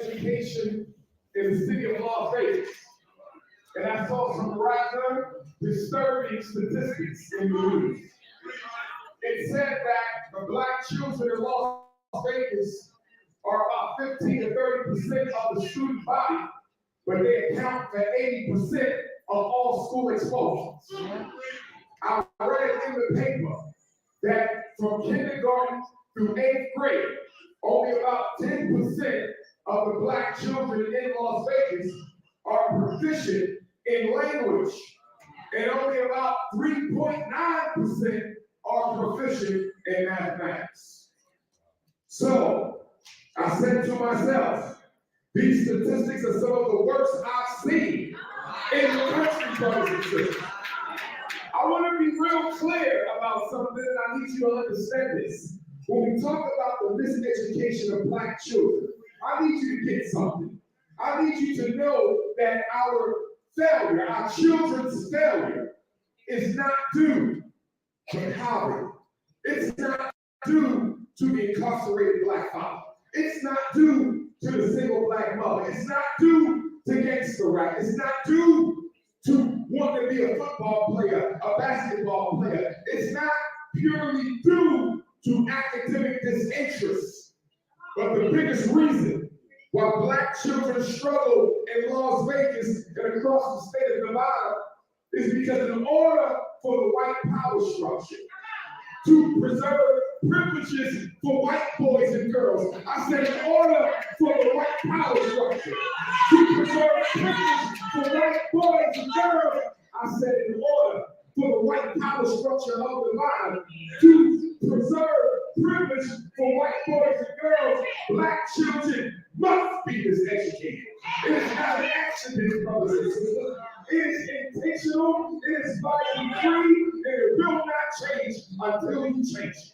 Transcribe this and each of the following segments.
education in the city of Las Vegas. And I saw some rather disturbing statistics in the news. It said that the black children in Las Vegas are about 15 to 30% of the student body, but they account for 80% of all school expulsions. I read in the paper that from kindergarten through 8th grade, only about 10% of the black children in Las Vegas are proficient in language, and only about 3.9% are proficient in mathematics. So I said to myself, these statistics are some of the worst I've seen in the country, brothers and sisters. I want to be real clear about something, and I need you to understand this. When we talk about the miseducation of black children, I need you to get something. I need you to know that our failure, our children's failure, is not due to poverty. It's not due to the incarcerated black father. It's not due to the single black mother. It's not due to gangster rap. It's not due to wanting to be a football player, a basketball player. It's not purely due to academic disinterest. But the biggest reason why black children struggle in Las Vegas and across the state of Nevada is because in order for the white power structure to preserve privileges for white boys and girls, I said in order for the white power structure to preserve privileges for white boys and girls, I said in order for the white power structure of Nevada to preserve privilege for white boys and girls, black children must be miseducated. It is not an accident, brothers and sisters. It is intentional, it is by decree, and it will not change until you change it.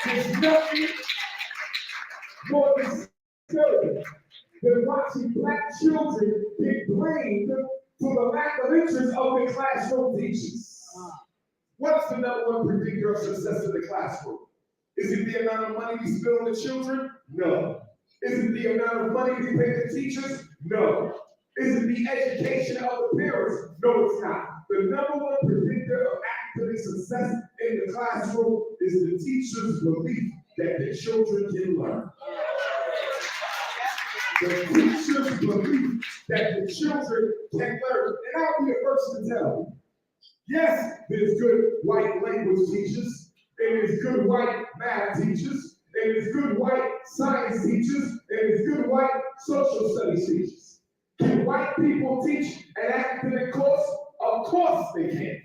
There's nothing more disturbing than watching black children get blamed for the lack of interest of the classroom teachers. What's the number one predictor of success in the classroom? Is it the amount of money we spend on the children? No. Is it the amount of money we pay the teachers? No. Is it the education of the parents? No, it's not. The number one predictor of academic success in the classroom is the teacher's belief that the children can learn. The teacher's belief that the children can learn. And I'll be the first to tell you, yes, there's good white language teachers, and there's good white math teachers, and there's good white science teachers, and there's good white social studies teachers. Can white people teach an academic course? Of course they can.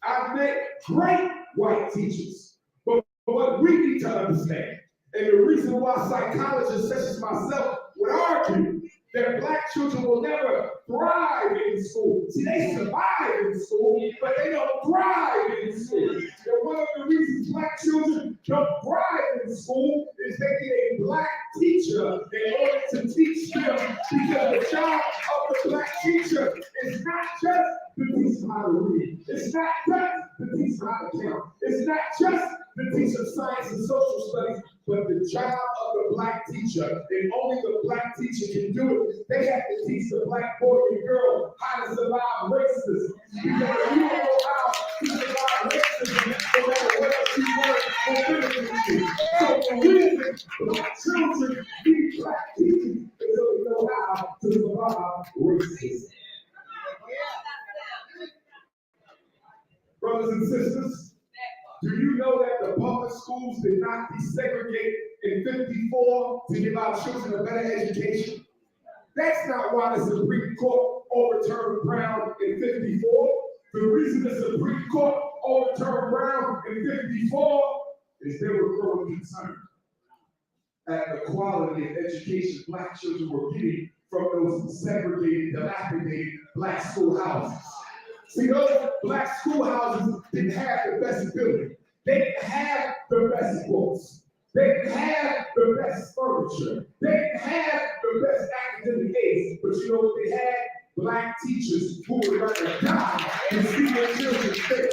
I've met great white teachers. But what we need to understand, and the reason why psychologists such as myself would argue that black children will never thrive in school. See, they survive in school, but they don't thrive in school. And one of the reasons black children don't thrive in school is they need a black teacher in order to teach them, because the job of the black teacher is not just to teach them how to read. It's not just to teach them how to count. It's not just to teach them science and social studies, but the job of the black teacher, and only the black teacher can do it. They have to teach the black boy and girl how to survive racism. Because if you don't know how to survive racism, no matter what else you work, will benefit you. So the reason black children need black teachers is so they know how to survive racism. Brothers and sisters, do you know that the public schools did not desegregate in 54 to give our children a better education? That's not why the Supreme Court overturned Brown in 54. The reason the Supreme Court overturned Brown in 54 is they were growing concerned at the quality of education black children were getting from those segregated, dilapidated black schoolhouses. See, those black schoolhouses didn't have the best building. They didn't have the best books. They didn't have the best furniture. They didn't have the best academic aids. But you know what they had? Black teachers who would rather die than see their children fail.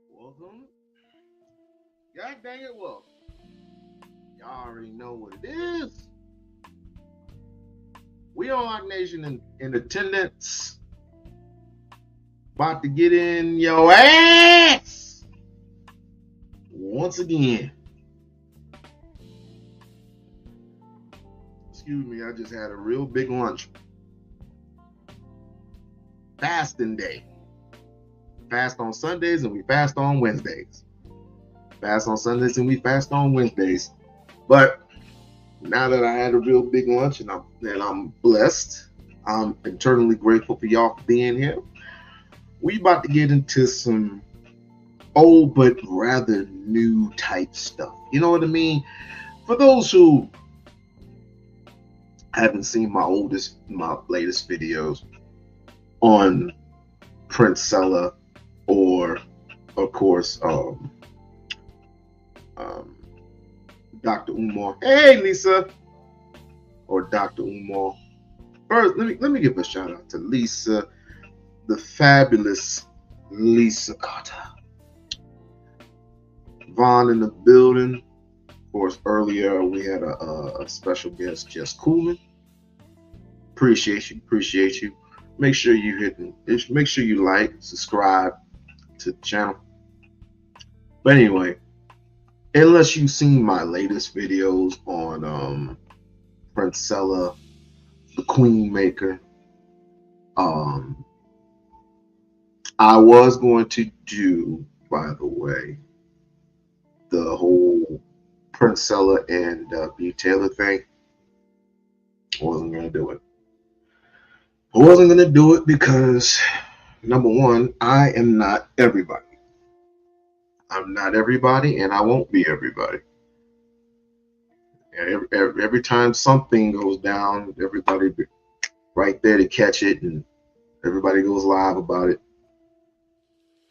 Welcome. God dang it, well, y'all already know what it is. We-On-Loc Nation in attendance. About to get in your ass once again. Excuse me, I just had a real big lunch. Fasting day. Fast on Sundays and we fast on Wednesdays. Fast on Sundays and we fast on Wednesdays. But now that I had a real big lunch and I'm blessed, I'm eternally grateful for y'all for being here. We about to get into some old but rather new type stuff. You know what I mean? For those who haven't seen my latest videos on Princella, or of course Dr. Umar. Hey Lisa, or Dr. Umar. First, let me give a shout out to Lisa, the fabulous Lisa Carter. Vaughn in the building. Of course, earlier we had a special guest, Jess Coolman. Appreciate you. Make sure you like, subscribe to the channel. But anyway, unless you've seen my latest videos on Princella the Queen Maker, I was going to do, by the way, the whole Princella and Pincella thing. I wasn't going to do it because, number one, I am not everybody. I'm not everybody, and I won't be everybody. And every time something goes down, everybody be right there to catch it, and everybody goes live about it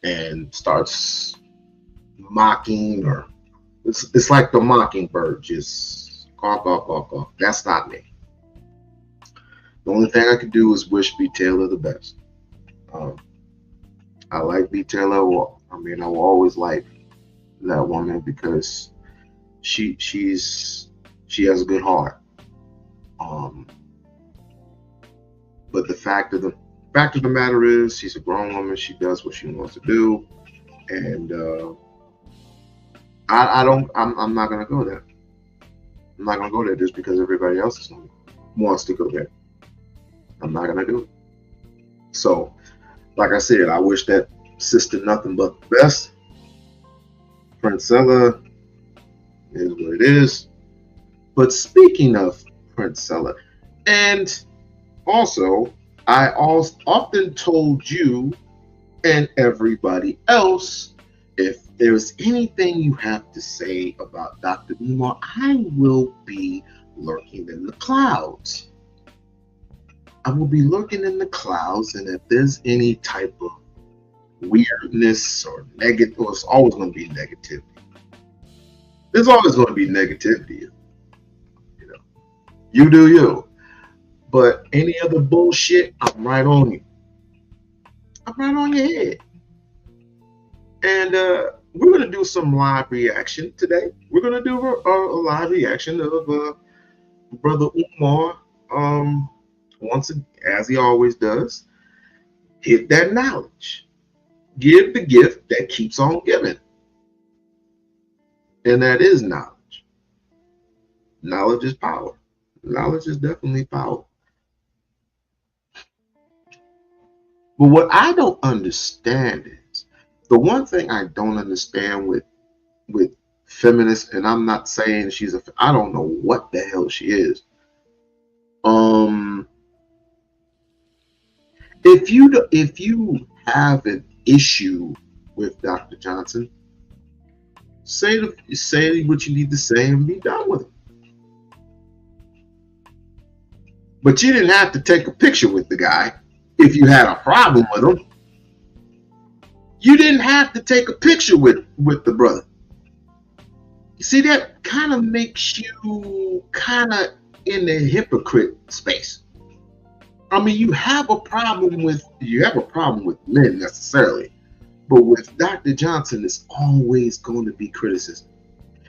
and starts mocking, or it's like the mockingbird, just gawk. That's not me. The only thing I can do is wish Pincella the best. I like Pincella. I will always like that woman because she has a good heart. But the fact of the matter is, she's a grown woman. She does what she wants to do, and I'm not gonna go there. I'm not gonna go there just because everybody else wants to go there. I'm not gonna do it. So, like I said, I wish that sister nothing but the best. Princella is what it is. But speaking of Princella, and also, I often told you and everybody else, if there's anything you have to say about Dr. Umar, I will be lurking in the clouds. I will be lurking in the clouds, and if there's any type of weirdness or negative, well, it's always going to be negativity. There's always going to be negativity. You know, you do you. But any other bullshit, I'm right on you. I'm right on your head. And we're going to do some live reaction today. We're going to do a live reaction of Brother Umar. Once, as he always does, hit that knowledge. Give the gift that keeps on giving. And that is knowledge. Knowledge is power. Knowledge is definitely power. But what I don't understand is, the one thing I don't understand with feminists, and I'm not saying I don't know what the hell she is. If you have an issue with Dr. Johnson, say what you need to say and be done with it. But you didn't have to take a picture with the guy if you had a problem with him. You didn't have to take a picture with the brother. You see, that kind of makes you kind of in the hypocrite space. I mean, you have a problem with men necessarily, but with Dr. Johnson, it's always going to be criticism.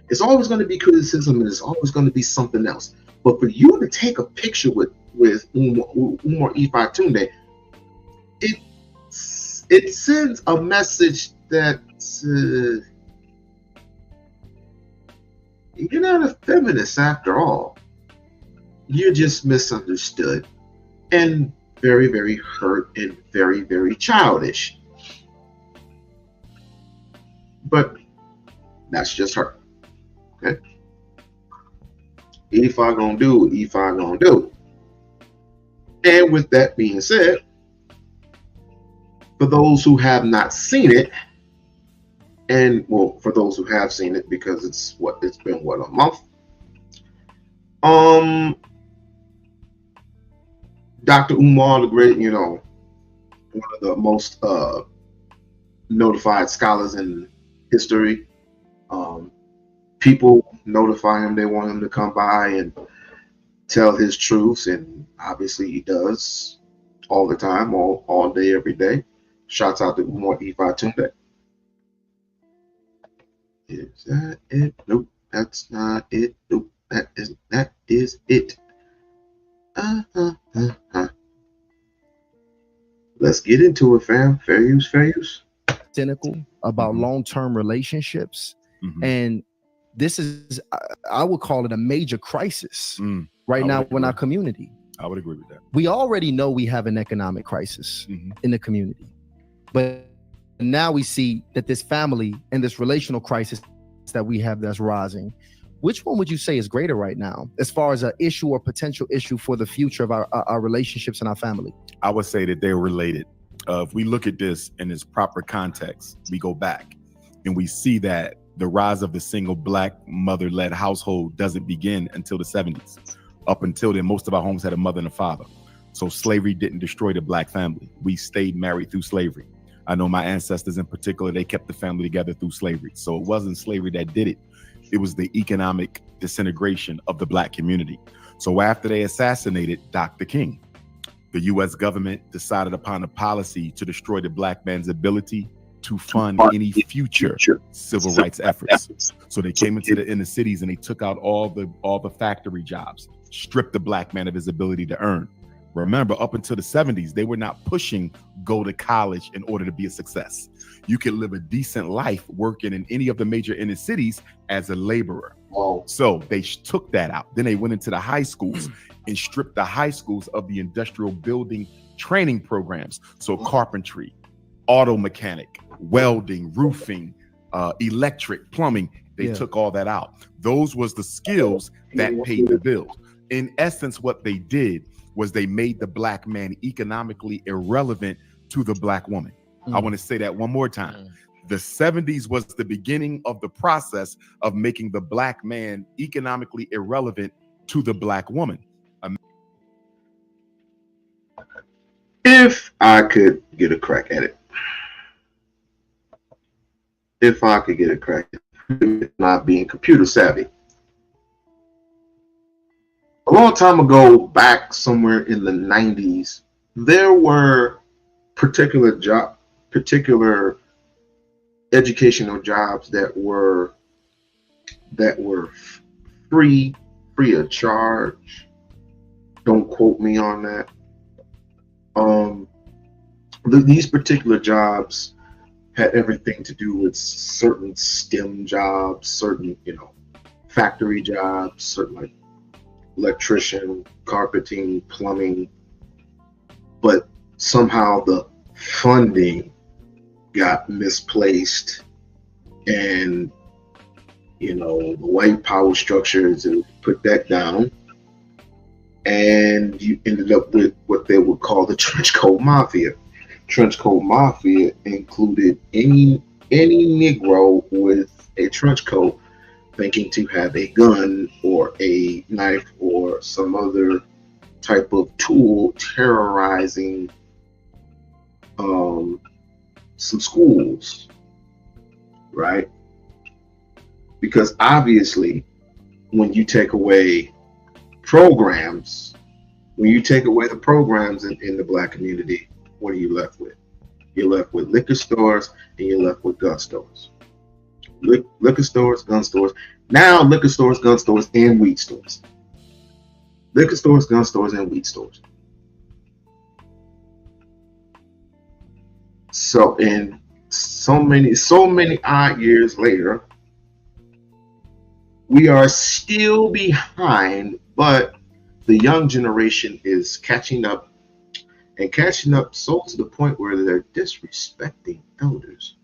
It's always going to be criticism, and it's always going to be something else. But for you to take a picture with Umar Ifatunde, it sends a message that you're not a feminist after all. You're just misunderstood and very, very hurt and very, very childish. But that's just her. Okay? Ifa gonna do what Ifa gonna do. And with that being said, for those who have not seen it, and well, for those who have seen it, because it's been a month. Dr. Umar, the great, one of the most notified scholars in history. People notify him, they want him to come by and tell his truths, and obviously he does all the time, all day, every day. Shouts out to Umar Ifatunde. Is that it? Nope, that's not it. Nope, that is it. Let's get into it, fam. Fair use. Cynical about long-term relationships, and this is, I would call it a major crisis right now in our community. I would agree with that. We already know we have an economic crisis in the community, but now we see that this family and this relational crisis that we have that's rising. Which one would you say is greater right now as far as an issue or potential issue for the future of our relationships and our family? I would say that they're related. If we look at this in its proper context, we go back and we see that the rise of the single Black mother-led household doesn't begin until the 70s. Up until then, most of our homes had a mother and a father. So slavery didn't destroy the Black family. We stayed married through slavery. I know my ancestors in particular, they kept the family together through slavery. So it wasn't slavery that did it. It was the economic disintegration of the Black community. So after they assassinated Dr. King, the U.S. government decided upon a policy to destroy the Black man's ability to fund any future civil rights efforts. So they came into the inner cities and they took out all the factory jobs, stripped the Black man of his ability to earn. Remember, up until the 70s, they were not pushing go to college in order to be a success. You could live a decent life working in any of the major inner cities as a laborer. Wow. So they took that out. Then they went into the high schools and stripped the high schools of the industrial building training programs. So carpentry, auto mechanic, welding, roofing, electric, plumbing, they took all that out. Those was the skills that paid the bills. In essence, what they did was they made the Black man economically irrelevant to the Black woman. I want to say that one more time. The 70s was the beginning of the process of making the black man economically irrelevant to the black woman. If I could get a crack at it, if I could get a crack at it, not being computer savvy. A long time ago, back somewhere in the 90s, there were particular educational jobs that were free of charge. Don't quote me on that. These particular jobs had everything to do with certain STEM jobs, certain factory jobs, certain like electrician, carpeting, plumbing, but somehow the funding got misplaced, and the white power structures put that down, and you ended up with what they would call the trench coat mafia. Trench coat mafia included any Negro with a trench coat thinking to have a gun or a knife or some other type of tool terrorizing some schools, right? Because obviously, when you take away programs, when you take away the programs in the black community, what are you left with? You're left with liquor stores and you're left with gun stores. Liquor stores, gun stores. Now liquor stores, gun stores, and weed stores. Liquor stores, gun stores, and weed stores. So in so many odd years later, we are still behind, but the young generation is catching up, and catching up so to the point where they're disrespecting elders.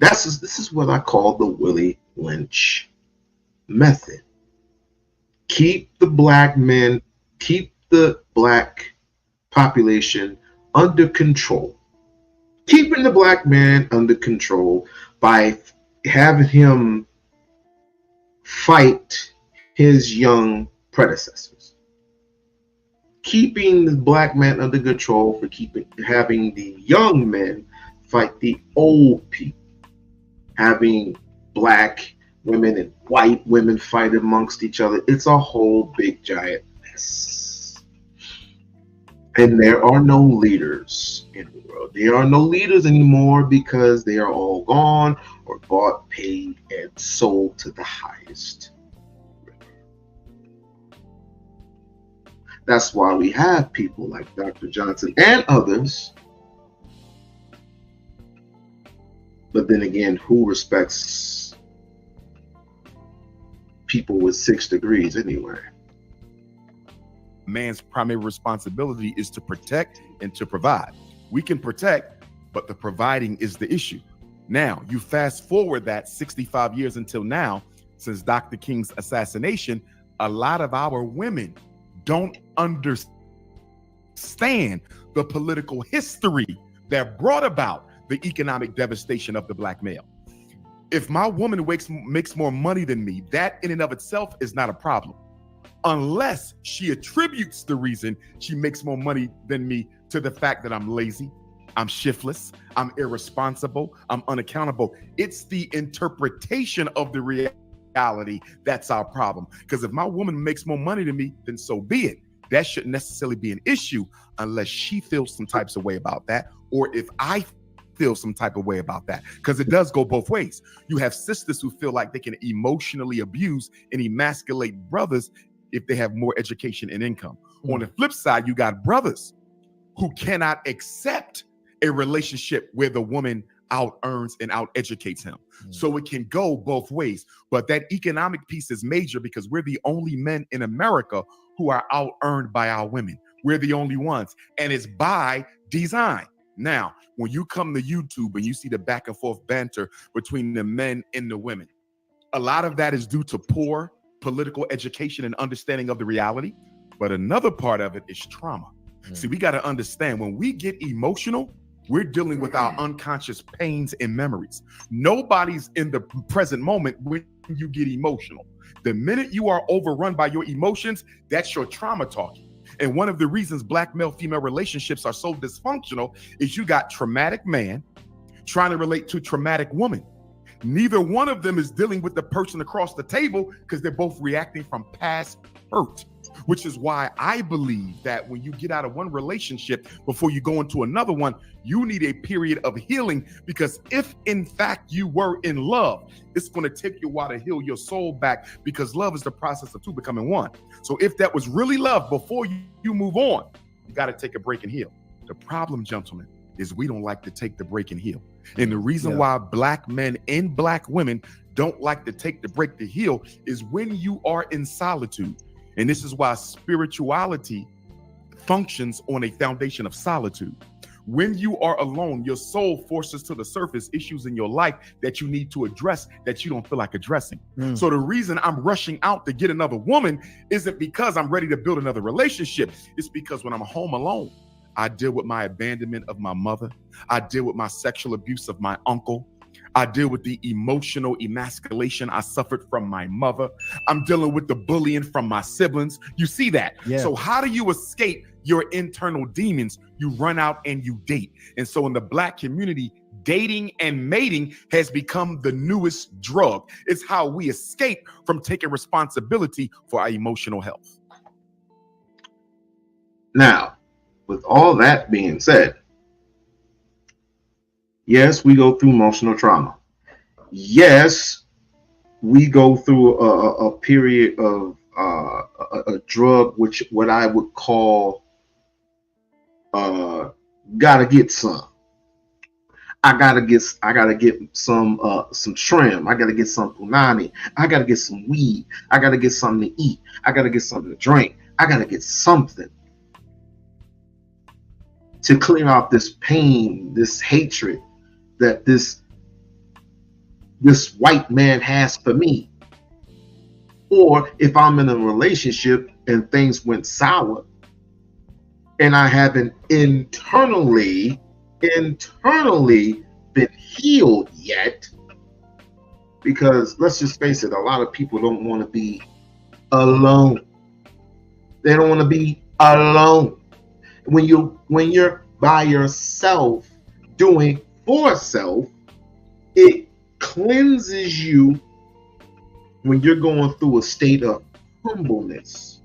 This is what I call the Willie Lynch method. Keep the black population under control. Keeping the black man under control by having him fight his young predecessors. Keeping the black man under control for having the young men fight the old people. Having black women and white women fight amongst each other. It's a whole big giant mess. And there are no leaders in the world. There are no leaders anymore because they are all gone or bought, paid, and sold to the highest. That's why we have people like Dr. Johnson and others. But then again, who respects people with 6 degrees anyway? Man's primary responsibility is to protect and to provide. We can protect, but the providing is the issue. Now, you fast forward that 65 years until now, since Dr. King's assassination, a lot of our women don't understand the political history that brought about the economic devastation of the black male. If my woman makes more money than me, that in and of itself is not a problem, unless she attributes the reason she makes more money than me to the fact that I'm lazy, I'm shiftless, I'm irresponsible, I'm unaccountable. It's the interpretation of the reality that's our problem. Because if my woman makes more money than me, then so be it. That shouldn't necessarily be an issue unless she feels some types of way about that, or if I feel some type of way about that, because it does go both ways. You have sisters who feel like they can emotionally abuse and emasculate brothers if they have more education and income. On the flip side, you got brothers who cannot accept a relationship where the woman out earns and out educates him. So it can go both ways. But that economic piece is major because we're the only men in America who are out earned by our women. We're the only ones, and it's by design. Now, when you come to YouTube and you see the back and forth banter between the men and the women, a lot of that is due to poor political education and understanding of the reality. But another part of it is trauma. See, we got to understand when we get emotional, we're dealing with our unconscious pains and memories. Nobody's in the present moment when you get emotional. The minute you are overrun by your emotions, that's your trauma talking. And one of the reasons black male-female relationships are so dysfunctional is you got traumatic man trying to relate to traumatic woman. Neither one of them is dealing with the person across the table because they're both reacting from past hurt, which is why I believe that when you get out of one relationship before you go into another one, you need a period of healing, because if in fact you were in love, it's going to take you a while to heal your soul back, because love is the process of two becoming one. So if that was really love before you move on, you got to take a break and heal. The problem, gentlemen, is we don't like to take the break and heal. And the reason why black men and black women don't like to take the break to heal is when you are in solitude. And this is why spirituality functions on a foundation of solitude. When you are alone, your soul forces to the surface issues in your life that you need to address that you don't feel like addressing. So the reason I'm rushing out to get another woman isn't because I'm ready to build another relationship. It's because when I'm home alone, I deal with my abandonment of my mother. I deal with my sexual abuse of my uncle. I deal with the emotional emasculation I suffered from my mother. I'm dealing with the bullying from my siblings. You see that? Yeah. So how do you escape your internal demons? You run out and you date. And so in the black community, dating and mating has become the newest drug. It's how we escape from taking responsibility for our emotional health. Now, with all that being said, yes, we go through emotional trauma. Yes, we go through a period of a drug, which what I would call gotta get some. I gotta get some shrimp. I gotta get some punani. I gotta get some weed. I gotta get something to eat. I gotta get something to drink. I gotta get something to clear out this pain, this hatred that this white man has for me. Or if I'm in a relationship and things went sour and I haven't internally been healed yet, because let's just face it, a lot of people don't want to be alone. They don't want to be alone. When you're by yourself doing for self, it cleanses you when you're going through a state of humbleness,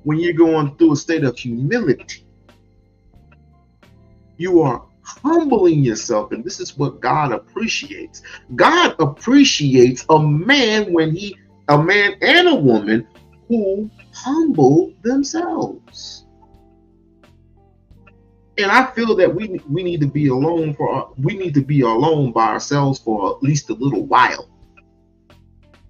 when you're going through a state of humility. You are humbling yourself, and this is what God appreciates. God appreciates a man and a woman who humble themselves. And I feel that we need to be alone by ourselves for at least a little while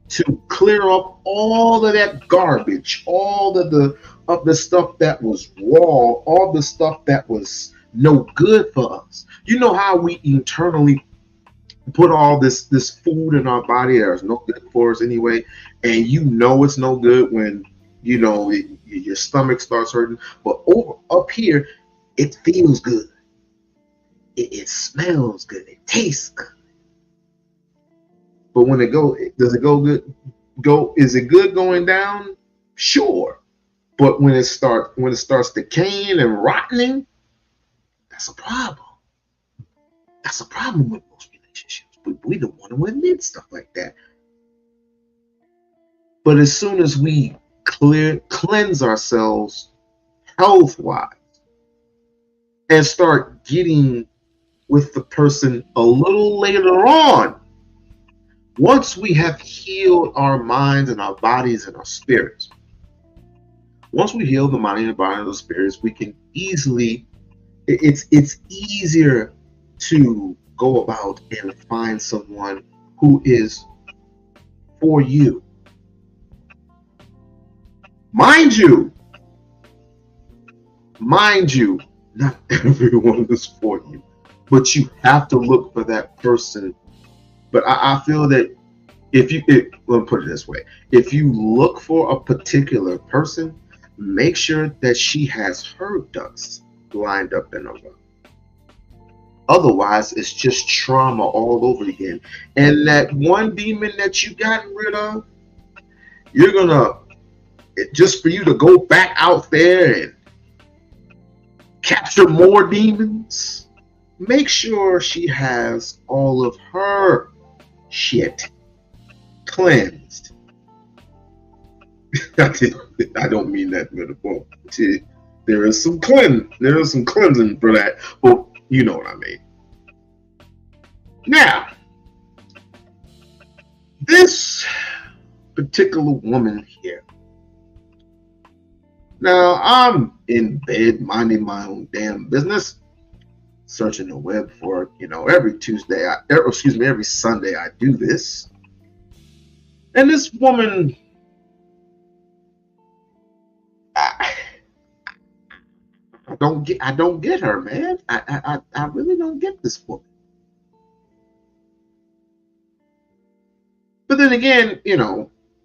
to clear up all of that garbage, all of the stuff that was raw, all the stuff that was no good for us. You know how we internally put all this food in our body that is no good for us anyway, and you know it's no good when you know your stomach starts hurting, but up here it feels good. It smells good. It tastes good. But when does it go good? Is it good going down? Sure. But when it starts decaying and rotting, that's a problem. That's a problem with most relationships. We don't want to admit stuff like that. But as soon as we cleanse ourselves health-wise, and start getting with the person a little later on, once we have healed our minds and our bodies and our spirits, once we heal the mind and the body and the spirits, we can easily, it's easier to go about and find someone who is for you. Mind you, not everyone is for you, but you have to look for that person. But I feel that let me put it this way: if you look for a particular person, make sure that she has her ducks lined up in a row. Otherwise, it's just trauma all over again. And that one demon that you got rid of, you're gonna, just for you to go back out there and capture more demons, make sure she has all of her shit cleansed. I don't mean that metaphor. There is some cleansing for that, but you know what I mean. Now, this particular woman here. Now, I'm in bed minding my own damn business, searching the web for, every every Sunday I do this. And this woman, I don't get her, man. I really don't get this woman. But then again,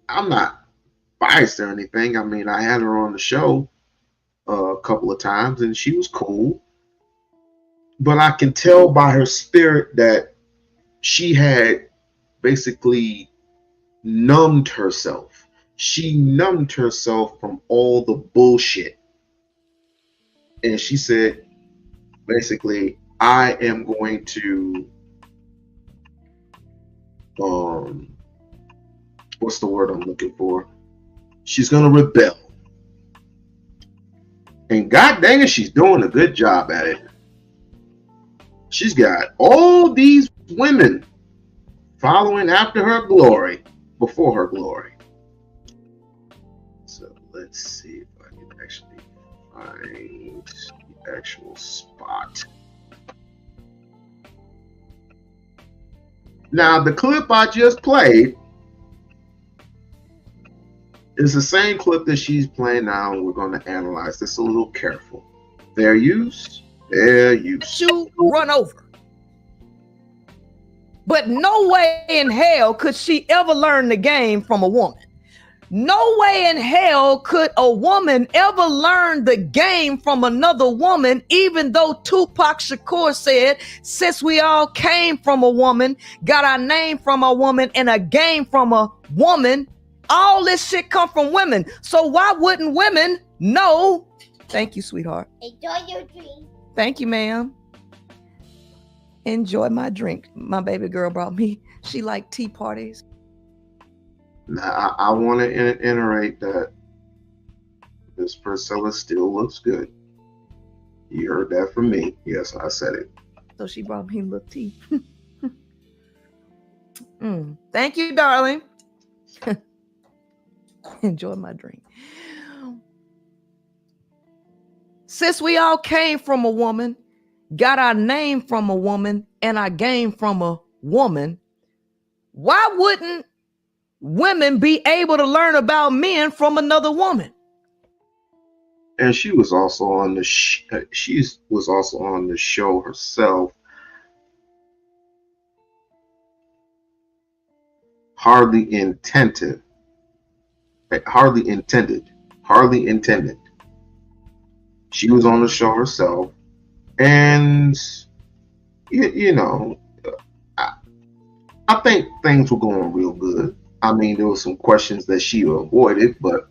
I'm not biased or anything. I mean, I had her on the show a couple of times and she was cool. But I can tell by her spirit that she had basically numbed herself. She numbed herself from all the bullshit. And she said, basically, I am going to, what's the word I'm looking for? She's going to rebel. And god dang it, she's doing a good job at it. She's got all these women following after her glory, before her glory. So let's see if I can actually find the actual spot. Now, the clip I just played is the same clip that she's playing now, and we're going to analyze this a little careful. Fair use, fair use. You run over. But no way in hell could she ever learn the game from a woman. No way in hell could a woman ever learn the game from another woman, even though Tupac Shakur said, since we all came from a woman, got our name from a woman, and a game from a woman, all this shit come from women. So why wouldn't women know? Thank you, sweetheart. Enjoy your drink. Thank you, ma'am. Enjoy my drink. My baby girl brought me. She liked tea parties. Now, I want to iterate that Miss Princella still looks good. You heard that from me. Yes, I said it. So she brought me a little tea. Thank you, darling. Enjoy my drink. Since we all came from a woman, got our name from a woman, and our game from a woman, why wouldn't women be able to learn about men from another woman? And she was also on the she was also on the show herself. Hardly intended. She was on the show herself, and I think things were going real good. I mean, there were some questions that she avoided, but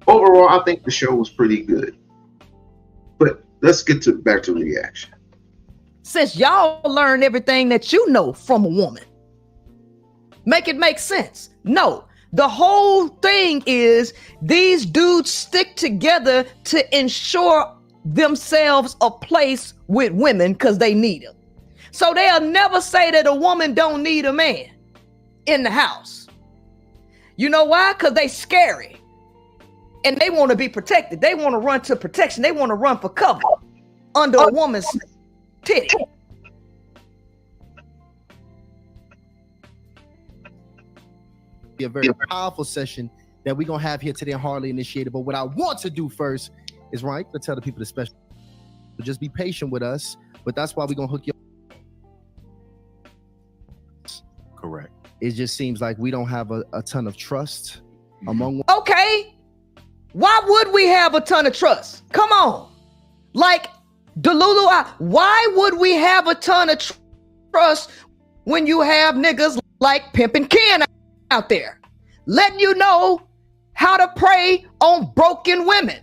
overall, I think the show was pretty good. But let's get back to reaction. Since y'all learned everything that you know from a woman, make it make sense. No, the whole thing is these dudes stick together to ensure themselves a place with women because they need them. So they'll never say that a woman don't need a man in the house. You know why? Because they scary and they want to be protected. They want to run to protection. They want to run for cover under a woman's titty. Be a very powerful session that we're gonna have here today on Hardly Initiated. But what I want to do first is to tell the people the special. So just be patient with us. But that's why we're gonna hook you up. Correct. It just seems like we don't have a ton of trust among. Okay. Why would we have a ton of trust? Come on. Like Delulu, why would we have a ton of trust when you have niggas like Pimping Ken out there letting you know how to prey on broken women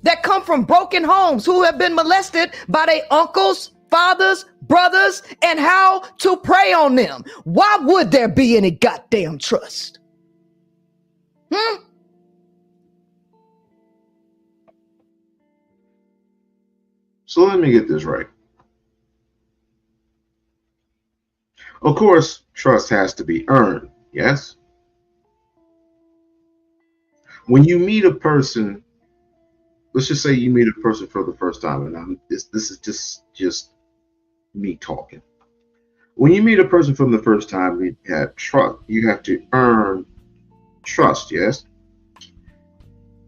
that come from broken homes who have been molested by their uncles, fathers, brothers, and how to prey on them? Why would there be any goddamn trust? So let me get this right. Of course, trust has to be earned, yes? When you meet a person, let's just say you meet a person for the first time, and this is just me talking. When you meet a person for the first time, you have trust. You have to earn trust, yes?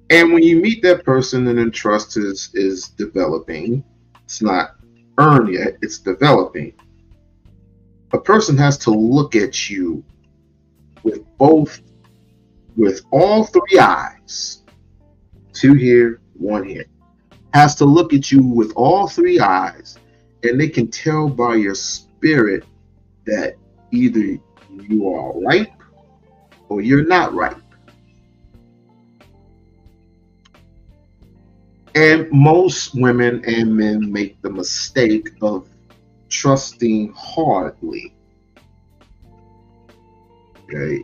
And when you meet that person and then trust is developing, it's not earned yet, it's developing. A person has to look at you with all three eyes, two here, one here, has to look at you with all three eyes, and they can tell by your spirit that either you are ripe or you're not ripe. And most women and men make the mistake of trusting hardly. Okay.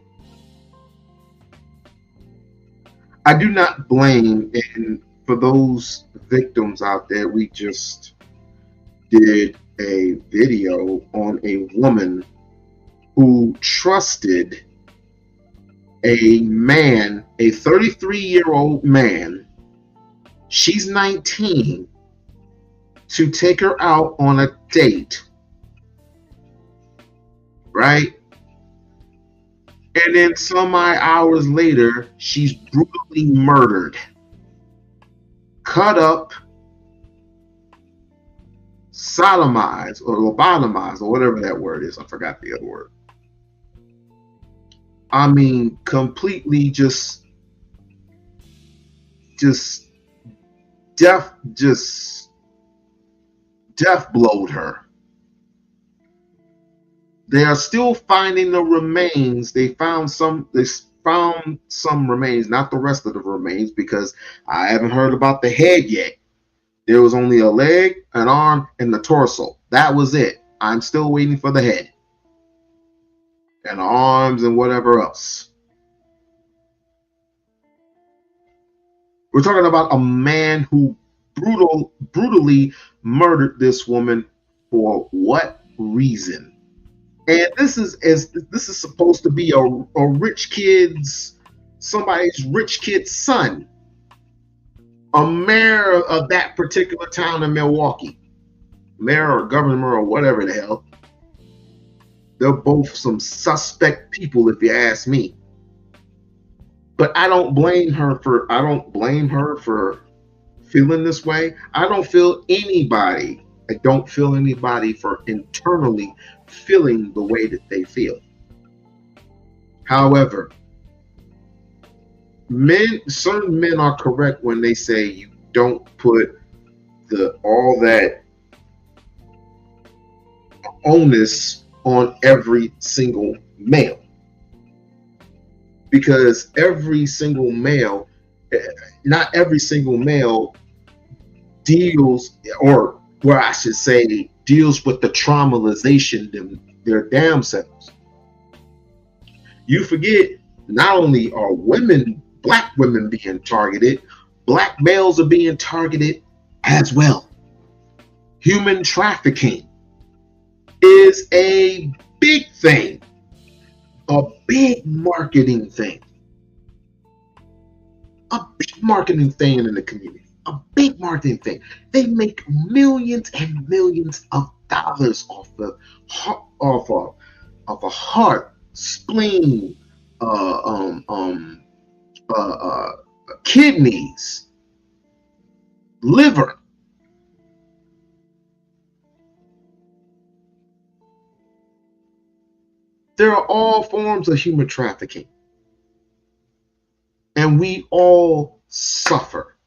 I do not blame, and for those victims out there, we just did a video on a woman who trusted a man, a 33-year-old man, she's 19, to take her out on a date, right? And then some odd hours later, she's brutally murdered, cut up, sodomized, or lobotomized, or whatever that word is. I forgot the other word. I mean, completely just death blowed her. They are still finding the remains. They found some remains, not the rest of the remains, because I haven't heard about the head yet. There was only a leg, an arm, and the torso. That was it. I'm still waiting for the head and arms and whatever else. We're talking about a man who brutally murdered this woman for what reason? And this is supposed to be a rich somebody's rich kid's son, a mayor of that particular town in Milwaukee, mayor or governor or whatever the hell. They're both some suspect people, if you ask me. But I don't blame her for feeling this way. I don't feel anybody for internally feeling the way that they feel. However, certain men are correct when they say you don't put all that onus on every single male. Because every single male, not every single male deals, or where I should say, deals with the traumatization their damn selves. You forget, not only are black women being targeted, black males are being targeted as well. Human trafficking is a big thing, a big marketing thing, in the community. A big marketing thing. They make millions and millions of dollars off a heart, spleen, kidneys, liver. There are all forms of human trafficking. And we all suffer.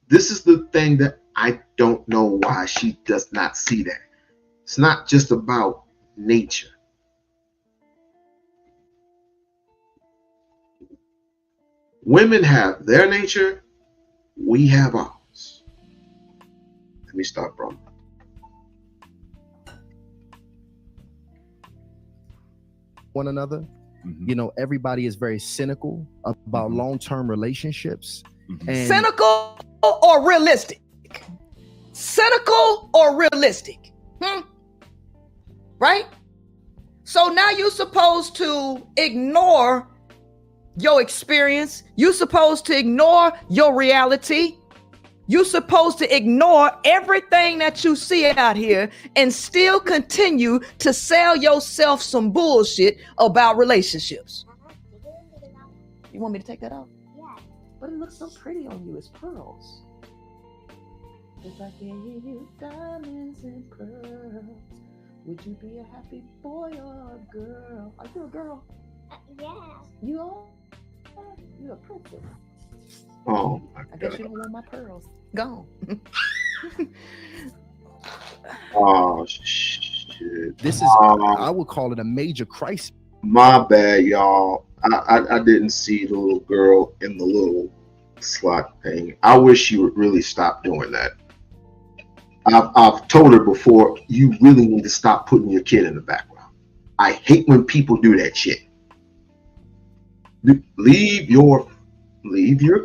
This is the thing that I don't know why she does not see that. It's not just about nature. Women have their nature, we have ours. Let me stop, bro. One another. You know, everybody is very cynical about long-term relationships. And Cynical or realistic? Cynical or realistic? Right? So now you're supposed to ignore your experience. You're supposed to ignore your reality. You're supposed to ignore everything that you see out here and still continue to sell yourself some bullshit about relationships. You want me to take that off? Yeah. But it looks so pretty on you. It's pearls. If I gave you diamonds and pearls, would you be a happy boy or a girl? Are you a girl? Yeah. You are? You're a princess. Oh my I guess God. you don't want my pearls. Gone. Oh shit. this is, I would call it a major crisis. My bad, y'all. I didn't see the little girl in the little slot thing. I wish you would really stop doing that. I've told her before, you really need to stop putting your kid in the background. I hate when people do that shit. Leave your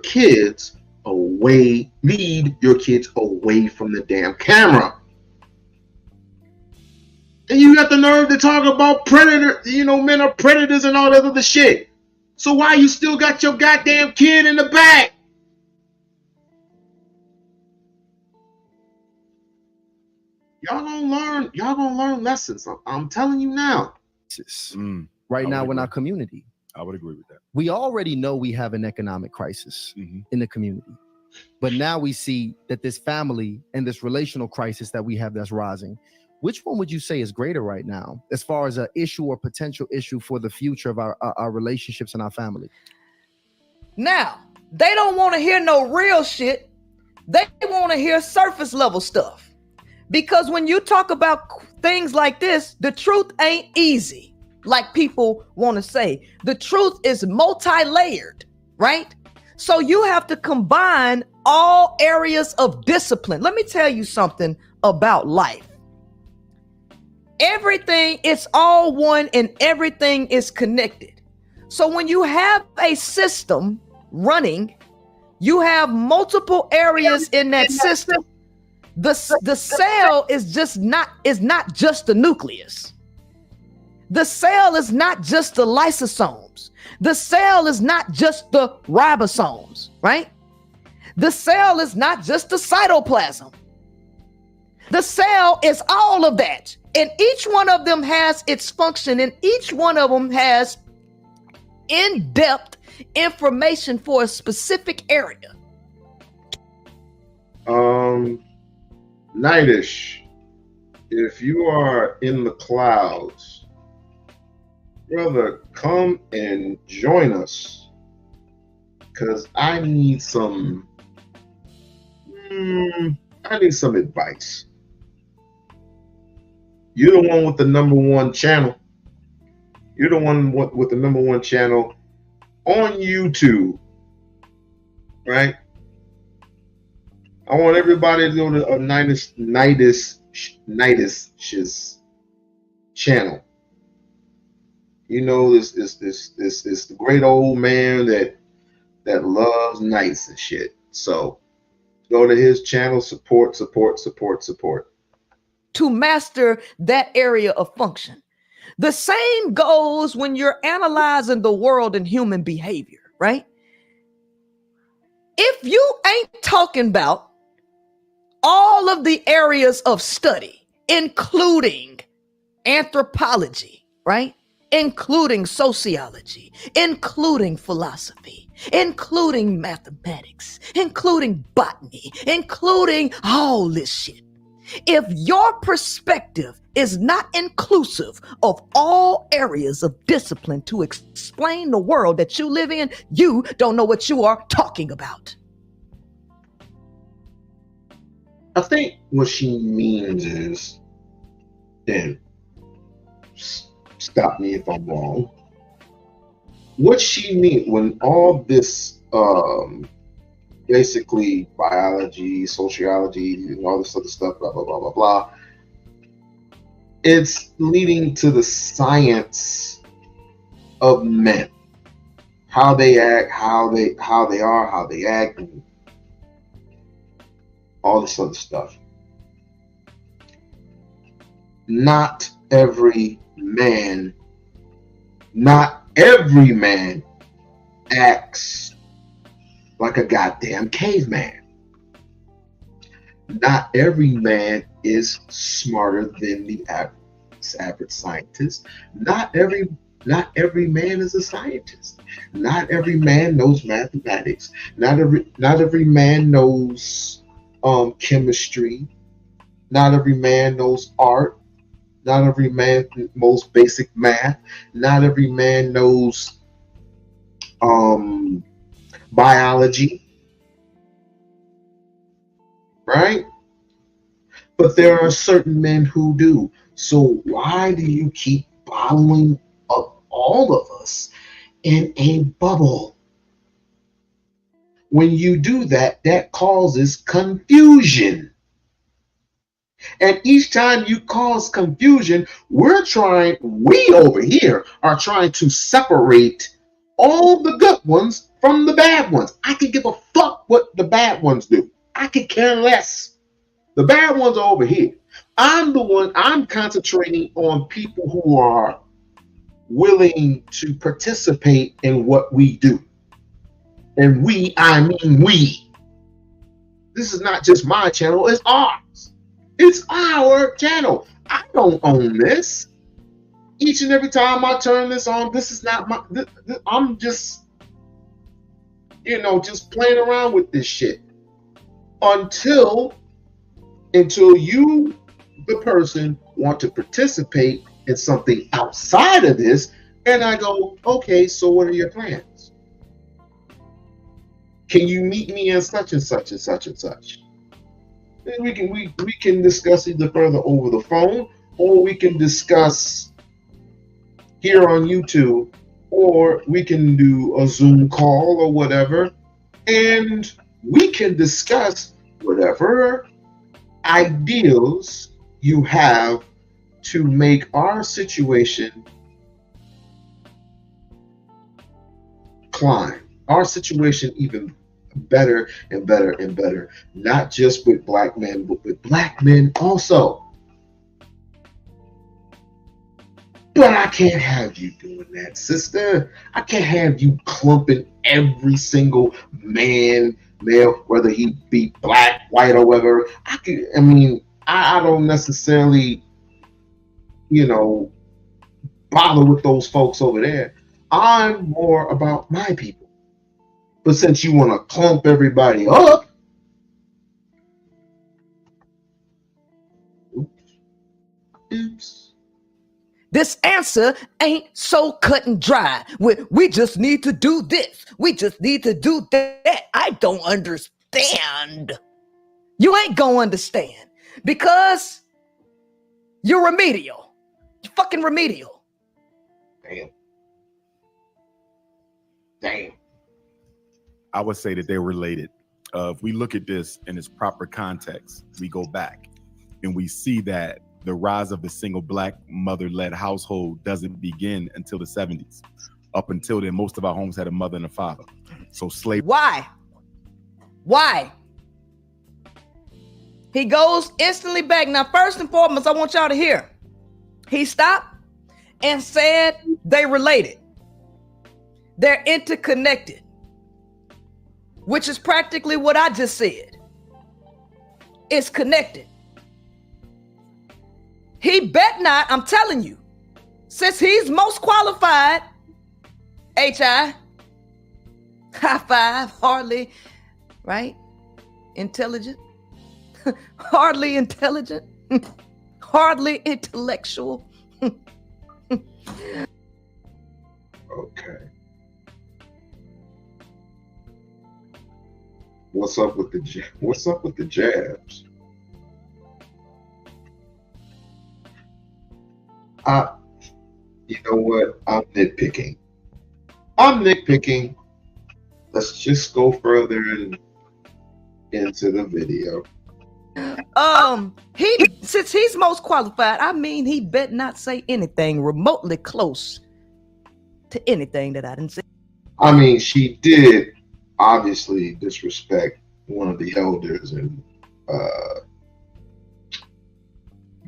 kids away. Lead your kids away from the damn camera. And you got the nerve to talk about predator, men are predators and all that other shit. So why you still got your goddamn kid in the back? Y'all gonna learn lessons. I'm telling you now. Right now in our community. I would agree with that. We already know we have an economic crisis in the community. But now we see that this family and this relational crisis that we have that's rising. Which one would you say is greater right now as far as an issue or potential issue for the future of our relationships and our family? Now, they don't want to hear no real shit. They want to hear surface level stuff. Because when you talk about things like this, the truth ain't easy, like people want to say. The truth is multi-layered, right? So you have to combine all areas of discipline. Let me tell you something about life. Everything is all one and everything is connected. So when you have a system running, you have multiple areas in that system. The cell is not just the nucleus. The cell is not just the lysosomes. The cell is not just the ribosomes, right? The cell is not just the cytoplasm. The cell is all of that. And each one of them has its function, and each one of them has in-depth information for a specific area. Nightish, if you are in the clouds, brother, come and join us, because I need some advice. You're the one with the #1 channel. You're the one with the #1 channel on YouTube, right? I want everybody to go to Nightish's channel. This the great old man that loves nights and shit. So go to his channel, support. To master that area of function. The same goes when you're analyzing the world and human behavior, right? If you ain't talking about all of the areas of study, including anthropology, right? Including sociology, including philosophy, including mathematics, including botany, including all this shit. If your perspective is not inclusive of all areas of discipline to explain the world that you live in, you don't know what you are talking about. I think what she means is, and stop me if I'm wrong. What she means when all this basically biology, sociology, and all this other stuff, blah blah blah blah blah, it's leading to the science of men, how they act, how they are, how they act, and all this other stuff. Not every man acts like a goddamn caveman. Not every man is smarter than the average scientist. Not every man is a scientist. Not every man knows mathematics. Not every man knows chemistry. Not every man knows art. Not every man knows basic math. Not every man knows biology. Right? But there are certain men who do. So why do you keep bottling up all of us in a bubble? When you do that, that causes confusion. And each time you cause confusion, we over here are trying to separate all the good ones from the bad ones. I could give a fuck what the bad ones do. I could care less. The bad ones are over here. I'm concentrating on people who are willing to participate in what we do. And I mean we. This is not just my channel, it's ours. It's our channel. I don't own this. Each and every time I turn this on, this is not my, I'm just, just playing around with this shit. Until you, the person, want to participate in something outside of this, and I go, okay, so what are your plans? Can you meet me in such and such and such and such? And we can discuss either further over the phone, or we can discuss here on YouTube, or we can do a Zoom call or whatever, and we can discuss whatever ideals you have to make our situation climb, our situation even better and better and better, not just with black men, but with black men also. But I can't have you doing that, sister. I can't have you clumping every single male, whether he be black, white, or whatever. I don't necessarily, bother with those folks over there. I'm more about my people. But since you want to clump everybody up, oops. This answer ain't so cut and dry. We just need to do this. We just need to do that. I don't understand. You ain't gonna understand because you're remedial. You're fucking remedial. Damn. I would say that they're related. If we look at this in its proper context, we go back and we see that the rise of the single black mother-led household doesn't begin until the 70s. Up until then, most of our homes had a mother and a father. So slavery. Why? He goes instantly back. Now, first and foremost, I want y'all to hear. He stopped and said they related. They're interconnected, which is practically what I just said. It's connected. He bet not, I'm telling you, since he's most qualified, high five, hardly, right? Intelligent. hardly intelligent, hardly intellectual. Okay. What's up with the jabs? You know what? I'm nitpicking. Let's just go further into the video. Since he's most qualified, I mean, he bet not say anything remotely close to anything that I didn't say. I mean, she did obviously disrespect one of the elders, and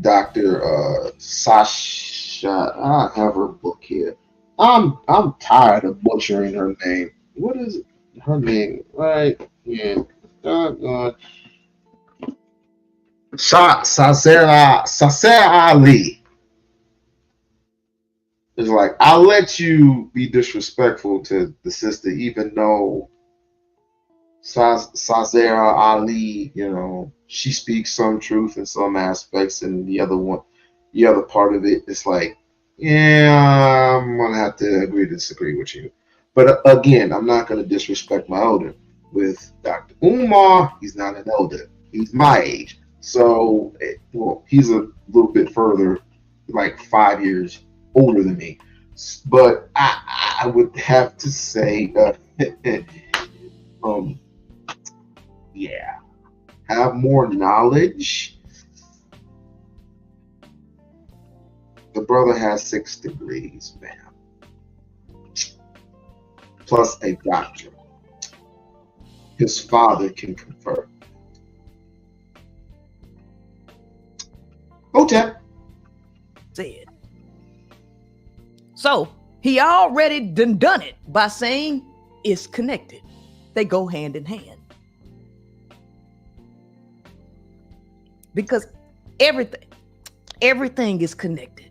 Dr. Sasha. I have her book here. I'm tired of butchering her name. What is her name? Right? Yeah. Sasera Ali. It's like, I'll let you be disrespectful to the sister, even though Sasera Ali, you know, she speaks some truth in some aspects, and the other part of it, it's like, yeah, I'm gonna have to agree to disagree with you. But again, I'm not gonna disrespect my elder. With Dr. Umar, he's not an elder. He's my age. So, well, he's a little bit further, like 5 years older than me. But I would have to say, yeah, have more knowledge. The brother has 6 degrees, man, plus a doctorate. His father can confer. Okay. Said. So he already done it by saying it's connected. They go hand in hand. Because everything is connected.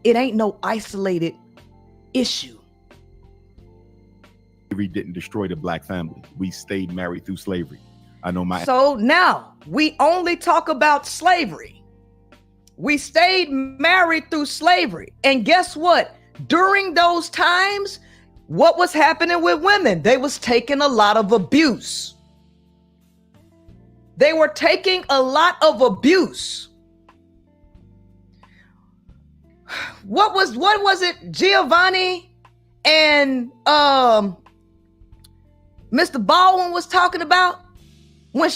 It ain't no isolated issue. Slavery didn't destroy the black family. We stayed married through slavery. I know my. So now we only talk about slavery. We stayed married through slavery. And guess what? During those times, what was happening with women? They was taking a lot of abuse. They were taking a lot of abuse. What was it Giovanni and Mr. Baldwin was talking about when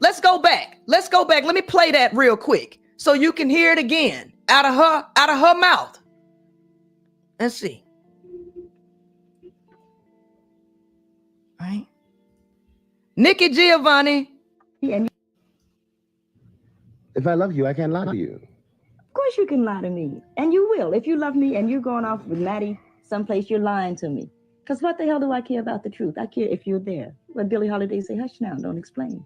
let's go back. Let me play that real quick so you can hear it again out of her mouth. Let's see. All right. Nikki Giovanni. If I love you, I can't lie to you. Of course you can lie to me. And you will. If you love me and you're going off with Maddie someplace, you're lying to me. Because what the hell do I care about the truth? I care if you're there. But Billie Holiday say, hush now, don't explain.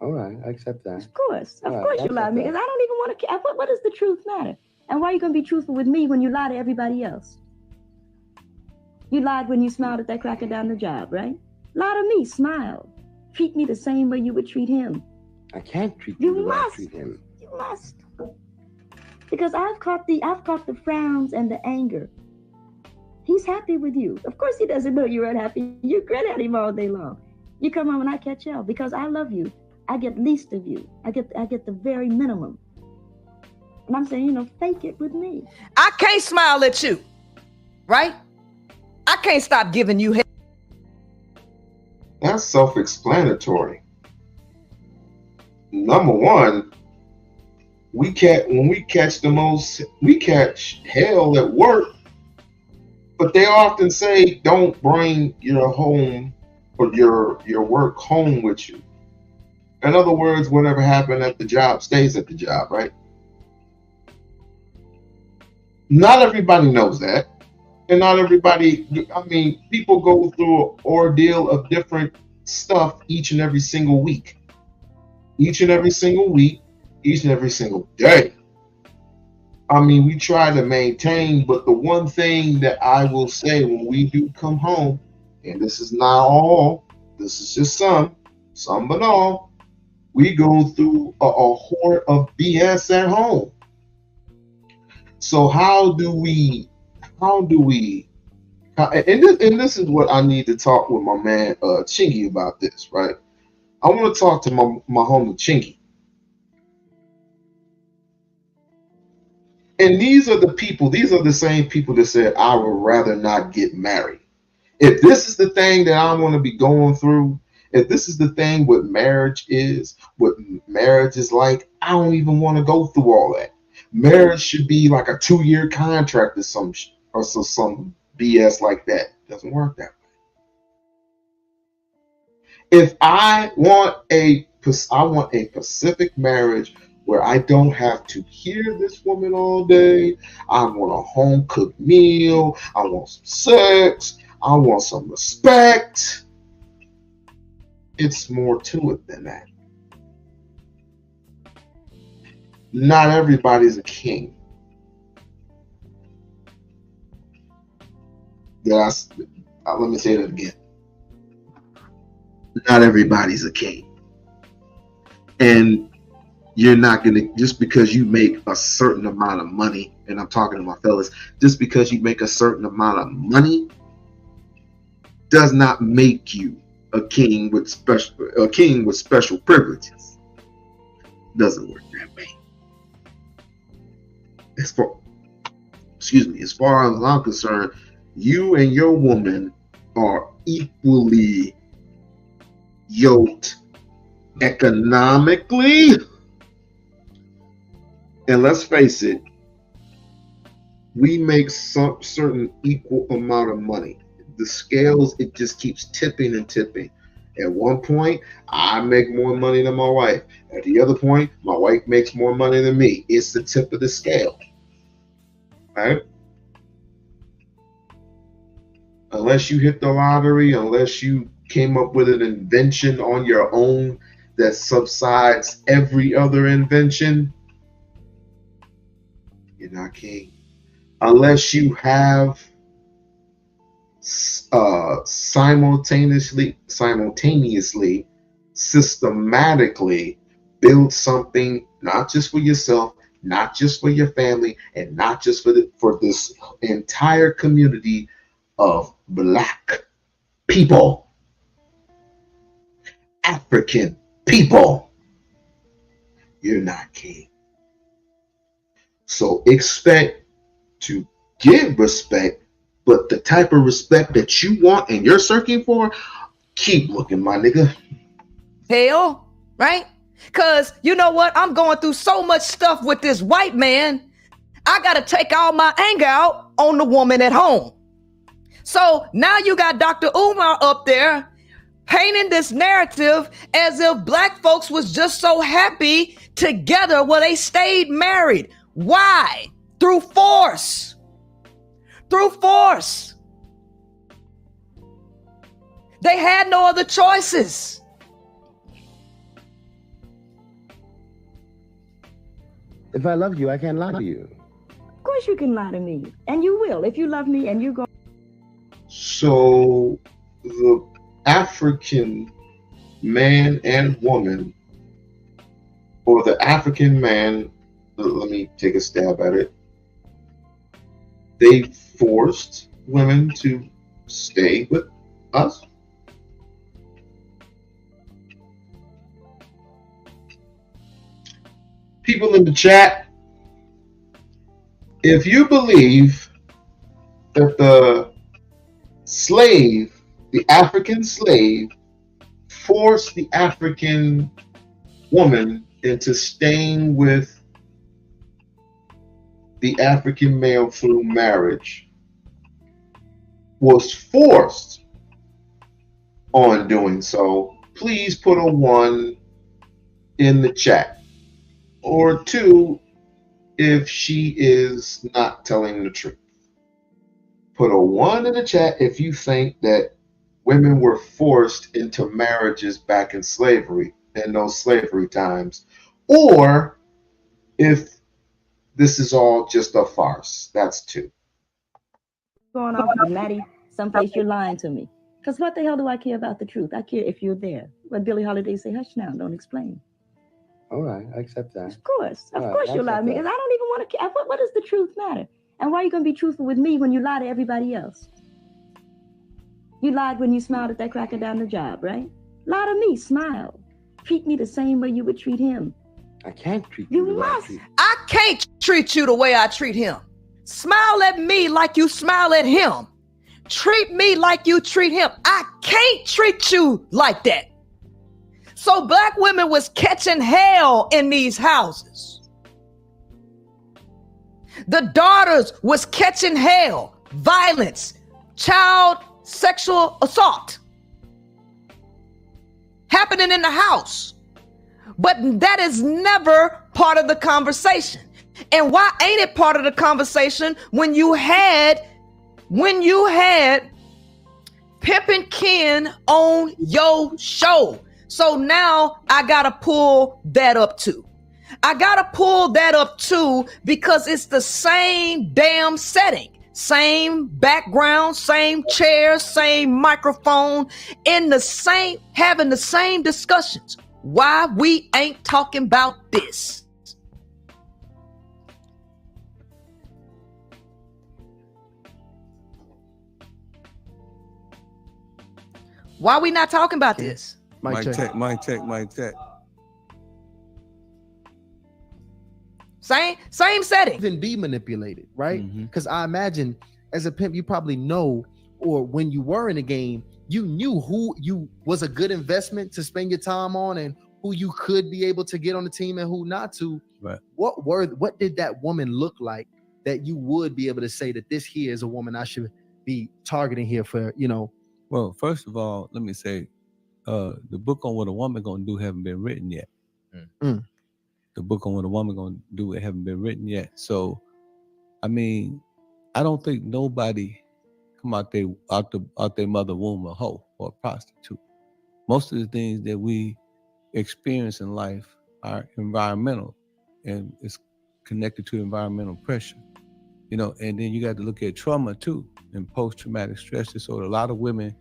All right, I accept that. Of course All right, you lie to me. Because I don't even want to care. What does the truth matter? And why are you going to be truthful with me when you lie to everybody else? You lied when you smiled at that cracker down the job, right? Lie to me, smile. Treat me the same way you would treat him. I can't treat you the way I treat him. You must. Because I've caught the frowns and the anger. He's happy with you. Of course he doesn't know you're unhappy. You grin at him all day long. You come home and I catch hell because I love you. I get least of you. I get the very minimum. And I'm saying, fake it with me. I can't smile at you, right? I can't stop giving you hell. That's self-explanatory. Number one, we catch hell at work, but they often say don't bring your home or your work home with you. In other words, whatever happened at the job stays at the job, right? Not everybody knows that. And not everybody, people go through an ordeal of different stuff each and every single week. Each and every single week, each and every single day. We try to maintain, but the one thing that I will say when we do come home, and this is not all, this is just some some but all, we go through a horde of BS at home. So and this is what I need to talk with my man Chingy about this, right? I want to talk to my homie Chingy. And these are the same people that said I would rather not get married. If this is the thing that I want to be going through, if this is the thing what marriage is like, I don't even want to go through all that. Marriage should be like a 2-year contract or some BS like that. Doesn't work that way. If I want a Pacific marriage where I don't have to hear this woman all day. I want a home cooked meal. I want some sex. I want some respect. It's more to it than that. Not everybody's a king. Let me say that again. Not everybody's a king. And you're not going to, just because you make a certain amount of money, and I'm talking to my fellas, just because you make a certain amount of money does not make you a king with special privileges. Doesn't work that way. As far as I'm concerned, you and your woman are equally yoked economically. And let's face it, we make some certain equal amount of money. The scales, it just keeps tipping and tipping. At one point, I make more money than my wife. At the other point, my wife makes more money than me. It's the tip of the scale. Right? Unless you hit the lottery, unless you came up with an invention on your own that subsides every other invention, you're not king. Unless you have simultaneously, systematically build something, not just for yourself, not just for your family, and not just for this entire community of Black people, African people, you're not king. So expect to give respect, but the type of respect that you want and you're searching for, keep looking, my nigga. Hell, right? Because you know what? I'm going through so much stuff with this white man. I got to take all my anger out on the woman at home. So now you got Dr. Umar up there painting this narrative as if Black folks was just so happy together where they stayed married. Why? Through force. Through force. They had no other choices. If I love you, I can't lie to you. Of course you can lie to me. And you will. If you love me and you go. So the African man and woman, or the African man, let me take a stab at it. They forced women to stay with us. People in the chat, if you believe that the African slave, forced the African woman into staying with the African male through marriage, was forced on doing so, please put a 1 in the chat. Or 2 if she is not telling the truth. Put a 1 in the chat if you think that women were forced into marriages back in slavery, in those slavery times, or if this is all just a farce. That's 2. Going off with Maddie, someplace you're lying to me. Because what the hell do I care about the truth? I care if you're there. But Billie Holiday say, hush now, don't explain. All right, I accept that. Of course All right, you lie to me, because I don't even want to care. What does the truth matter? And why are you going to be truthful with me when you lie to everybody else? You lied when you smiled at that cracker down the job, right? Lie to me, smile. Treat me the same way you would treat him. I can't treat You you the way I must. treat- I can't treat you the way I treat him. Smile at me like you smile at him. Treat me like you treat him. I can't treat you like that. So black women was catching hell in these houses. The daughters was catching hell, violence, child sexual assault happening in the house. But that is never part of the conversation. And why ain't it part of the conversation when you had Pimping Ken on your show? So now I gotta pull that up too. I gotta pull that up too because it's the same damn setting. Same background, same chairs, same microphone, having the same discussions. Why we ain't talking about this? Why we not talking about this? Mic check. Mic check. Same setting. Even be manipulated, right? Mhm. Because I imagine as a pimp, you probably know, or when you were in the game, you knew who you was a good investment to spend your time on and who you could be able to get on the team and who not to. Right. What did that woman look like that you would be able to say that this here is a woman I should be targeting here for, Well, first of all, let me say, the book on what a woman gonna do haven't been written yet. Mm. The book on what a woman gonna do it haven't been written yet. So, I mean, I don't think nobody come out their mother womb a hoe or a prostitute. Most of the things that we experience in life are environmental, and it's connected to environmental pressure. And then you got to look at trauma too, and post-traumatic stress disorder. A lot of women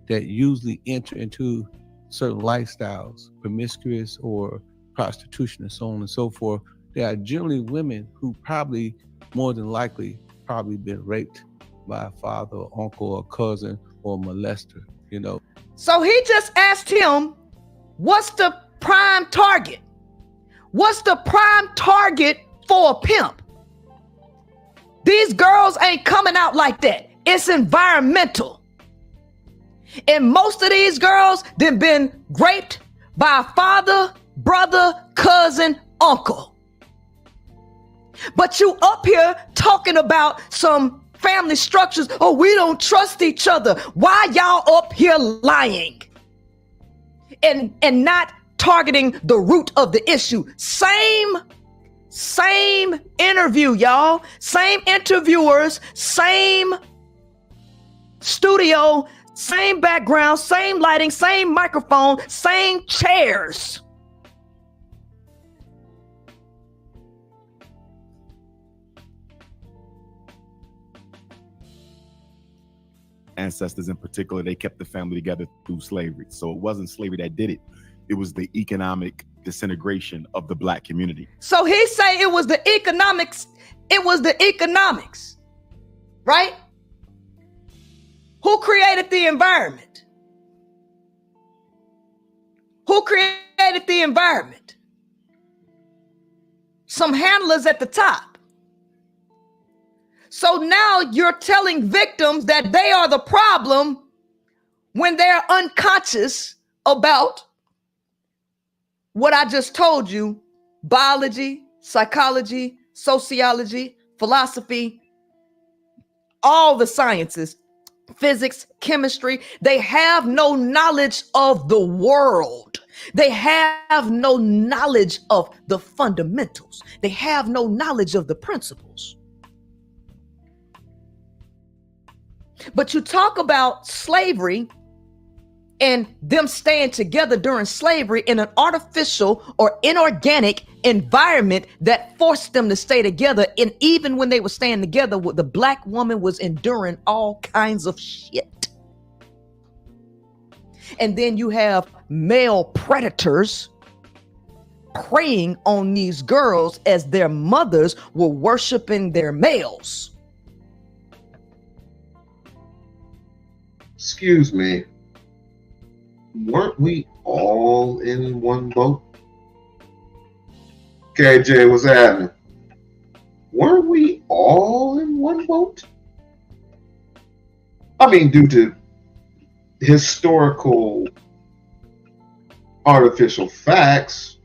that usually enter into certain lifestyles, promiscuous or prostitution and so on and so forth, they are generally women who probably, more than likely, been raped by a father or uncle or cousin or molester, So he just asked him, what's the prime target? What's the prime target for a pimp? These girls ain't coming out like that. It's environmental. And most of these girls they've been raped by a father, brother, cousin, uncle. But you up here talking about some family structures. Oh, we don't trust each other. Why y'all up here lying? And not targeting the root of the issue. Same interview, y'all. Same interviewers, same studio, same background, same lighting, same microphone, same chairs. Ancestors in particular, they kept the family together through slavery. So it wasn't slavery that did it. It was the economic disintegration of the black community. So he say it was the economics. It was the economics, right? Who created the environment? Who created the environment? Some handlers at the top. So now you're telling victims that they are the problem when they're unconscious about what I just told you: biology, psychology, sociology, philosophy, all the sciences, physics, chemistry. They have no knowledge of the world. They have no knowledge of the fundamentals. They have no knowledge of the principles. But you talk about slavery and them staying together during slavery in an artificial or inorganic environment that forced them to stay together. And even when they were staying together, the black woman was enduring all kinds of shit. And then you have male predators preying on these girls as their mothers were worshiping their males. Excuse me. Weren't we all in one boat? KJ, what's happening? Weren't we all in one boat? I mean, due to historical artificial facts,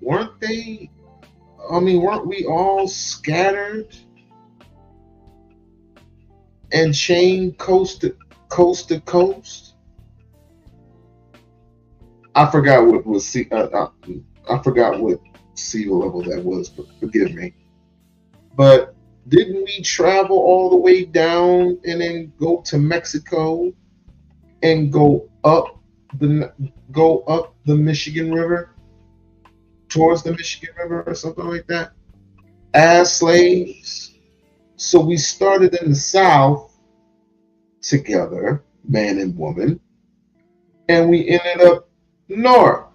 weren't they? I mean, weren't we all scattered and chained coast to coast to coast? I forgot what was I forgot what sea level that was, but forgive me. But didn't we travel all the way down and then go to Mexico and go up the Michigan River, towards the Michigan River or something like that, as slaves? So we started in the South together, man and woman, and we ended up north.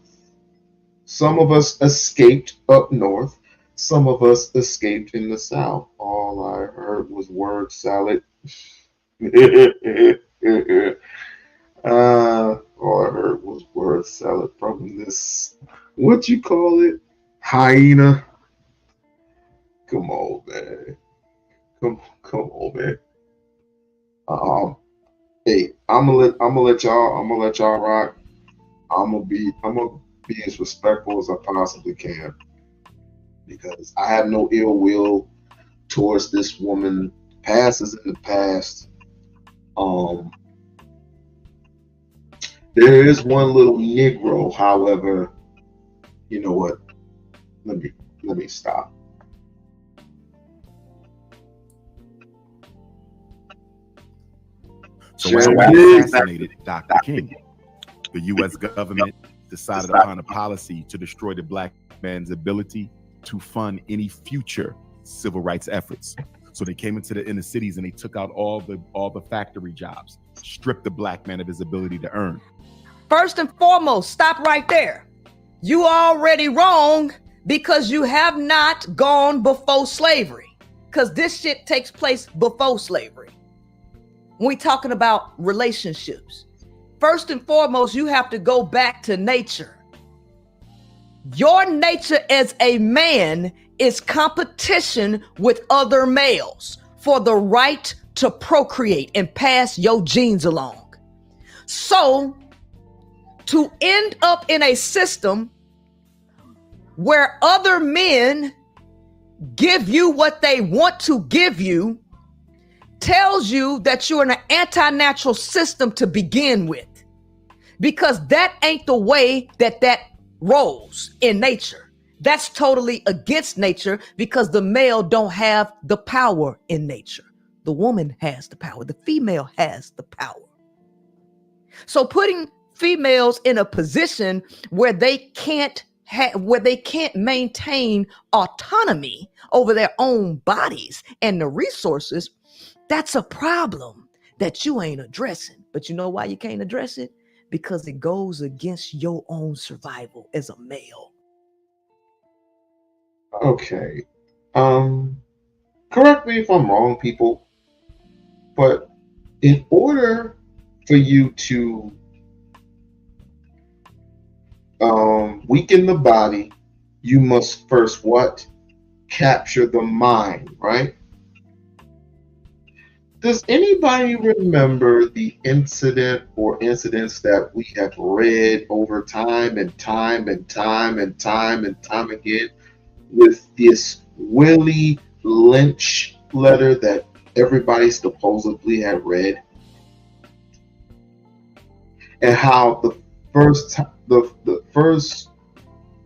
Some of us escaped up north. Some of us escaped in the South. All I heard was word salad. All I heard was word salad from this, what you call it, hyena. Come on, man. Come on, man. Hey, I'm gonna let y'all rock. I'm gonna be as respectful as I possibly can, because I have no ill will towards this woman. Past is in the past. There is one little Negro, however. You know what? Let me stop. So when we assassinated Dr. King, the U.S. government decided upon a policy to destroy the black man's ability to fund any future civil rights efforts. So they came into the inner cities and they took out all the factory jobs, stripped the black man of his ability to earn. First and foremost, stop right there. You already wrong, because you have not gone before slavery, because this shit takes place before slavery. When we talking about relationships, first and foremost, you have to go back to nature. Your nature as a man is competition with other males for the right to procreate and pass your genes along. So to end up in a system where other men give you what they want to give you tells you that you're in an anti-natural system to begin with, because that ain't the way that rolls in nature. That's totally against nature, because the male don't have the power in nature. The woman has the power. The female has the power. So putting females in a position where they can't maintain autonomy over their own bodies and the resources, that's a problem that you ain't addressing. But you know why you can't address it? Because it goes against your own survival as a male. Okay. Correct me if I'm wrong, people, but in order for you to weaken the body, you must first what? Capture the mind, right? Does anybody remember the incident or incidents that we have read over time and time again with this Willie Lynch letter that everybody supposedly had read? And how the first,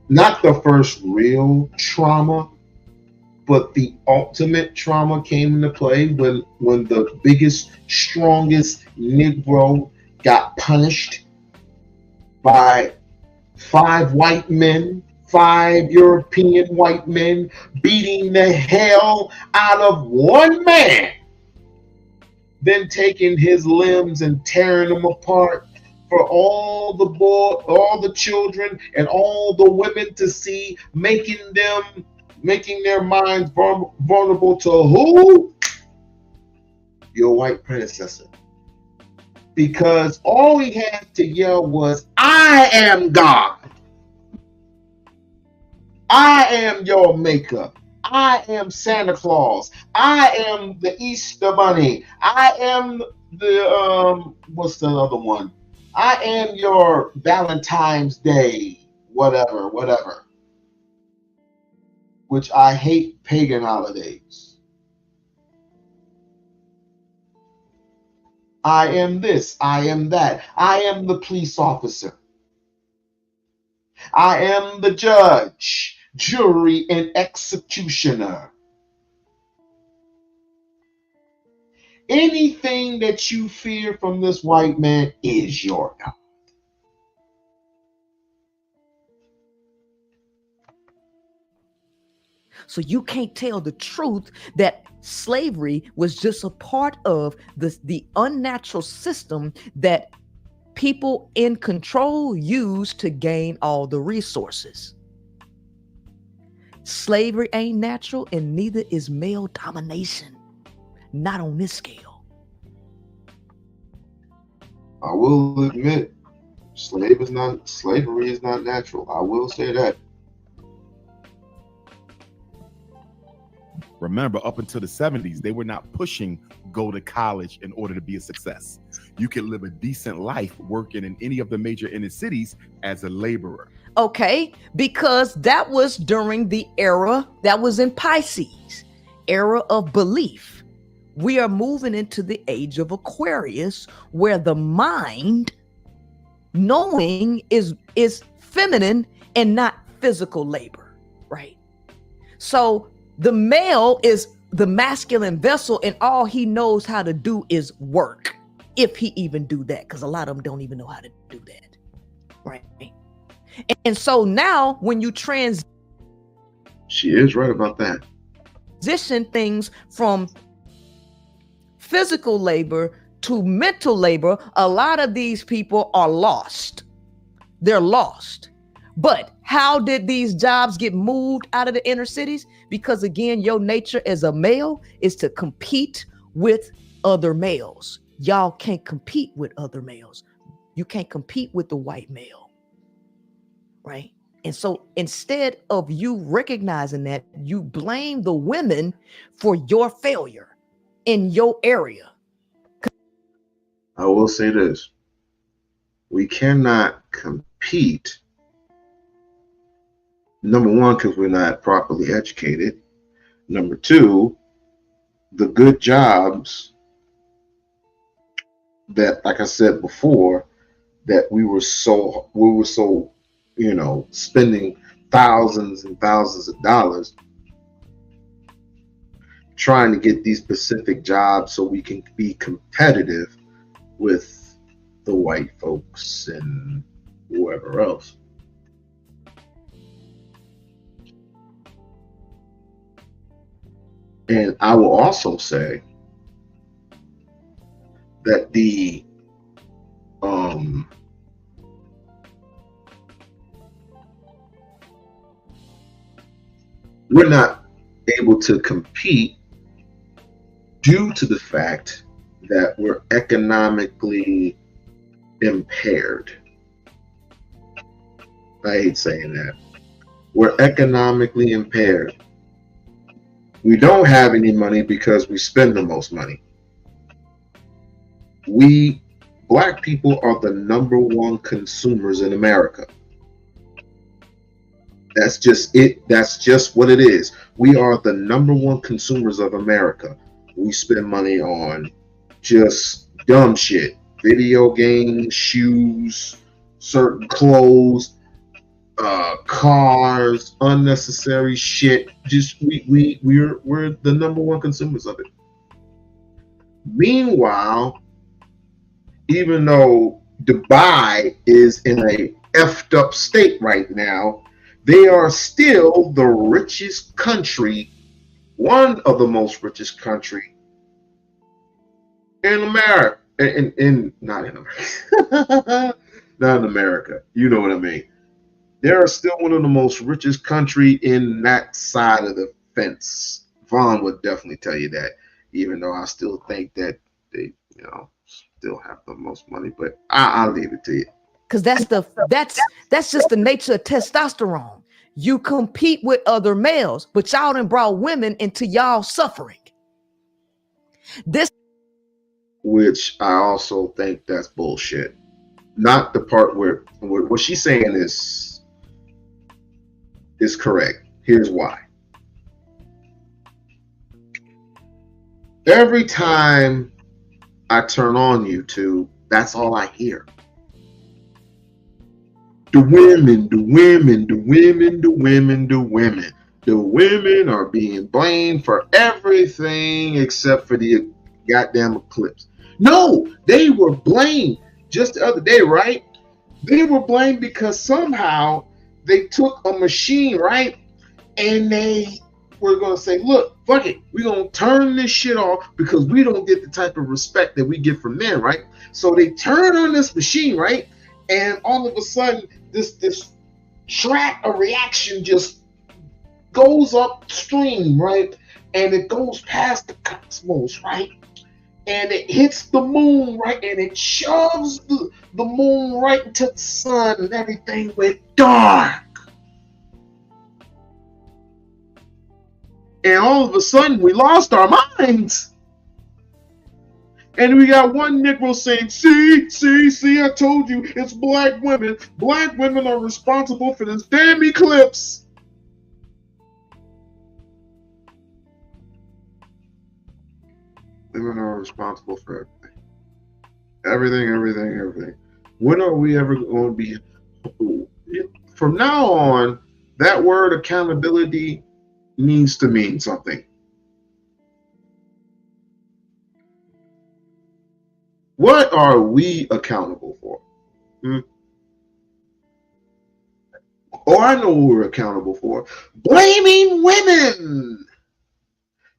not the first real trauma, but the ultimate trauma came into play when the biggest, strongest Negro got punished by 5 white men, 5 European white men, beating the hell out of one man, then taking his limbs and tearing them apart for all the children and all the women to see, making their minds vulnerable to who? Your white predecessor. Because all he had to yell was, I am God. I am your maker. I am Santa Claus. I am the Easter Bunny. I am the what's the other one? I am your Valentine's Day, whatever. Which I hate pagan holidays. I am this, I am that. I am the police officer. I am the judge, jury, and executioner. Anything that you fear from this white man is your God. So you can't tell the truth that slavery was just a part of the unnatural system that people in control use to gain all the resources. Slavery ain't natural, and neither is male domination. Not on this scale. I will admit, slavery is not natural. I will say that. Remember, up until the 70s, they were not pushing go to college in order to be a success. You could live a decent life working in any of the major inner cities as a laborer. Okay, because that was during the era that was in Pisces, era of belief. We are moving into the age of Aquarius, where the mind, knowing, is feminine and not physical labor, right? So the male is the masculine vessel, and all he knows how to do is work, if he even do that, because a lot of them don't even know how to do that, right? And so now when you she is right about that. Transition things from physical labor to mental labor, a lot of these people are lost. They're lost. But how did these jobs get moved out of the inner cities? Because again, your nature as a male is to compete with other males. Y'all can't compete with other males. You can't compete with the white male, right? And so instead of you recognizing that, you blame the women for your failure in your area. I will say this. We cannot compete. Number one, because we're not properly educated. Number two, the good jobs that, like I said before, that we were so, spending thousands and thousands of dollars trying to get these specific jobs so we can be competitive with the white folks and whoever else. And I will also say that we're not able to compete due to the fact that we're economically impaired. I hate saying that. We're economically impaired. We don't have any money because we spend the most money. We, black people, are the number one consumers in America. That's just it. That's just what it is. We are the number one consumers of America. We spend money on just dumb shit. Video games, shoes, certain clothes, cars, unnecessary shit. Just we're the number one consumers of it. Meanwhile, even though Dubai is in a effed up state right now, they are still the richest country, one of the most richest country in America, in not in America, not in America. You know what I mean? They are still one of the most richest country in that side of the fence. Vaughn would definitely tell you that, even though I still think that they, still have the most money. But I'll leave it to you. Because that's just the nature of testosterone. You compete with other males, but y'all done brought women into y'all suffering. Which I also think that's bullshit. Not the part where what she's saying is correct. Here's why. Every time I turn on YouTube, that's all I hear. The women, the women, the women, the women, the women. The women are being blamed for everything except for the goddamn eclipse. No, they were blamed just the other day, right? They were blamed because somehow they took a machine, right? And they were going to say, look, fuck it. We're going to turn this shit off because we don't get the type of respect that we get from men, right? So they turn on this machine, right? And all of a sudden, this track of reaction just goes upstream, right? And it goes past the cosmos, right? And it hits the moon, right? And it shoves the moon right into the sun, and everything went dark. And all of a sudden, we lost our minds. And we got one Negro saying, see, I told you, it's black women. Black women are responsible for this damn eclipse. Women are responsible for everything. Everything. When are we ever going to be? From now on, that word accountability needs to mean something. What are we accountable for? Oh, I know what we're accountable for. Blaming women.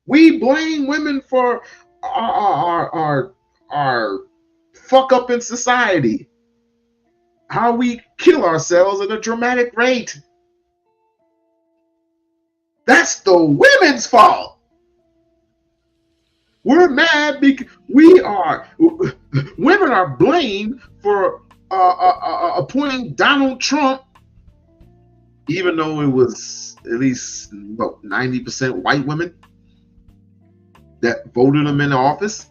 We blame women for our fuck up in society. How we kill ourselves at a dramatic rate. That's the women's fault. We're mad because women are blamed for appointing Donald Trump, even though it was at least 90% white women that voted him in office.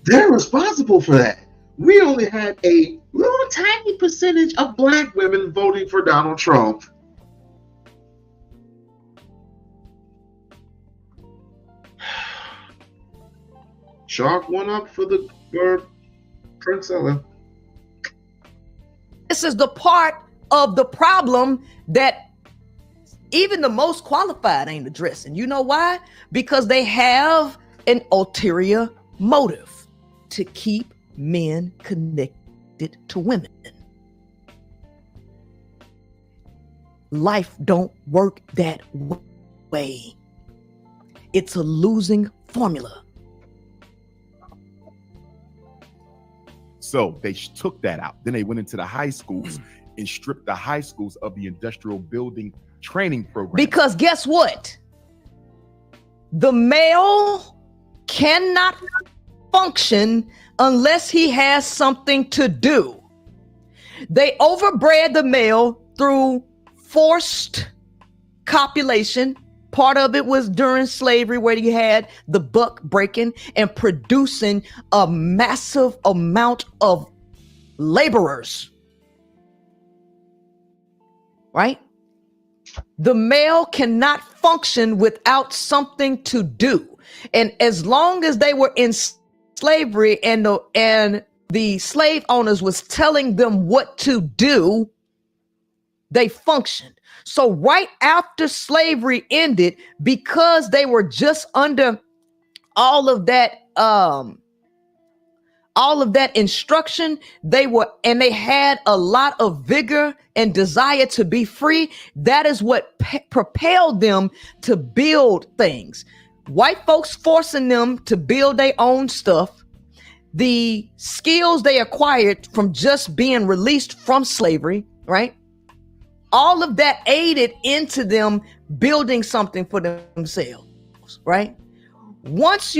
They're responsible for that. We only had a little tiny percentage of black women voting for Donald Trump. Chalk one up for Princella. This is the part of the problem that even the most qualified ain't addressing. You know why? Because they have an ulterior motive to keep men connected to women. Life don't work that way. It's a losing formula. So they took that out. Then they went into the high schools and stripped the high schools of the industrial building training program. Because guess what? The male cannot function unless he has something to do. They overbred the male through forced copulation. Part of it was during slavery, where you had the buck breaking and producing a massive amount of laborers. Right? The male cannot function without something to do. And as long as they were in slavery and the slave owners was telling them what to do, they functioned. So right after slavery ended, because they were just under all of that instruction, they had a lot of vigor and desire to be free. That is what propelled them to build things. White folks forcing them to build their own stuff. the skills they acquired from just being released from slavery, right? All of that aided into them building something for themselves, right? Once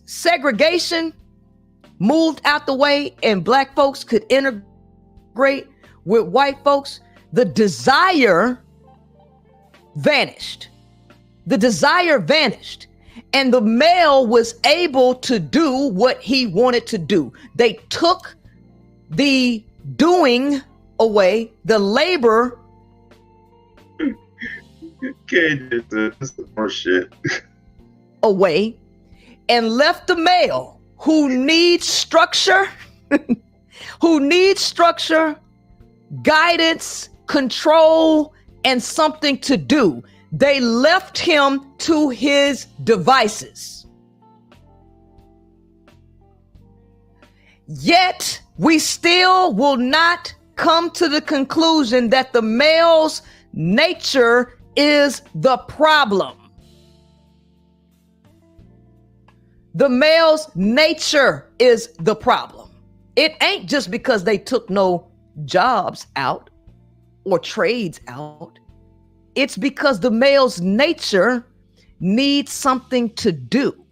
segregation moved out the way and black folks could integrate with white folks, the desire vanished. The desire vanished. And the male was able to do what he wanted to do. They took the doing away, the labor. Okay, this is the first shit. Away, and left the male who needs structure, guidance, control, and something to do. They left him to his devices. Yet we still will not come to the conclusion that the male's nature is the problem. The male's nature is the problem. It ain't just because they took no jobs out or trades out. It's because the male's nature needs something to do.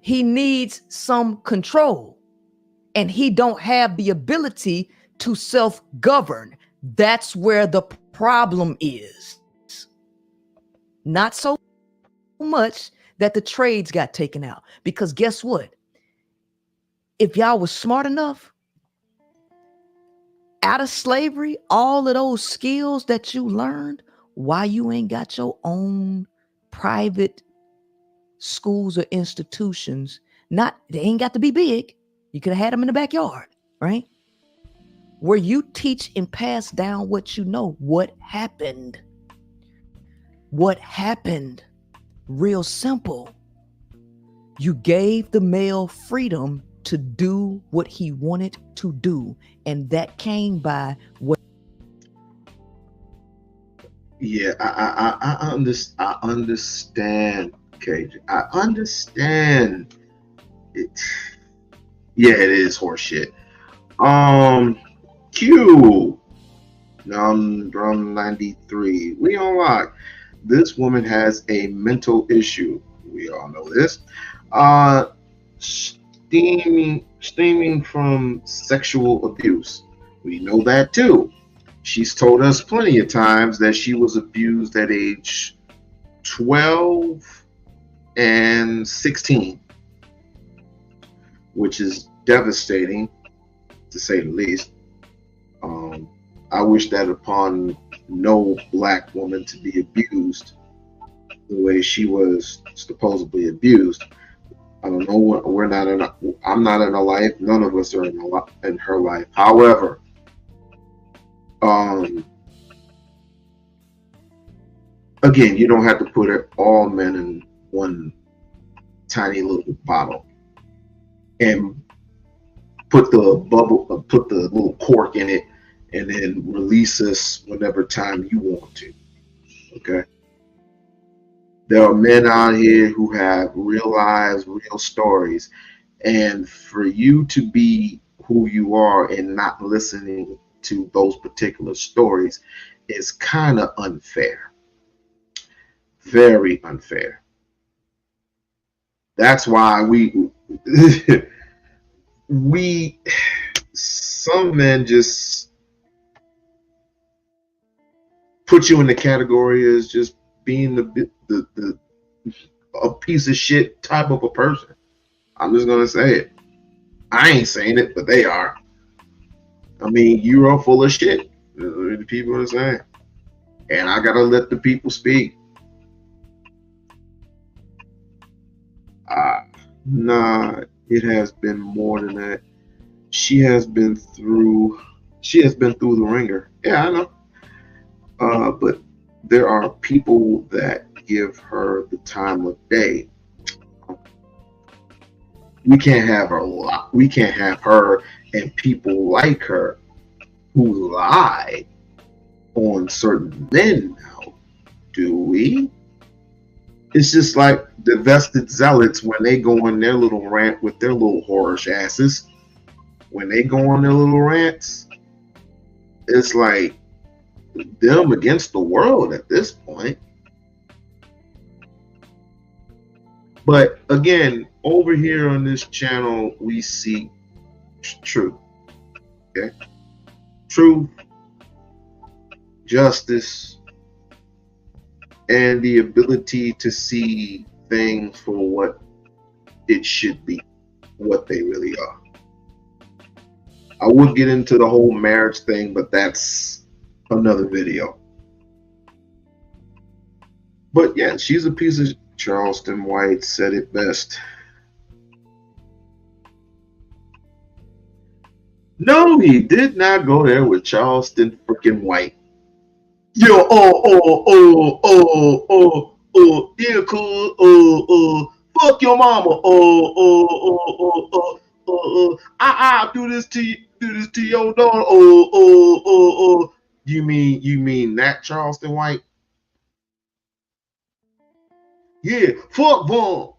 He needs some control, and he don't have the ability to self-govern. That's where the problem is. Not so much that the trades got taken out, because guess what? If y'all was smart enough, out of slavery, all of those skills that you learned, why you ain't got your own private schools or institutions, they ain't got to be big. You could have had them in the backyard, right? Where you teach and pass down what you know. What happened? What happened? Real simple. You gave the male freedom to do what he wanted to do. And that came by what. Yeah, I understand, KJ. I understand it. Yeah, it is horseshit. Q. Drum 93. We-On-Loc. This woman has a mental issue. We all know this. Stemming from sexual abuse. We know that too. She's told us plenty of times that she was abused at age 12 and 16, which is devastating, to say the least. I wish that upon no black woman to be abused the way she was supposedly abused. I don't know. I'm not in her life. None of us are in her life. However, again, you don't have to put all men in one tiny little bottle and put the little cork in it and then release us whenever time you want to. Okay. There are men out here who have real lives, real stories, and for you to be who you are and not listening to those particular stories is kind of unfair. Very unfair. That's why some men just put you in the category as just being a piece of shit type of a person. I'm just gonna say it. I ain't saying it, but they are. I mean, you are full of shit. The people are saying, and I gotta let the people speak. Nah, it has been more than that. She has been through the ringer. Yeah, I know. But there are people that give her the time of day. We can't have her and people like her who lie on certain men now, do we? It's just like the vested zealots, when they go on their little rant with their little whorish asses, when they go on their little rants, it's like them against the world at this point. But again, over here on this channel, we see truth. Okay? Truth, justice, and the ability to see things for what it should be, what they really are. I would get into the whole marriage thing, but that's another video. But yeah, she's a piece of Charleston White said it best. No, he did not go there with Charleston freaking White. Yo, yeah, cool, fuck your mama, I do this to your daughter, You mean that Charleston White? Yeah, fuck Vaughn,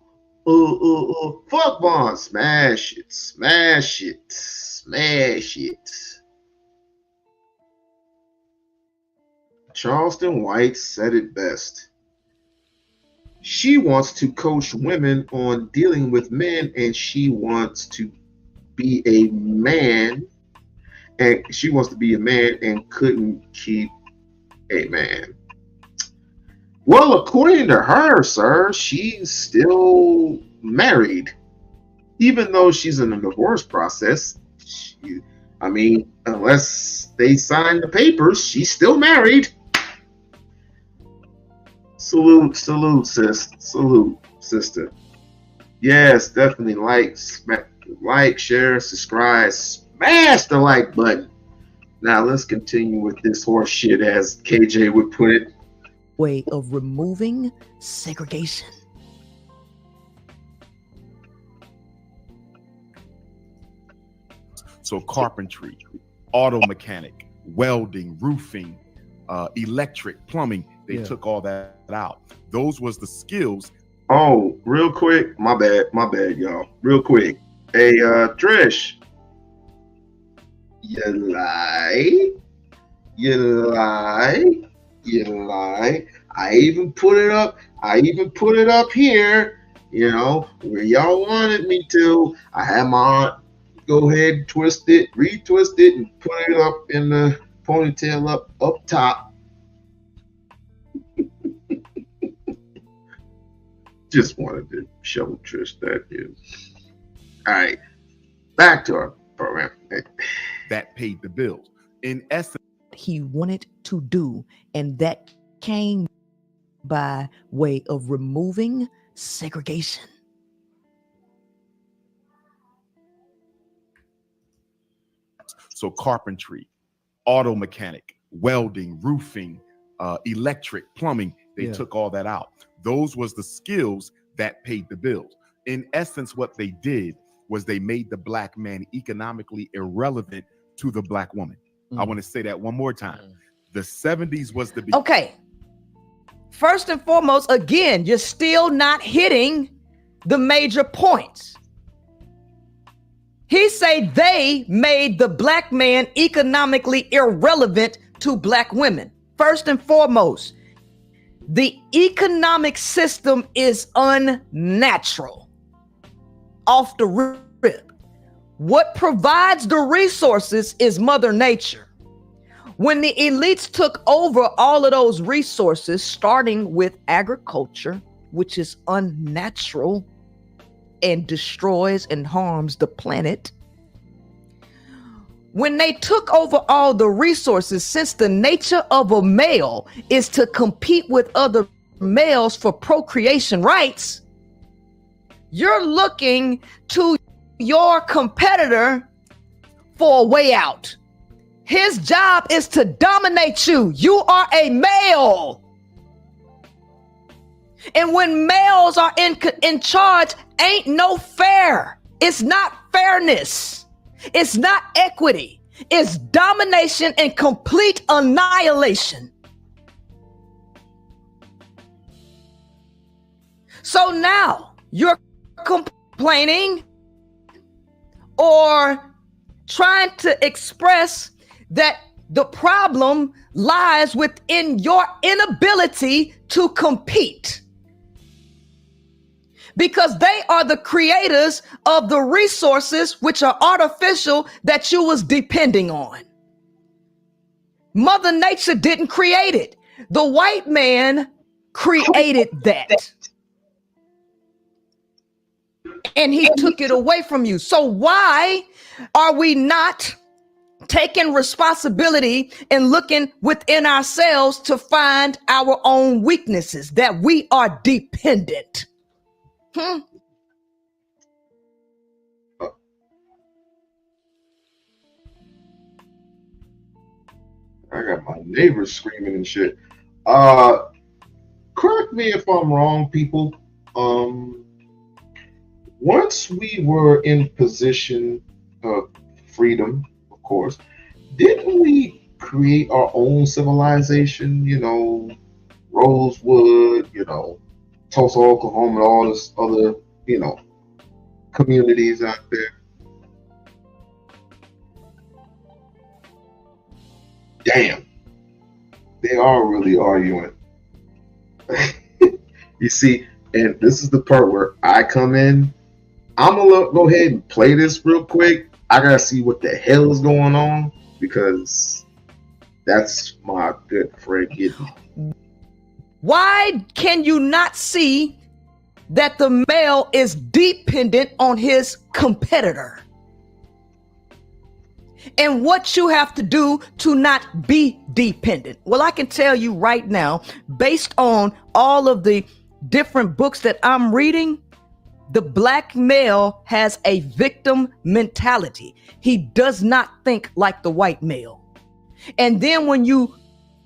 fuck Vaughn, smash it, smash it, smash it. Charleston White said it best. She wants to coach women on dealing with men, and she wants to be a man, and she wants to be a man and couldn't keep a man. Well, according to her, sir, she's still married. Even though she's in a divorce process, unless they sign the papers, she's still married. Salute, sis. Salute, sister. Yes, definitely like, share, subscribe, smash the like button. Now let's continue with this horse shit, as KJ would put it. Way of removing segregation. So carpentry, auto mechanic, welding, roofing, electric, plumbing, they took all that out. Those was the skills. Oh, real quick, my bad, y'all. Real quick. Hey, Trish, you lie. I even put it up here, where y'all wanted me to. I had my aunt go ahead, twist it, retwist it, and put it up in the ponytail up top. Just wanted to show Trish that news. All right, back to our program. That paid the bills. In essence, he wanted to do, and that came by way of removing segregation. So carpentry, auto mechanic, welding, roofing, electric, plumbing, they took all that out. Those was the skills that paid the bills. In essence, what they did was they made the black man economically irrelevant to the black woman. I want to say that one more time. The 70s was the beginning. Okay. First and foremost, again, you're still not hitting the major points. He say they made the black man economically irrelevant to black women. First and foremost, the economic system is unnatural. Off the rip. What provides the resources is Mother Nature. When the elites took over all of those resources, starting with agriculture, which is unnatural and destroys and harms the planet. When they took over all the resources, since the nature of a male is to compete with other males for procreation rights, you're looking to your competitor for a way out. His job is to dominate you. You are a male. And when males are in charge, ain't no fair. It's not fairness. It's not equity. It's domination and complete annihilation. So now you're complaining or trying to express that the problem lies within your inability to compete, because they are the creators of the resources which are artificial that you was depending on. Mother Nature didn't create it. The white man created that. And he took it away from you. So why are we not taking responsibility and looking within ourselves to find our own weaknesses, that we are dependent? I got my neighbors screaming and shit. Correct me if I'm wrong, people. Once we were in position of freedom, of course, didn't we create our own civilization? You know, Rosewood, you know, Tulsa, Oklahoma, and all this other, you know, communities out there. Damn, they are really arguing. You see, and this is the part where I come in. I'm gonna go ahead and play this real quick. I gotta see what the hell is going on, because that's my good friend getting. Why can you not see that the male is dependent on his competitor? And what you have to do to not be dependent? Well, I can tell you right now, based on all of the different books that I'm reading, the black male has a victim mentality. He does not think like the white male. And then when you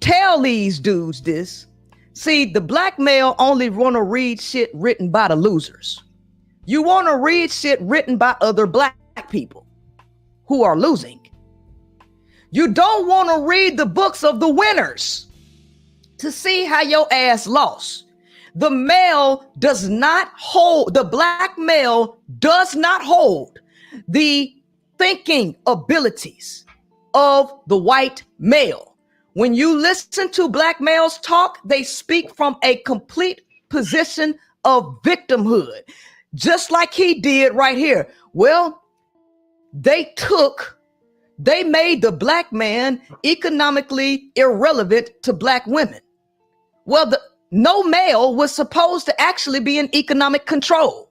tell these dudes this, see, the black male only want to read shit written by the losers. You want to read shit written by other black people who are losing. You don't want to read the books of the winners to see how your ass lost. The male does not hold, the black male does not hold the thinking abilities of the white male. When you listen to black males talk, they speak from a complete position of victimhood, just like he did right here. Well, they made the black man economically irrelevant to black women. Well, no male was supposed to actually be in economic control,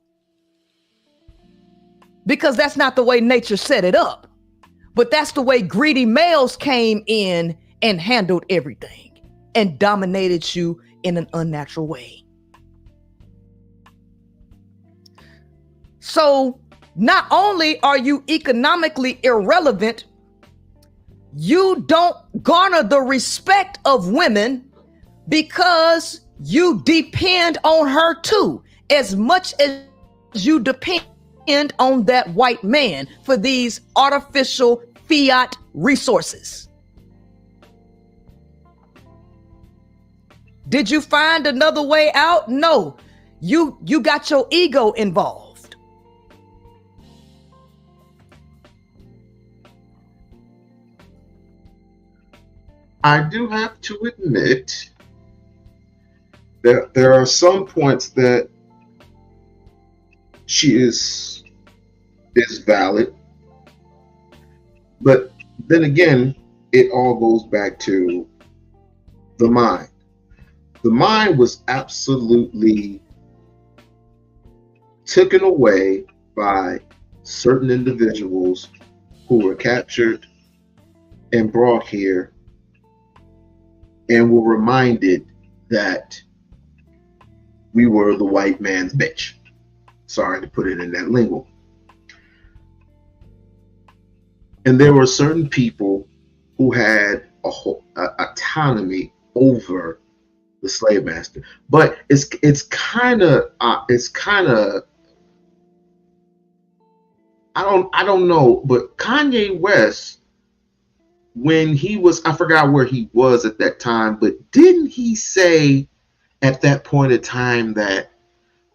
because that's not the way nature set it up. But that's the way greedy males came in and handled everything and dominated you in an unnatural way. So not only are you economically irrelevant, you don't garner the respect of women, because you depend on her too, as much as you depend on that white man for these artificial fiat resources. Did you find another way out? No, you got your ego involved. I do have to admit that there are some points that she is valid, but then again, it all goes back to the mind. The mind was absolutely taken away by certain individuals who were captured and brought here and were reminded that we were the white man's bitch. Sorry to put it in that lingo. And there were certain people who had autonomy over the slave master. But it's kind of I don't know, but Kanye West, when he was, I forgot where he was at that time, but didn't he say at that point in time that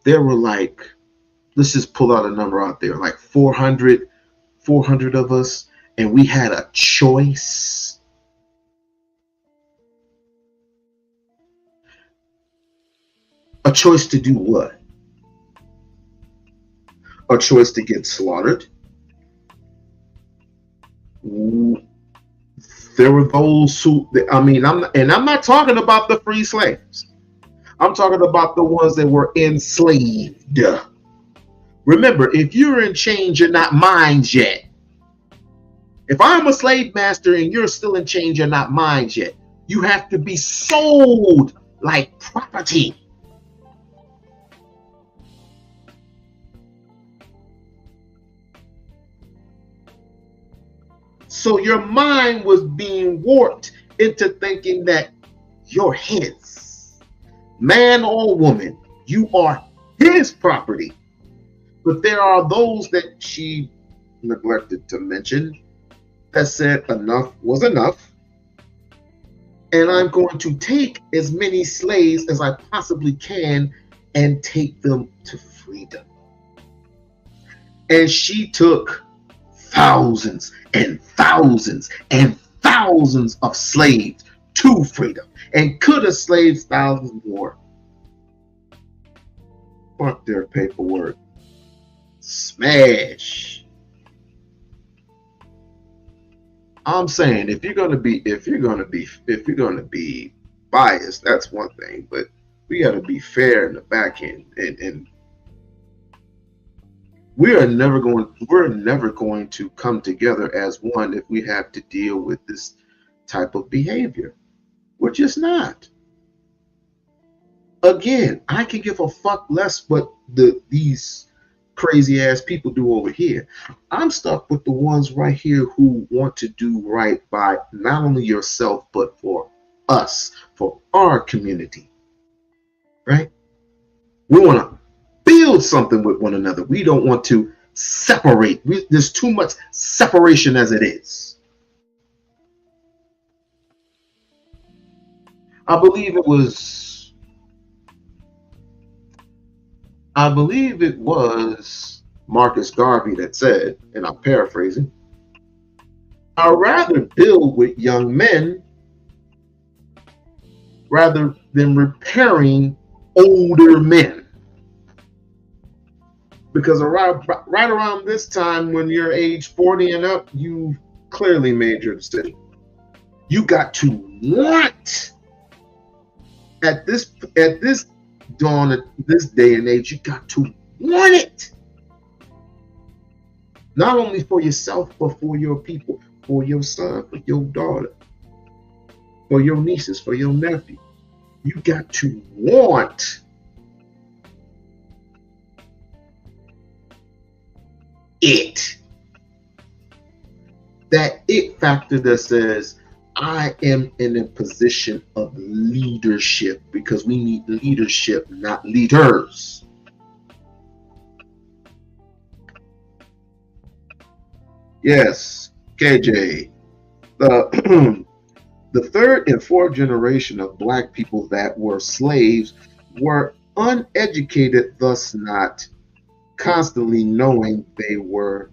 there were like, let's just pull out a number out there, like 400 of us, and we had a choice. A choice to do what? A choice to get slaughtered. There were those who, I mean, I'm not talking about the free slaves. I'm talking about the ones that were enslaved. Remember, if you're in chains, you're not mine yet. If I'm a slave master and you're still in chains, you're not mine yet. You have to be sold like property. So your mind was being warped into thinking that you're his. Man or woman, you are his property. But there are those that she neglected to mention that said enough was enough. And I'm going to take as many slaves as I possibly can and take them to freedom. And she took thousands and thousands and thousands of slaves to freedom and could have slaved thousands more. Fuck their paperwork. Smash. I'm saying if you're gonna be biased, that's one thing, but we gotta be fair in the back end, and we're never going to come together as one if we have to deal with this type of behavior. We're just not. Again, I can give a fuck less what these crazy ass people do over here. I'm stuck with the ones right here who want to do right by not only yourself, but for us, for our community, right? We want to build something with one another. We don't want to separate. There's too much separation as it is. I believe it was Marcus Garvey that said, and I'm paraphrasing, I'd rather build with young men rather than repairing older men. Because right around this time, when you're age 40 and up, you clearly made your decision. You got to want, at this dawn, at this day and age, you got to want it. Not only for yourself, but for your people, for your son, for your daughter, for your nieces, for your nephew. You got to want it. That it factor that says, I am in a position of leadership, because we need leadership, not leaders. Yes, KJ. The third and fourth generation of Black people that were slaves were uneducated, thus not constantly knowing they were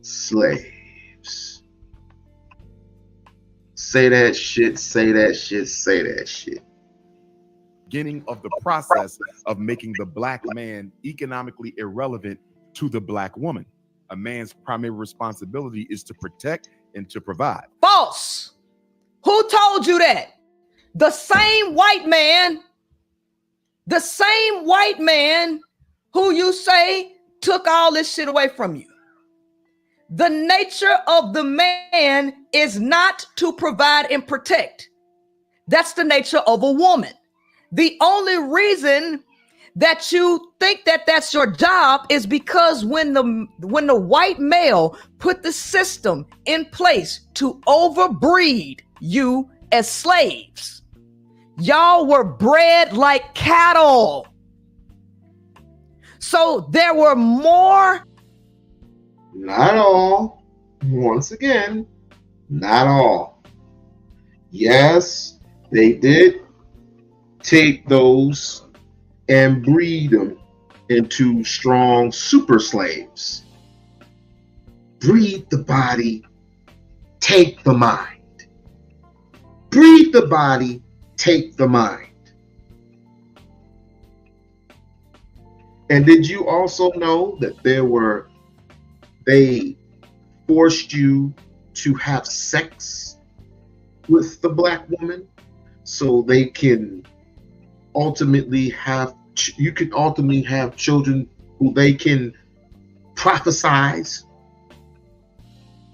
slaves. Say that shit, say that shit, say that shit. Beginning of the process of making the Black man economically irrelevant to the Black woman. A man's primary responsibility is to protect and to provide. False. Who told you that? The same white man who you say took all this shit away from you. The nature of the man is not to provide and protect. That's the nature of a woman. The only reason that you think that that's your job is because when the white male put the system in place to overbreed you as slaves, y'all were bred like cattle. So there were more. Not all. Once again, not all. Yes, They did take those and breed them into strong super slaves. Breed the body, take the mind. Breed the body, take the mind. And did you also know that they forced you to have sex with the black woman so they can ultimately have, you can ultimately have children who they can prophesize?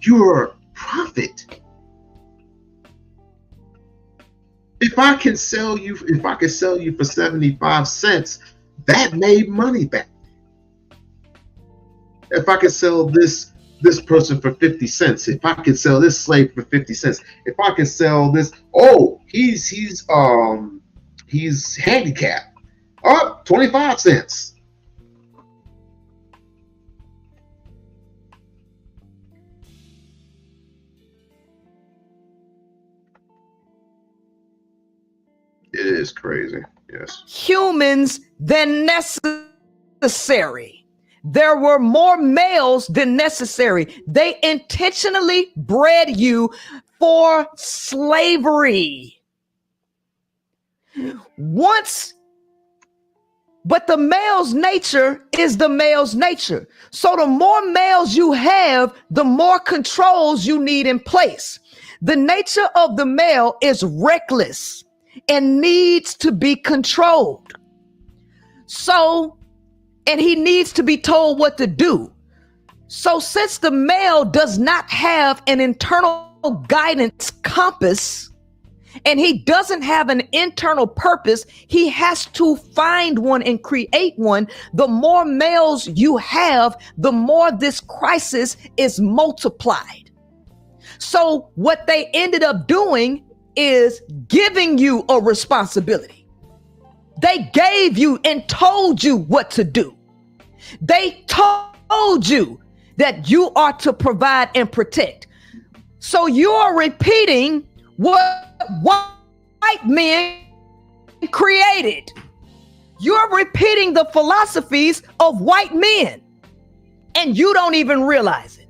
You're a prophet. If I can sell you for 75 cents, that made money back. If I could sell this person for 50 cents, if I could sell this slave for 50 cents, if I could sell this, oh, he's handicapped. Oh, 25 cents. It is crazy. Yes. Humans than necessary. There were more males than necessary. They intentionally bred you for slavery. But the male's nature is the male's nature. So the more males you have, the more controls you need in place. The nature of the male is reckless and needs to be controlled. And he needs to be told what to do. So since the male does not have an internal guidance compass, and he doesn't have an internal purpose, he has to find one and create one. The more males you have, the more this crisis is multiplied. So what they ended up doing is giving you a responsibility. They gave you and told you what to do. They told you that you are to provide and protect. So you are repeating what white men created. You're repeating the philosophies of white men, and you don't even realize it.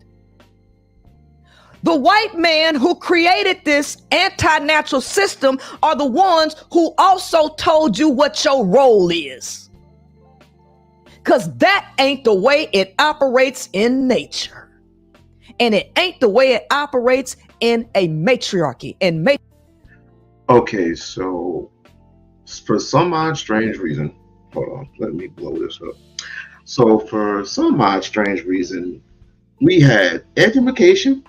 The white man who created this anti-natural system are the ones who also told you what your role is. Because that ain't the way it operates in nature. And it ain't the way it operates in a matriarchy. Okay, so for some odd strange reason, hold on, let me blow this up. So for some odd strange reason, we had education,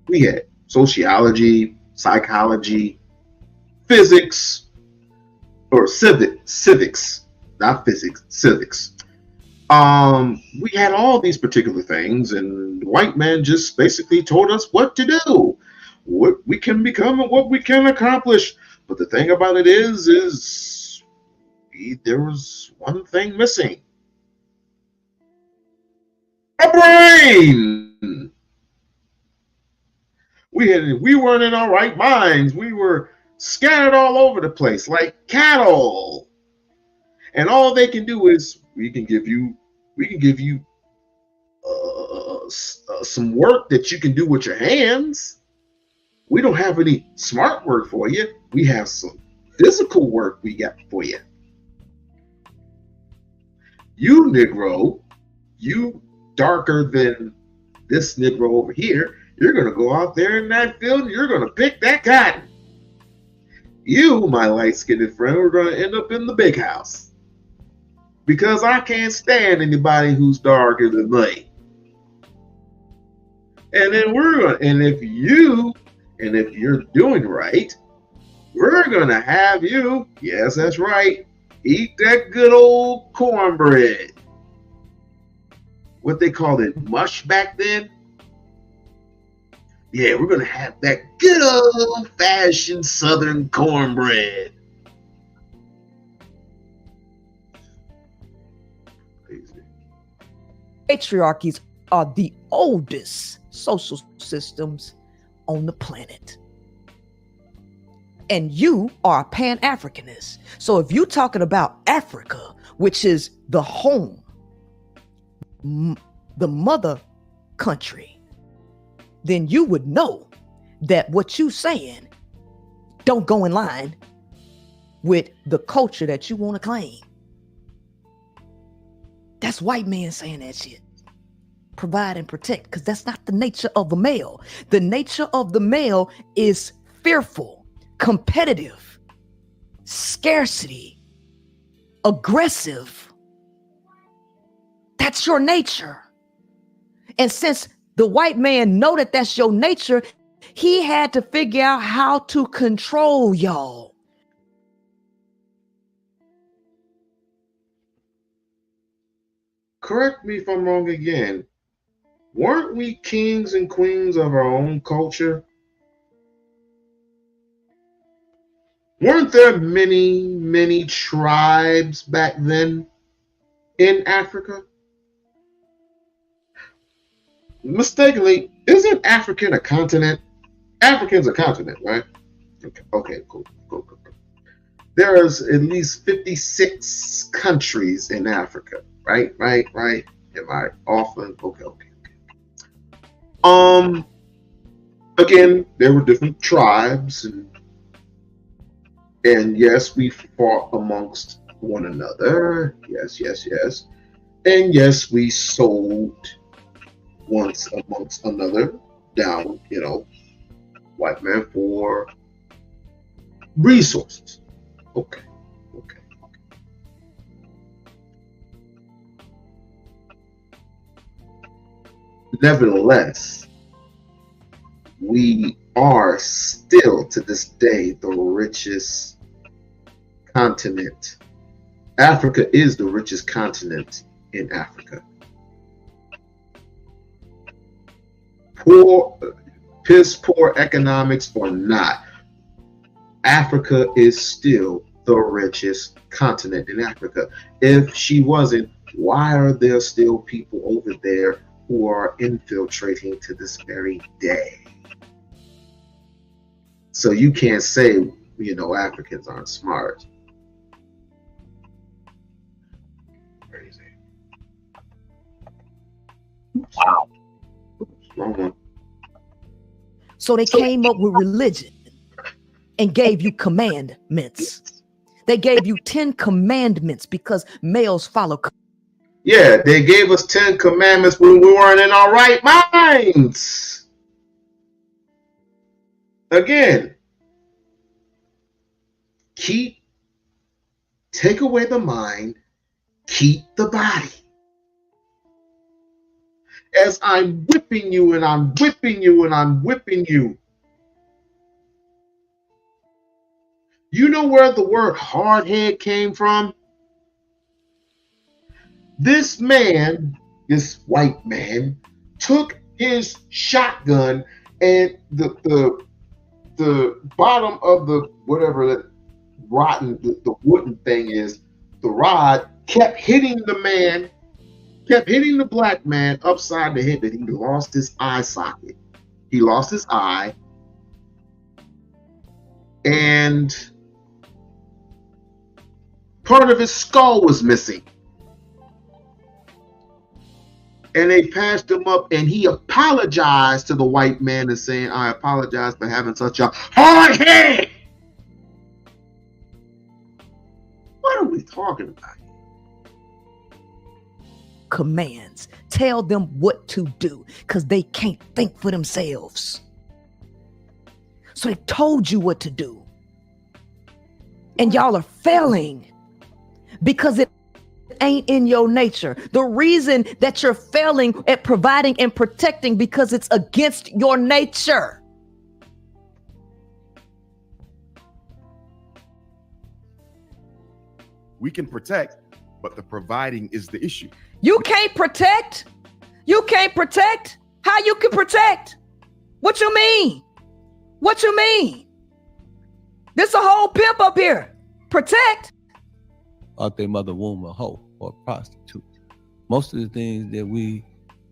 we had sociology, psychology, physics, or civics, not physics, civics. We had all these particular things, and the white man just basically told us what to do, what we can become, and what we can accomplish. But the thing about it is there was one thing missing: a brain. We weren't in our right minds. We were scattered all over the place like cattle. And all they can do is we can give you some work that you can do with your hands. We don't have any smart work for you. We have some physical work we got for you. You Negro, you darker than this Negro over here, you're going to go out there in that field and you're going to pick that cotton. You, my light-skinned friend, are going to end up in the big house. Because I can't stand anybody who's darker than me. And then if you're doing right, we're gonna have you, yes, that's right, eat that good old cornbread. What they called it, mush back then? Yeah, we're gonna have that good old-fashioned Southern cornbread. Patriarchies are the oldest social systems on the planet. And you are a Pan-Africanist. So if you're talking about Africa, which is the home, the mother country, then you would know that what you saying don't go in line with the culture that you want to claim. That's white men saying that shit. Provide and protect, because that's not the nature of the male. The nature of the male is fearful, competitive, scarcity, aggressive. That's your nature. And since the white man know that that's your nature, he had to figure out how to control y'all. Correct me if I'm wrong again. Weren't we kings and queens of our own culture? Weren't there many, many tribes back then in Africa? Mistakenly, isn't Africa a continent? Africa's a continent, right? Okay, cool. There's at least 56 countries in Africa, right? Am I off? Okay. Again, there were different tribes, and yes, we fought amongst one another. Yes. And yes, we sold once amongst another down, white man for resources. Okay. Nevertheless, we are still to this day the richest continent. Africa is the richest continent in Africa. Piss poor economics or not, Africa is still the richest continent in Africa. If she wasn't, why are there still people over there who are infiltrating to this very day? So you can't say, Africans aren't smart. Crazy. Wow. Wrong one. So they came up with religion and gave you commandments. They gave you 10 commandments because males follow. Yeah, they gave us 10 commandments when we weren't in our right minds. Again, take away the mind, keep the body. As I'm whipping you and I'm whipping you and I'm whipping you, you know where the word hardhead came from? This man, this white man, took his shotgun and the bottom of the whatever that rotten the wooden thing is, the rod kept hitting the man, kept hitting the black man upside the head that he lost his eye socket. He lost his eye, and part of his skull was missing. And they passed him up, and he apologized to the white man and saying, I apologize for having such a hard head. What are we talking about? Commands. Tell them what to do because they can't think for themselves. So they told you what to do. And y'all are failing because it ain't in your nature. The reason that you're failing at providing and protecting because it's against your nature. We can protect, but the providing is the issue. You can't protect. You can't protect. How you can protect? What you mean? What you mean? This a whole pimp up here. Protect. Out their mother womb a hoe or a prostitute. Most of the things that we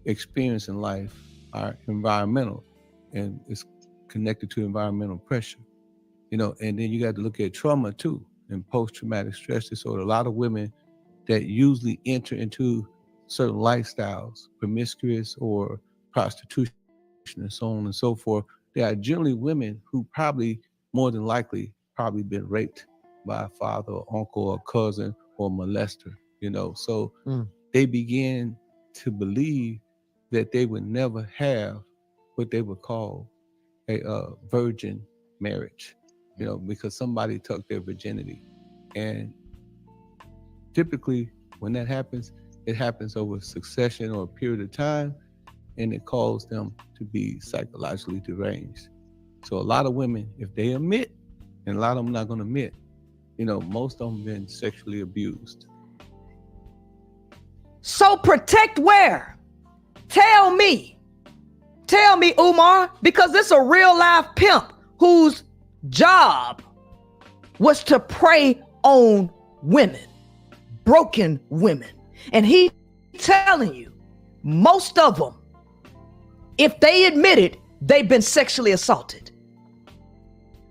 experience in life are environmental, and it's connected to environmental pressure. you know, and then you got to look at trauma too, and post-traumatic stress disorder. A lot of women that usually enter into certain lifestyles, promiscuous or prostitution and so on and so forth, they are generally women who probably, more than likely, probably been raped by a father or uncle or cousin or molester, you know. So they begin to believe that they would never have what they would call a virgin marriage, you know, because somebody took their virginity. And typically when that happens, it happens over a succession or a period of time, and it causes them to be psychologically deranged. So a lot of women, if they admit, and a lot of them not going to admit, you know, most of them been sexually abused. So protect where? Tell me, Umar, because this is a real life pimp whose job was to prey on women, broken women. And he telling you, most of them, if they admit it, they've been sexually assaulted.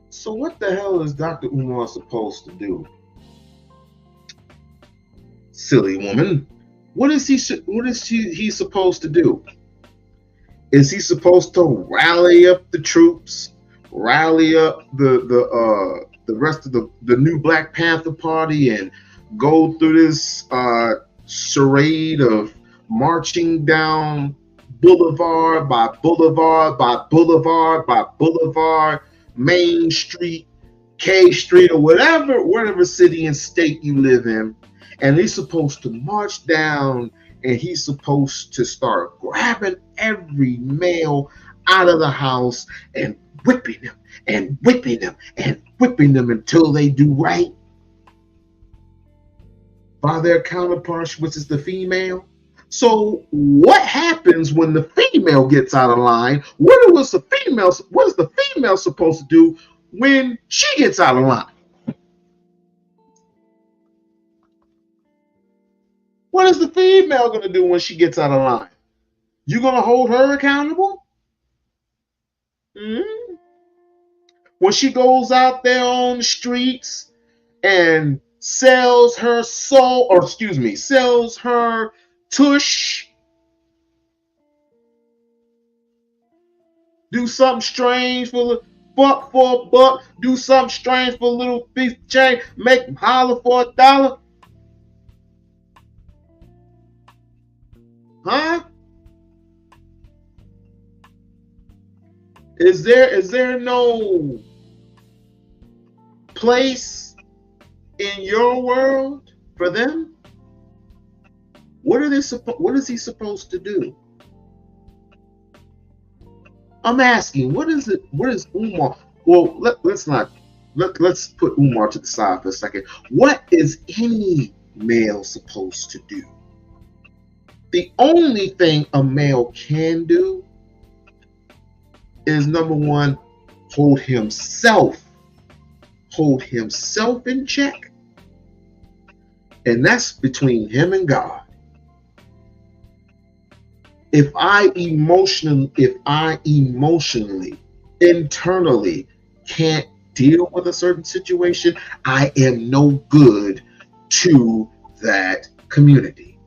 So what the hell is Dr. Umar supposed to do? Silly woman. What is he supposed to do? Is he supposed to rally up the troops, rally up the rest of the new Black Panther Party, and go through this charade of marching down boulevard by boulevard by boulevard by boulevard, Main Street, K Street, or whatever city and state you live in, and he's supposed to march down, and he's supposed to start grabbing every male out of the house and whipping them and whipping them and whipping them until they do right by their counterparts, which is the female. So what happens when the female gets out of line? What is the female supposed to do when she gets out of line? What is the female going to do when she gets out of line? You going to hold her accountable? Mm-hmm. When she goes out there on the streets and sells her soul, or sells her tush, do something strange for a buck, do something strange for a little piece of change, make them holler for $1. Huh? Is there no place in your world for them? What is he supposed to do? I'm asking, what is Umar? Well, let's put Umar to the side for a second. What is any male supposed to do? The only thing a male can do is, number one, hold himself in check. And that's between him and God. If I emotionally, internally can't deal with a certain situation, I am no good to that community.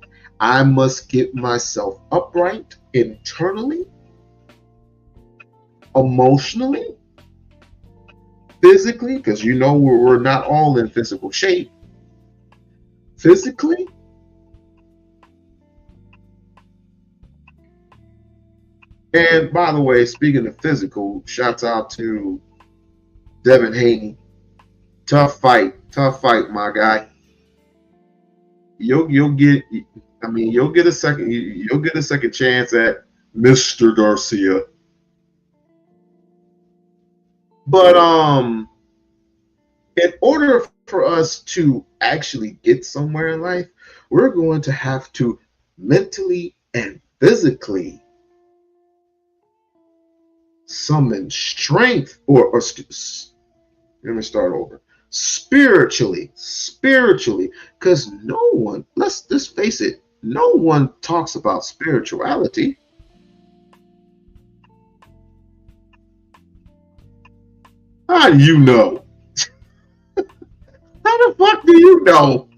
I must get myself upright internally, emotionally, physically, because you know we're not all in physical shape. Physically, and by the way, speaking of physical, shouts out to Devin Haney. Tough fight, my guy. You'll get a second chance at Mr. Garcia. But in order for us to actually get somewhere in life, we're going to have to mentally and physically summon strength, or let me start over. Spiritually, because no one, let's just face it, no one talks about spirituality. How do you know? How the fuck do you know?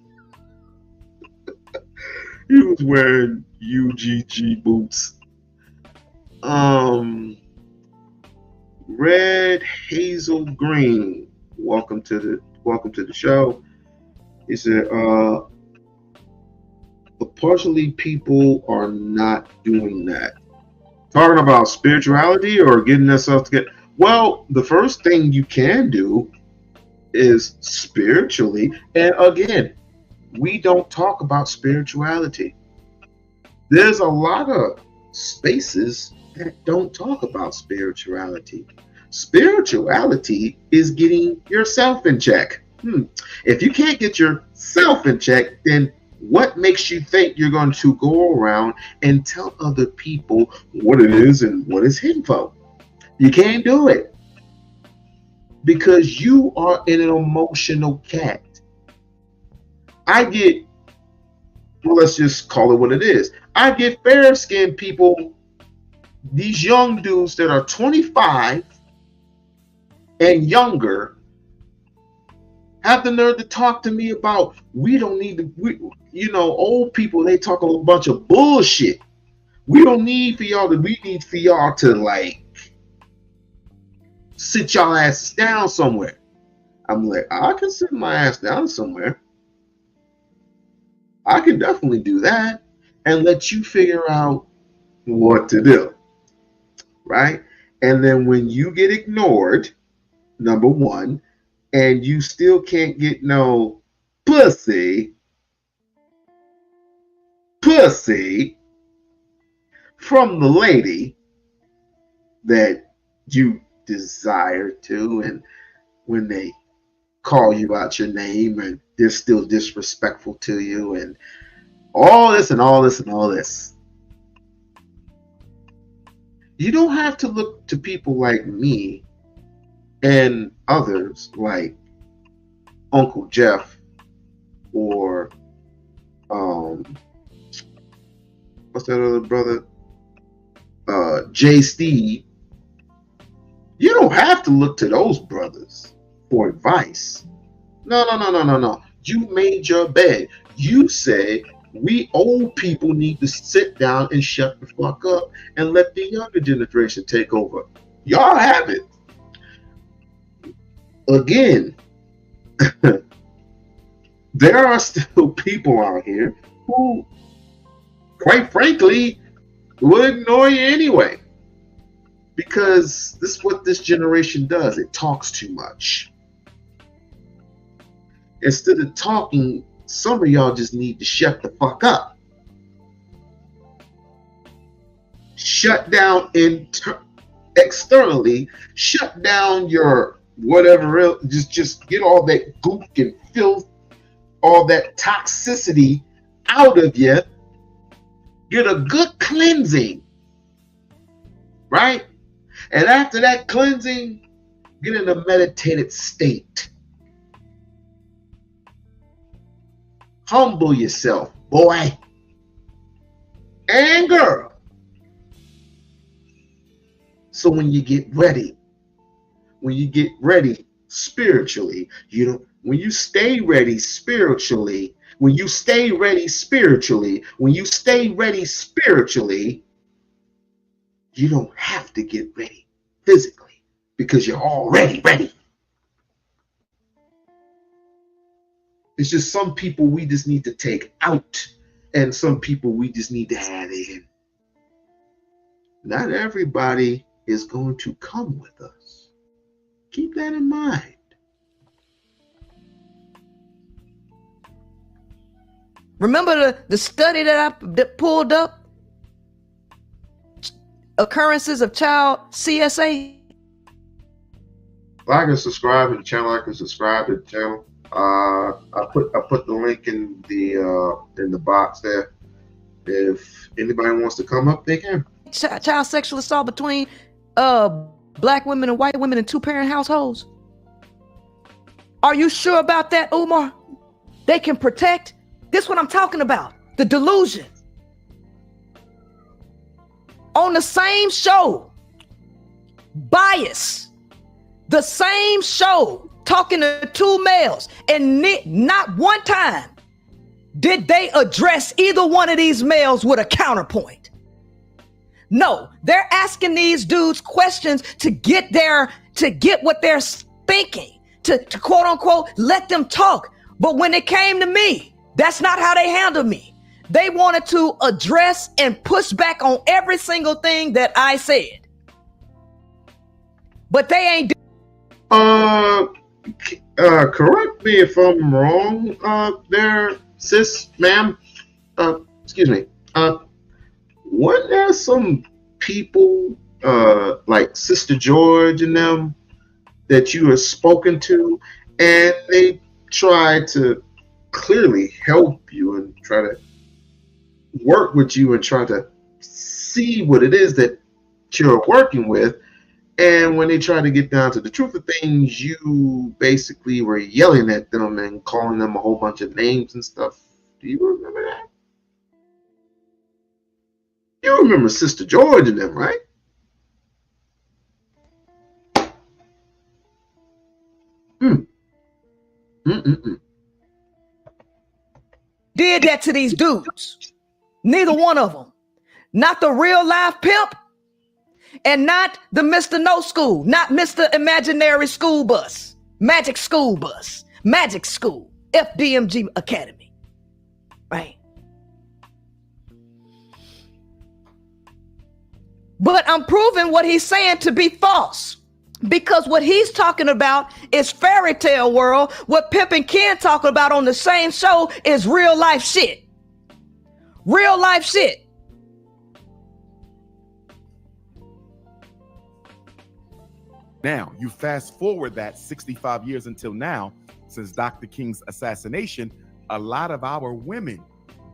He was wearing UGG boots. Red Hazel Green. Welcome to the show. He said, but partially people are not doing that. Talking about spirituality or getting themselves together. Well, the first thing you can do is spiritually. And again, we don't talk about spirituality. There's a lot of spaces that don't talk about spirituality. Spirituality is getting yourself in check. If you can't get yourself in check, then what makes you think you're going to go around and tell other people what it is and what it's hidden for? You can't do it because you are an emotional cat. Let's just call it what it is. I get fair-skinned people, these young dudes that are 25 and younger, have the nerve to talk to me about old people, they talk a bunch of bullshit. We need for y'all to like sit y'all asses down somewhere. I'm like, I can sit my ass down somewhere. I can definitely do that and let you figure out what to do. Right? And then when you get ignored, number one, and you still can't get no pussy from the lady that you desire to, and when they call you out your name and they're still disrespectful to you and all this and all this and all this. You don't have to look to people like me and others like Uncle Jeff or what's that other brother? J. Steve. You don't have to look to those brothers for advice. No. You made your bed. You said we old people need to sit down and shut the fuck up and let the younger generation take over. Y'all have it. Again, there are still people out here who, quite frankly, will ignore you anyway. Because this is what this generation does. It talks too much. Instead of talking, some of y'all just need to shut the fuck up. Shut down externally. Shut down your whatever else. Just get all that goop and filth, all that toxicity out of you. Get a good cleansing. Right? And after that cleansing, get in a meditated state. Humble yourself, boy and girl. So when you get ready spiritually, when you stay ready spiritually, you don't have to get ready physically because you're already ready. It's just some people we just need to take out and some people we just need to add in. Not everybody is going to come with us. Keep that in mind. Remember the study that I pulled up? Occurrences of child CSA? Like and subscribe to the channel. I put the link in the box there. If anybody wants to come up, they can. Child sexual assault between black women and white women in two-parent households. Are you sure about that, Umar? They can protect. This is what I'm talking about. The delusion. On the same show, bias. The same show talking to two males, and not one time did they address either one of these males with a counterpoint. No, they're asking these dudes questions to get what they're thinking, to quote unquote, let them talk. But when it came to me, that's not how they handled me. They wanted to address and push back on every single thing that I said. But they ain't correct me if I'm wrong, there, sis, ma'am. Excuse me. Weren't there some people, like Sister George and them, that you have spoken to, and they tried to clearly help you and try to work with you and try to see what it is that you're working with? And when they tried to get down to the truth of things, you basically were yelling at them and calling them a whole bunch of names and stuff. Do you remember that? You remember Sister George and them, right? Did that to these dudes. Neither one of them. Not the real life pimp, and not the Mr. No School, not Mr. Imaginary School Bus, Magic School Bus, Magic School, FDMG Academy, right? But I'm proving what he's saying to be false, because what he's talking about is fairy tale world. What Pimp and Ken talking about on the same show is real life shit. Real life shit. Now, you fast forward that 65 years until now, since Dr. King's assassination, a lot of our women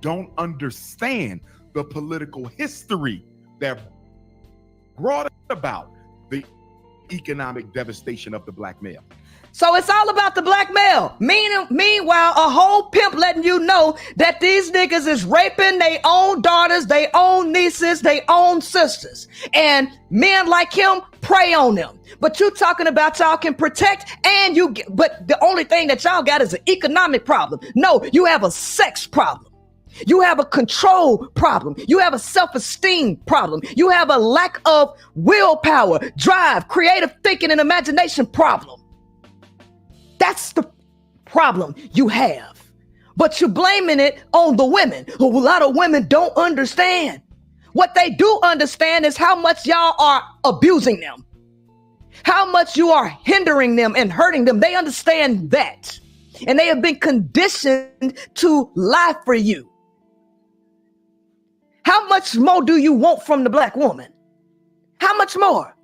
don't understand the political history that brought about the economic devastation of the black male. So it's all about the black male. Meanwhile, a whole pimp letting you know that these niggas is raping their own daughters, their own nieces, their own sisters. And men like him prey on them. But you talking about y'all can protect, and but the only thing that y'all got is an economic problem. No, you have a sex problem. You have a control problem. You have a self-esteem problem. You have a lack of willpower, drive, creative thinking, and imagination problem. That's the problem you have. But you're blaming it on the women. A lot of women don't understand. What they do understand is how much y'all are abusing them, how much you are hindering them and hurting them. They understand that. And they have been conditioned to lie for you. How much more do you want from the black woman? How much more?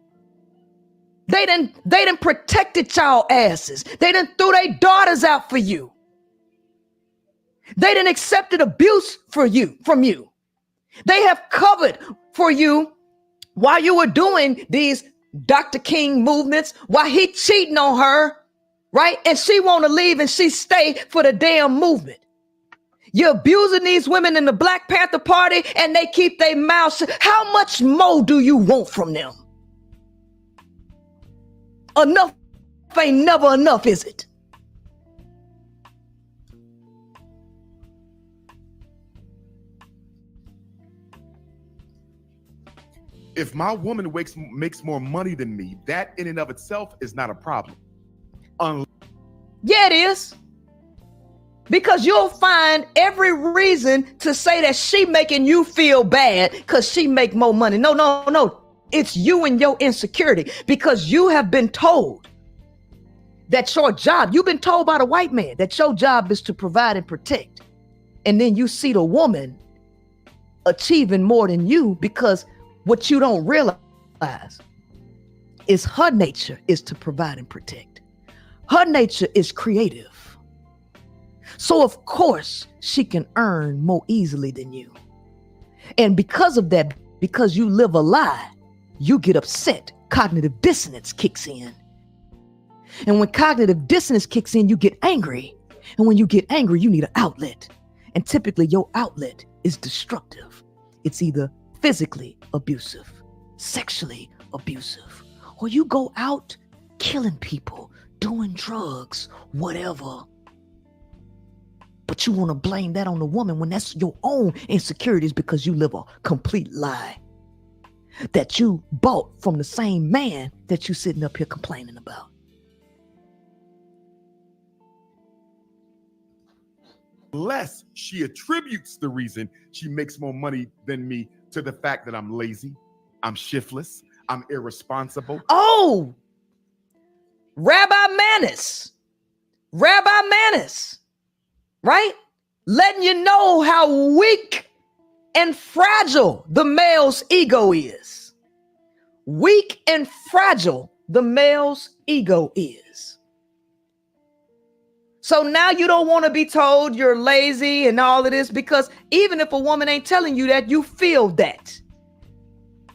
They done protected y'all asses. They done threw their daughters out for you. They done accepted abuse from you. They have covered for you while you were doing these Dr. King movements, while he cheating on her, right? And she want to leave and she stay for the damn movement. You're abusing these women in the Black Panther Party and they keep their mouths shut. How much more do you want from them? Enough ain't never enough, is it? If my woman makes more money than me, that in and of itself is not a problem. Yeah, it is. Because you'll find every reason to say that she making you feel bad because she make more money. No. It's you and your insecurity, because you have been told that your job, you've been told by the white man that your job is to provide and protect. And then you see the woman achieving more than you, because what you don't realize is her nature is to provide and protect. Her nature is creative. So of course she can earn more easily than you. And because of that, because you live a lie, you get upset. Cognitive dissonance kicks in. And when cognitive dissonance kicks in, you get angry. And when you get angry, you need an outlet. And typically your outlet is destructive. It's either physically abusive, sexually abusive, or you go out killing people, doing drugs, whatever. But you want to blame that on the woman when that's your own insecurities because you live a complete lie that you bought from the same man that you sitting up here complaining about. Unless she attributes the reason she makes more money than me to the fact that I'm lazy, I'm shiftless, I'm irresponsible. Oh, Rabbi Manis, right? Letting you know how weak and fragile the male's ego is. Weak and fragile the male's ego is. So now you don't want to be told you're lazy and all of this, because even if a woman ain't telling you that, you feel that.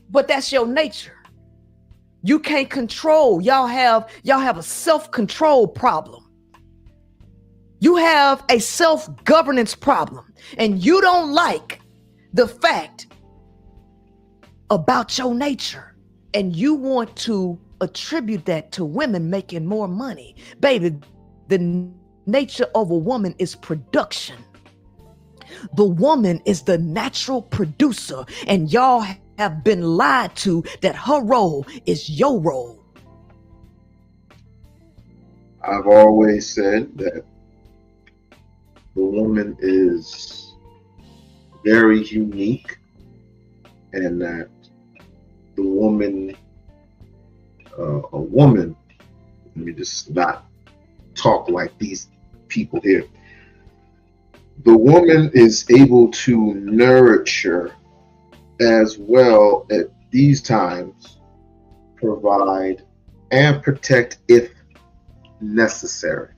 But that's your nature. You can't control. Y'all have a self-control problem. You have a self-governance problem, and you don't like the fact about your nature, and you want to attribute that to women making more money. Baby, the nature of a woman is production. The woman is the natural producer, and y'all have been lied to that her role is your role. I've always said that the woman is very unique, and that the woman, a woman, let me just not talk like these people here. The woman is able to nurture as well at these times, provide and protect if necessary.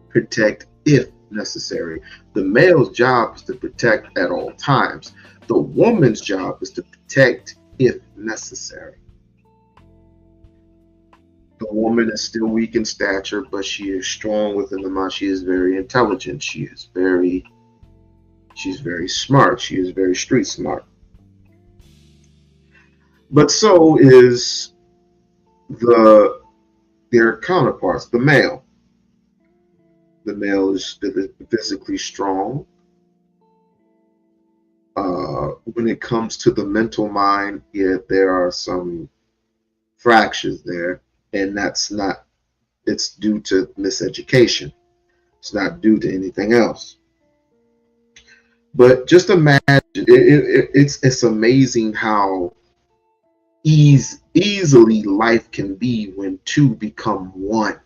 Protect if necessary. The male's job is to protect at all times. The woman's job is to protect if necessary. The woman is still weak in stature, but she is strong within the mind. She is very intelligent. She's very smart. She is very street smart. But so is their counterparts, the male. The male is physically strong. When it comes to the mental mind, yeah, there are some fractures there, and it's due to miseducation. It's not due to anything else. But just imagine, it's amazing how easily life can be when two become one.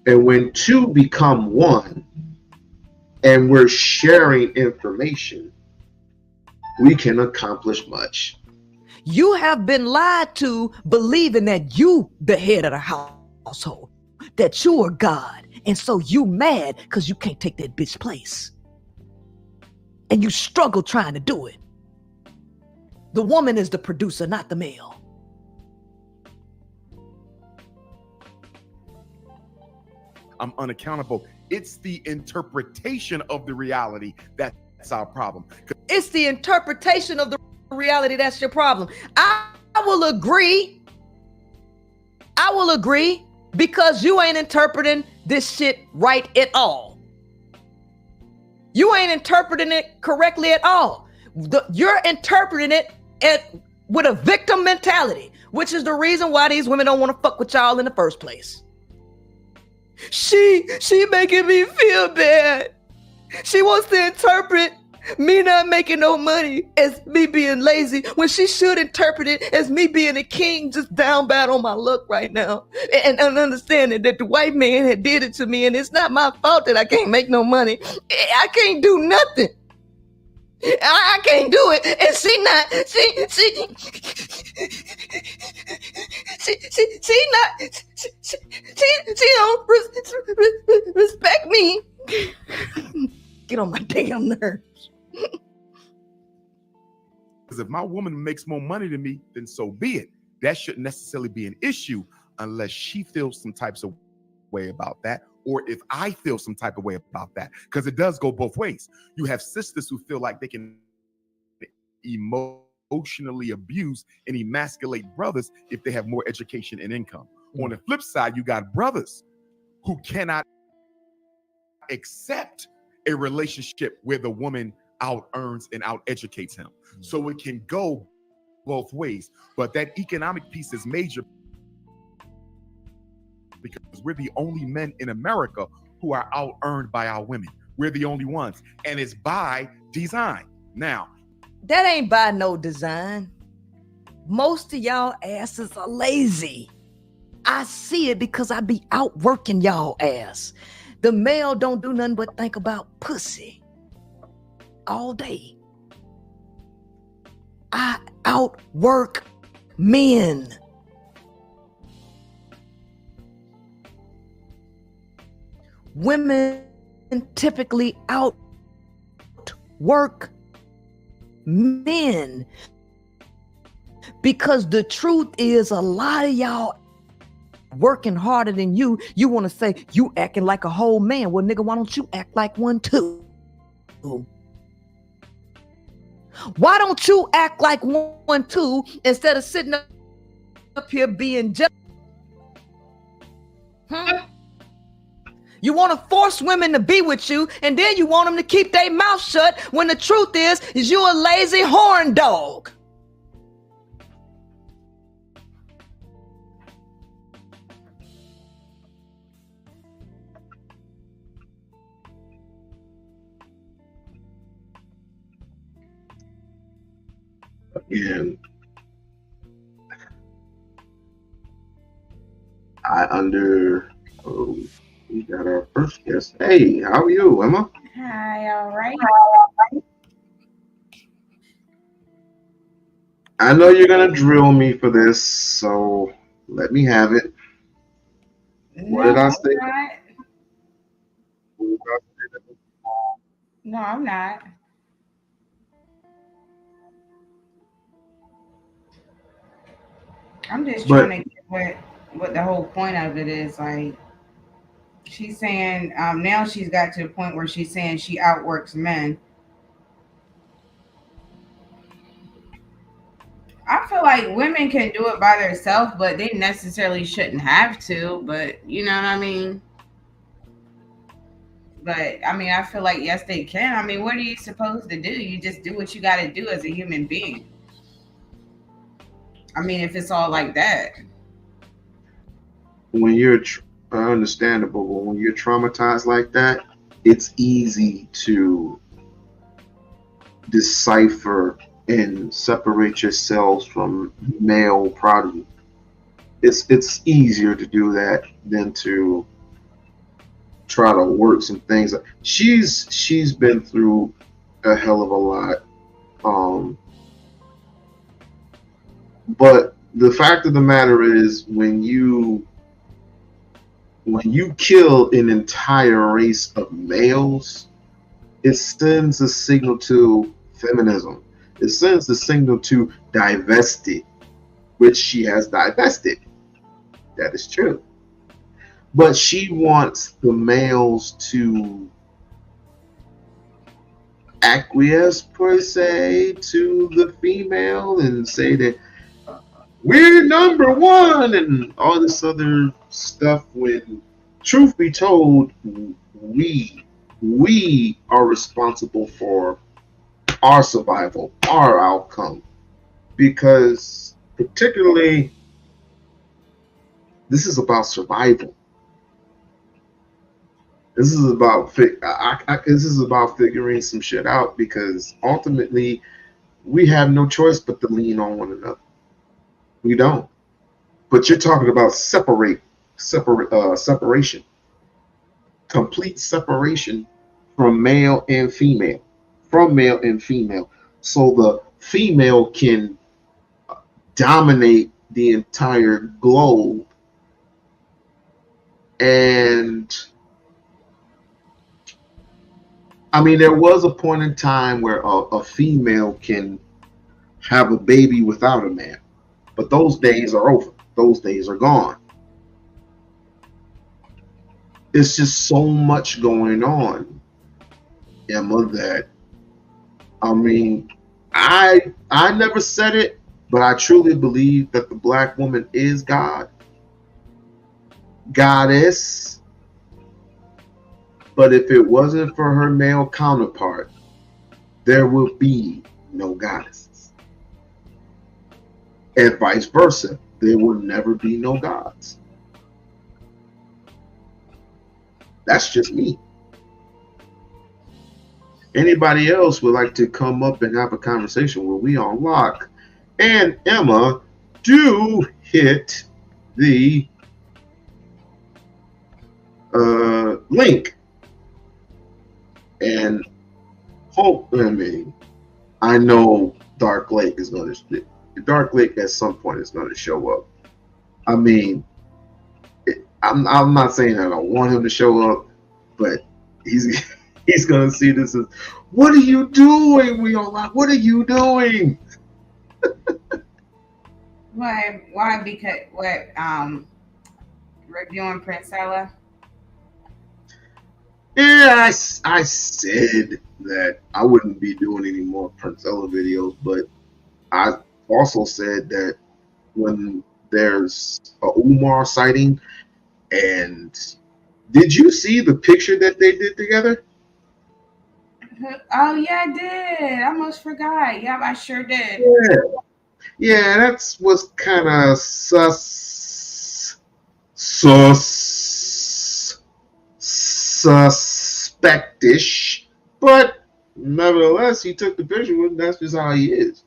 And when two become one and we're sharing information, we can accomplish much. You have been lied to believing that you the head of the household, that you are God. And so you mad because you can't take that bitch place. And you struggle trying to do it. The woman is the producer, not the male. I'm unaccountable. It's the interpretation of the reality that's our problem. It's the interpretation of the reality that's your problem. I will agree. Because you ain't interpreting this shit right at all. You ain't interpreting it correctly at all. You're interpreting it with a victim mentality, which is the reason why these women don't want to fuck with y'all in the first place. She making me feel bad. She wants to interpret me not making no money as me being lazy, when she should interpret it as me being a king just down bad on my luck right now. And understanding that the white man had did it to me, and it's not my fault that I can't make no money. I can't do nothing. I can't do it. And she don't respect me. Get on my damn nerves. Because if my woman makes more money than me, then so be it. That shouldn't necessarily be an issue unless she feels some types of way about that, or if I feel some type of way about that, because it does go both ways. You have sisters who feel like they can emotionally abuse and emasculate brothers if they have more education and income, On the flip side, you got brothers who cannot accept a relationship where the woman out earns and out educates him. So it can go both ways. But that economic piece is major because we're the only men in America who are out earned by our women. We're the only ones. And it's by design. Now, that ain't by no design. Most of y'all asses are lazy. I see it because I be out working y'all ass. The male don't do nothing but think about pussy all day. I outwork men. Women typically outwork men because the truth is a lot of y'all working harder than you. You want to say you acting like a whole man. Well, nigga, why don't you act like one too? Why don't you act like one too instead of sitting up here being just? You want to force women to be with you, and then you want them to keep their mouth shut when the truth is you a lazy horn dog. Again, we got our first guest. Hey, how are you, Emma? Hi, all right. I know you're gonna drill me for this, so let me have it. What did I say? No, I'm not. I'm just trying to get what the whole point of it is. Like, she's saying now she's got to the point where she's saying she outworks men. I feel like women can do it by themselves, but they necessarily shouldn't have to. But you know what I mean? But I mean, I feel like yes, they can. I mean, what are you supposed to do? You just do what you got to do as a human being. I mean, if it's all like that. When you're understandable, but when you're traumatized like that, it's easy to decipher and separate yourselves from male prodigy. It's easier to do that than to try to work some things. She's been through a hell of a lot. But the fact of the matter is, when you kill an entire race of males, it sends a signal to feminism. It sends a signal to divested, which she has divested. That is true. But she wants the males to acquiesce, per se, to the female and say that we're number one and all this other stuff, when truth be told, we are responsible for our survival, our outcome, because particularly this is about survival. This is about figuring some shit out, because ultimately we have no choice but to lean on one another. We don't. But you're talking about separation, complete separation from male and female, so the female can dominate the entire globe. And I mean, there was a point in time where a female can have a baby without a man, but those days are over. Those days are gone. It's just so much going on, Emma, that I mean, I never said it, but I truly believe that the black woman is God. goddess. But if it wasn't for her male counterpart, there would be no goddesses. And vice versa, there will never be no gods. That's just me. Anybody else would like to come up and have a conversation with We-On-Loc and Emma, do hit the link and hope. I know Dark Lake is going to. Dark Lake at some point is going to show up. I mean, I'm not saying that I want him to show up, but he's going to see this as, what are you doing, We-On-Loc? What are you doing? Why? Because what? Reviewing Princella. Yeah, I said that I wouldn't be doing any more Princella videos, but I also said that when there's a Umar sighting, and did you see the picture that they did together? Oh yeah, I did. I almost forgot. Yeah, I sure did. Yeah, that's was kind of suspectish, but nevertheless, he took the picture with him. That's just how he is.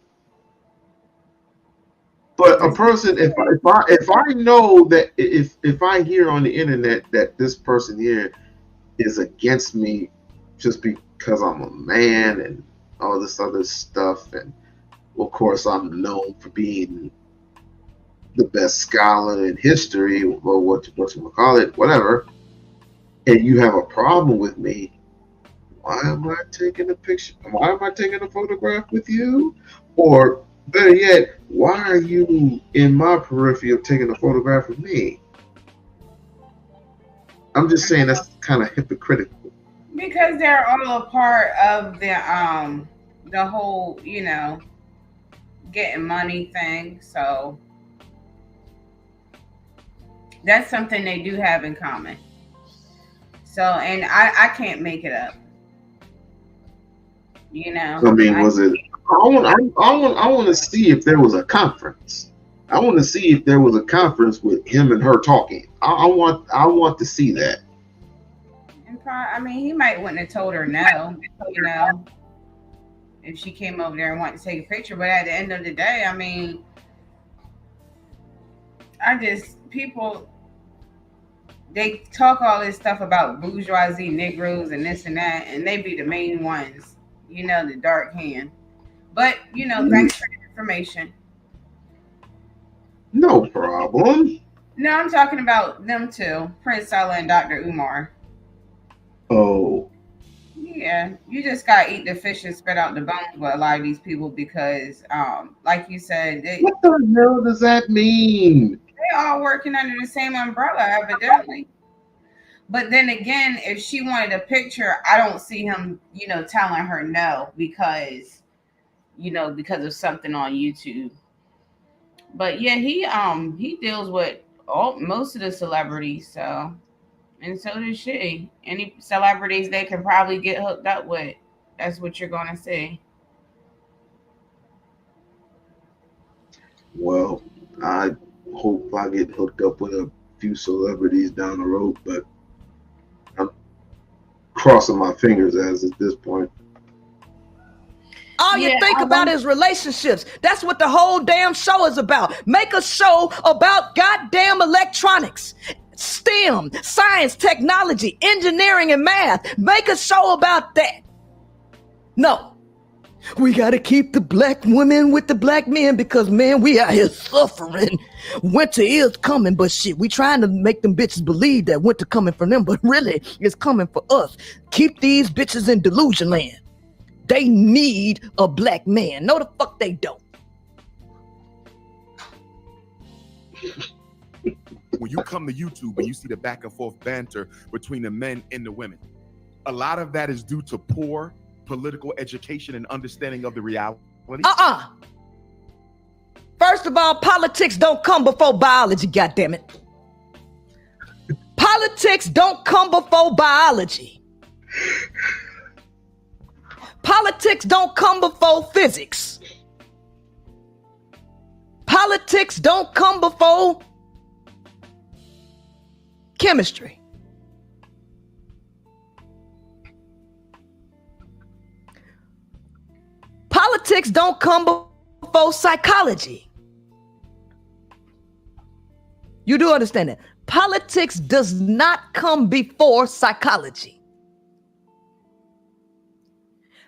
But a person, if I know that if I hear on the internet that this person here is against me just because I'm a man and all this other stuff, and of course I'm known for being the best scholar in history, or what you call it, whatever, and you have a problem with me, why am I taking a picture? Why am I taking a photograph with you? Or better yet, why are you in my periphery of taking a photograph of me? I'm just saying that's kind of hypocritical. Because they're all a part of the whole, getting money thing. So that's something they do have in common. So, and I can't make it up. I mean, was it? I want to see if there was a conference. I want to see if there was a conference with him and her talking. I want to see that. And I mean, he might wouldn't have told her no, if she came over there and wanted to take a picture. But at the end of the day, I mean, people, they talk all this stuff about bourgeoisie Negroes and this and that, and they be the main ones, the dark hand. But, thanks for the information. No problem. No, I'm talking about them two, Princella and Dr. Umar. Oh. Yeah, you just got to eat the fish and spit out the bones with a lot of these people because, like you said, what the hell does that mean? They all working under the same umbrella, evidently. But then again, if she wanted a picture, I don't see him, telling her no because of something on YouTube. But yeah, he deals with most of the celebrities, so, and so does she. Any celebrities they can probably get hooked up with. That's what you're gonna see. Well, I hope I get hooked up with a few celebrities down the road, but I'm crossing my fingers as at this point. All you think about is relationships. That's what the whole damn show is about. Make a show about goddamn electronics, STEM, science, technology, engineering, and math. Make a show about that. No. We got to keep the black women with the black men because, man, we out here suffering. Winter is coming, but shit, we trying to make them bitches believe that winter coming for them, but really, it's coming for us. Keep these bitches in delusion land. They need a black man. No, the fuck they don't. When you come to YouTube and you see the back and forth banter between the men and the women, a lot of that is due to poor political education and understanding of the reality. First of all, politics don't come before biology, goddammit. Politics don't come before biology. Politics don't come before physics. Politics don't come before chemistry. Politics don't come before psychology. You do understand that? Politics does not come before psychology.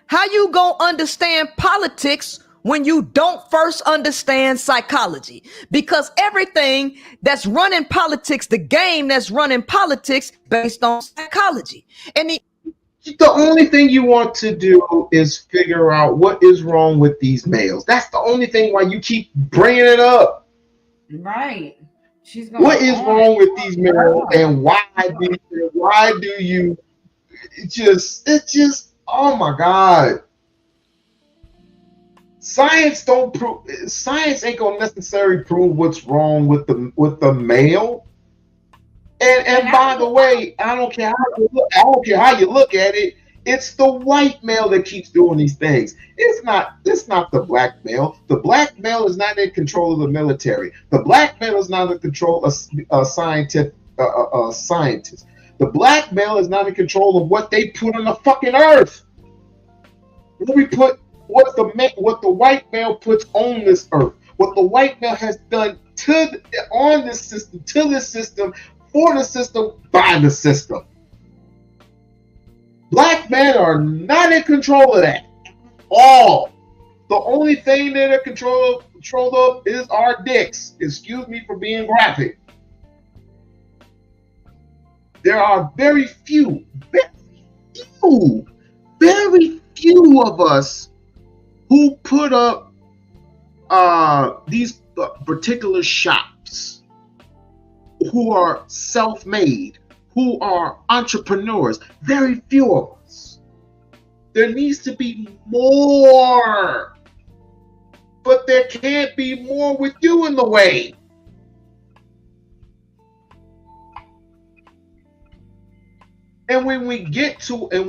How you gonna understand politics when you don't first understand psychology? Because everything that's running politics, the game that's running politics, based on psychology. And the only thing you want to do is figure out what is wrong with these males. That's the only thing why you keep bringing it up. Right. She's going what is wrong with these males, and why do you? It's just. Oh my God. Science ain't gonna necessarily prove what's wrong with the male. And by the way, I don't care how you look at it. It's the white male that keeps doing these things. It's not the black male. The black male is not in control of the military. The black male is not in control of scientists. The black male is not in control of what they put on the fucking earth. We put what the white male puts on this earth. What the white male has done on this system, to this system, for the system, by the system. Black men are not in control of that. All. The only thing that they're controlled of is our dicks. Excuse me for being graphic. There are very few of us who put up these particular shops, who are self-made, who are entrepreneurs. Very few of us. There needs to be more, but there can't be more with you in the way. And when we get to a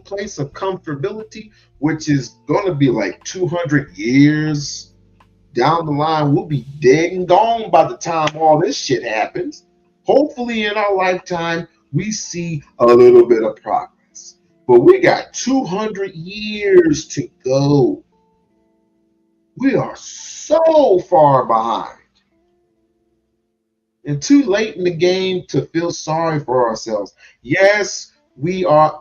place of comfortability, which is going to be like 200 years down the line, we'll be dead and gone by the time all this shit happens. Hopefully in our lifetime, we see a little bit of progress. But we got 200 years to go. We are so far behind. And too late in the game to feel sorry for ourselves. Yes,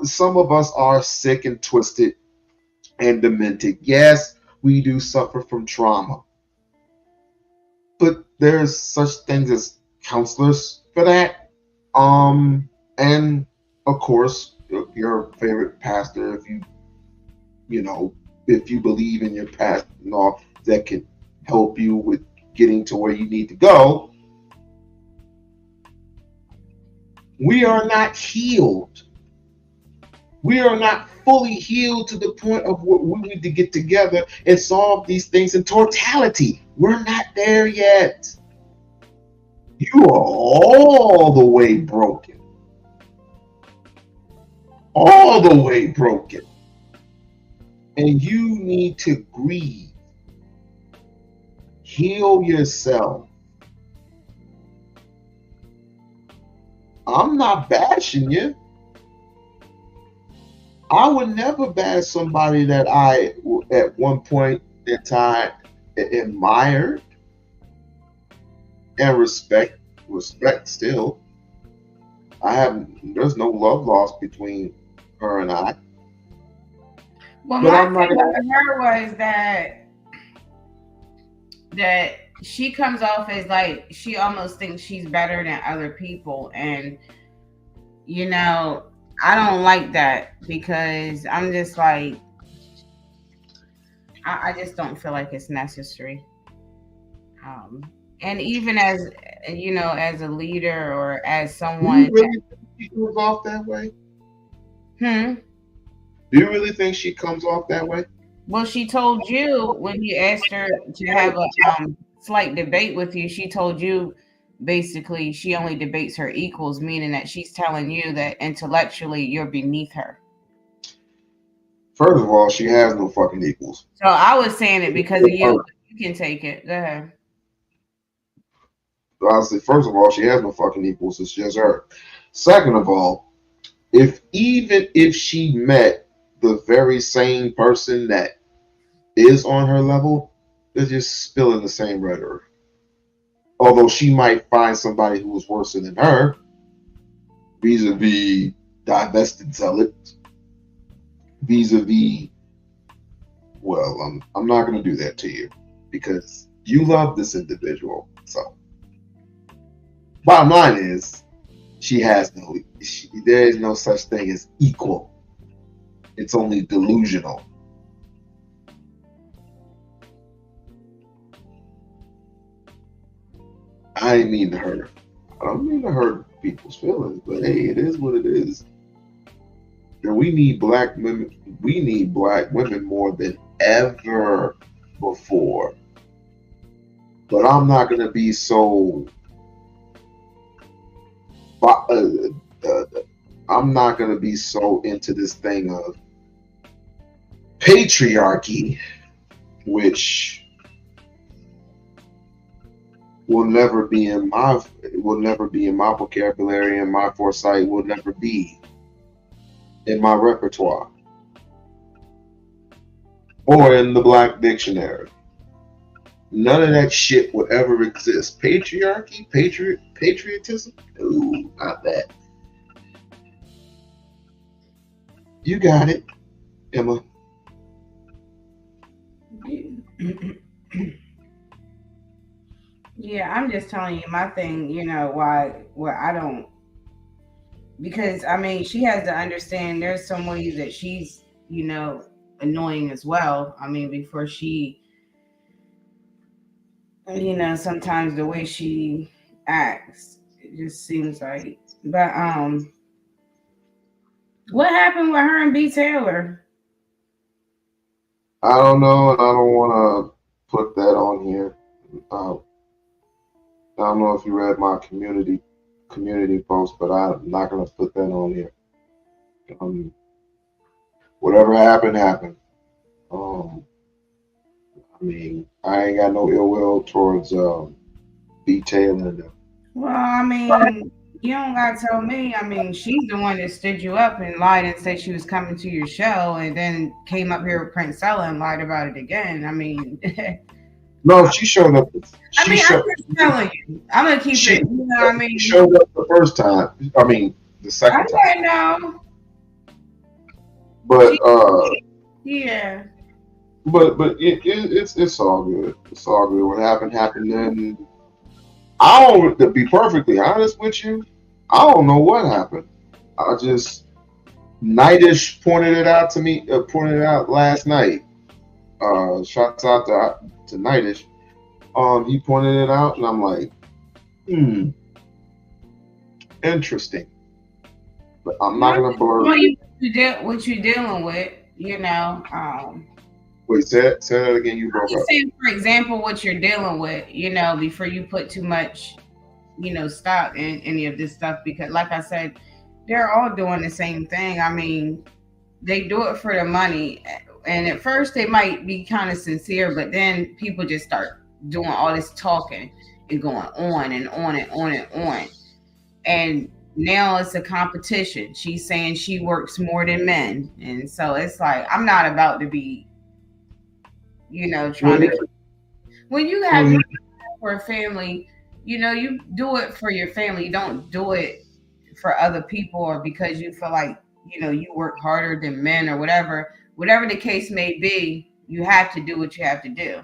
some of us are sick and twisted and demented. Yes, we do suffer from trauma. But there's such things as counselors for that. And of course, your favorite pastor, if you believe in your pastor and all, that can help you with getting to where you need to go. We are not healed. We are not fully healed to the point of what we need to get together and solve these things in totality. We're not there yet. You are all the way broken. All the way broken. And you need to grieve. Heal yourself. I'm not bashing you. I would never bash somebody that I, at one point in time, admired and respect still. There's no love lost between her and I. Well, my thing with her was that she comes off as like she almost thinks she's better than other people, and I don't like that, because I'm just like, I just don't feel like it's necessary. And even as as a leader or as someone, do you really think she comes off that way? Do you really think she comes off that way? Well, she told you when you asked her to have a slight debate with you, she told you basically she only debates her equals, meaning that she's telling you that intellectually you're beneath her. First of all, she has no fucking equals. So I was saying it because of you. You can take it. Go ahead. Honestly, first of all, she has no fucking equals. It's just her. Second of all, even if she met the very same person that is on her level, they're just spilling the same rhetoric. Although she might find somebody who is worse than her, vis-a-vis divested zealots, vis-a-vis, well, I'm not going to do that to you because you love this individual. So, bottom line is, there is no such thing as equal. It's only delusional. I didn't mean to hurt. I don't mean to hurt people's feelings, but hey, it is what it is. And we need black women. We need black women more than ever before. But I'm not gonna be so. I'm not gonna be so into this thing of patriarchy, which will never be in my vocabulary, and my foresight will never be in my repertoire or in the Black Dictionary. None of that shit would ever exist. Patriarchy, patriotism? Ooh, not that. You got it, Emma. Yeah, I'm just telling you my thing, why I don't, because I mean, she has to understand there's some ways that she's, annoying as well. I mean, before she, sometimes the way she acts, it just seems like, but, what happened with her and B. Taylor? I don't know, and I don't want to put that on here. I don't know if you read my community post, but I'm not going to put that on here. Whatever happened. I mean, I ain't got no ill will towards B. Taylor. Well, I mean, you don't gotta tell me. I mean, she's the one that stood you up and lied and said she was coming to your show, and then came up here with Princella and lied about it again. I mean, no, she showed up. I'm just telling you. I'm gonna keep it. You know what I mean? She showed up the first time. I mean, the second time. I know. But yeah. But it's all good. It's all good. What happened. Then I don't. To be perfectly honest with you, I don't know what happened. I just Nightish pointed it out to me. Pointed it out last night. Shouts out to Nightish. He pointed it out, and I'm like, interesting. But I'm not gonna blur. What you dealing with, Wait, say that again. You broke up. Saying, for example, what you're dealing with, before you put too much, stock in any of this stuff, because, like I said, they're all doing the same thing. I mean, they do it for the money, and at first they might be kind of sincere, but then people just start doing all this talking and going on and on and on and on, and now it's a competition. She's saying she works more than men, and so it's like, I'm not about to be, trying to. When you have for a family, you do it for your family. You don't do it for other people or because you feel like you work harder than men or whatever the case may be. You have to do what you have to do.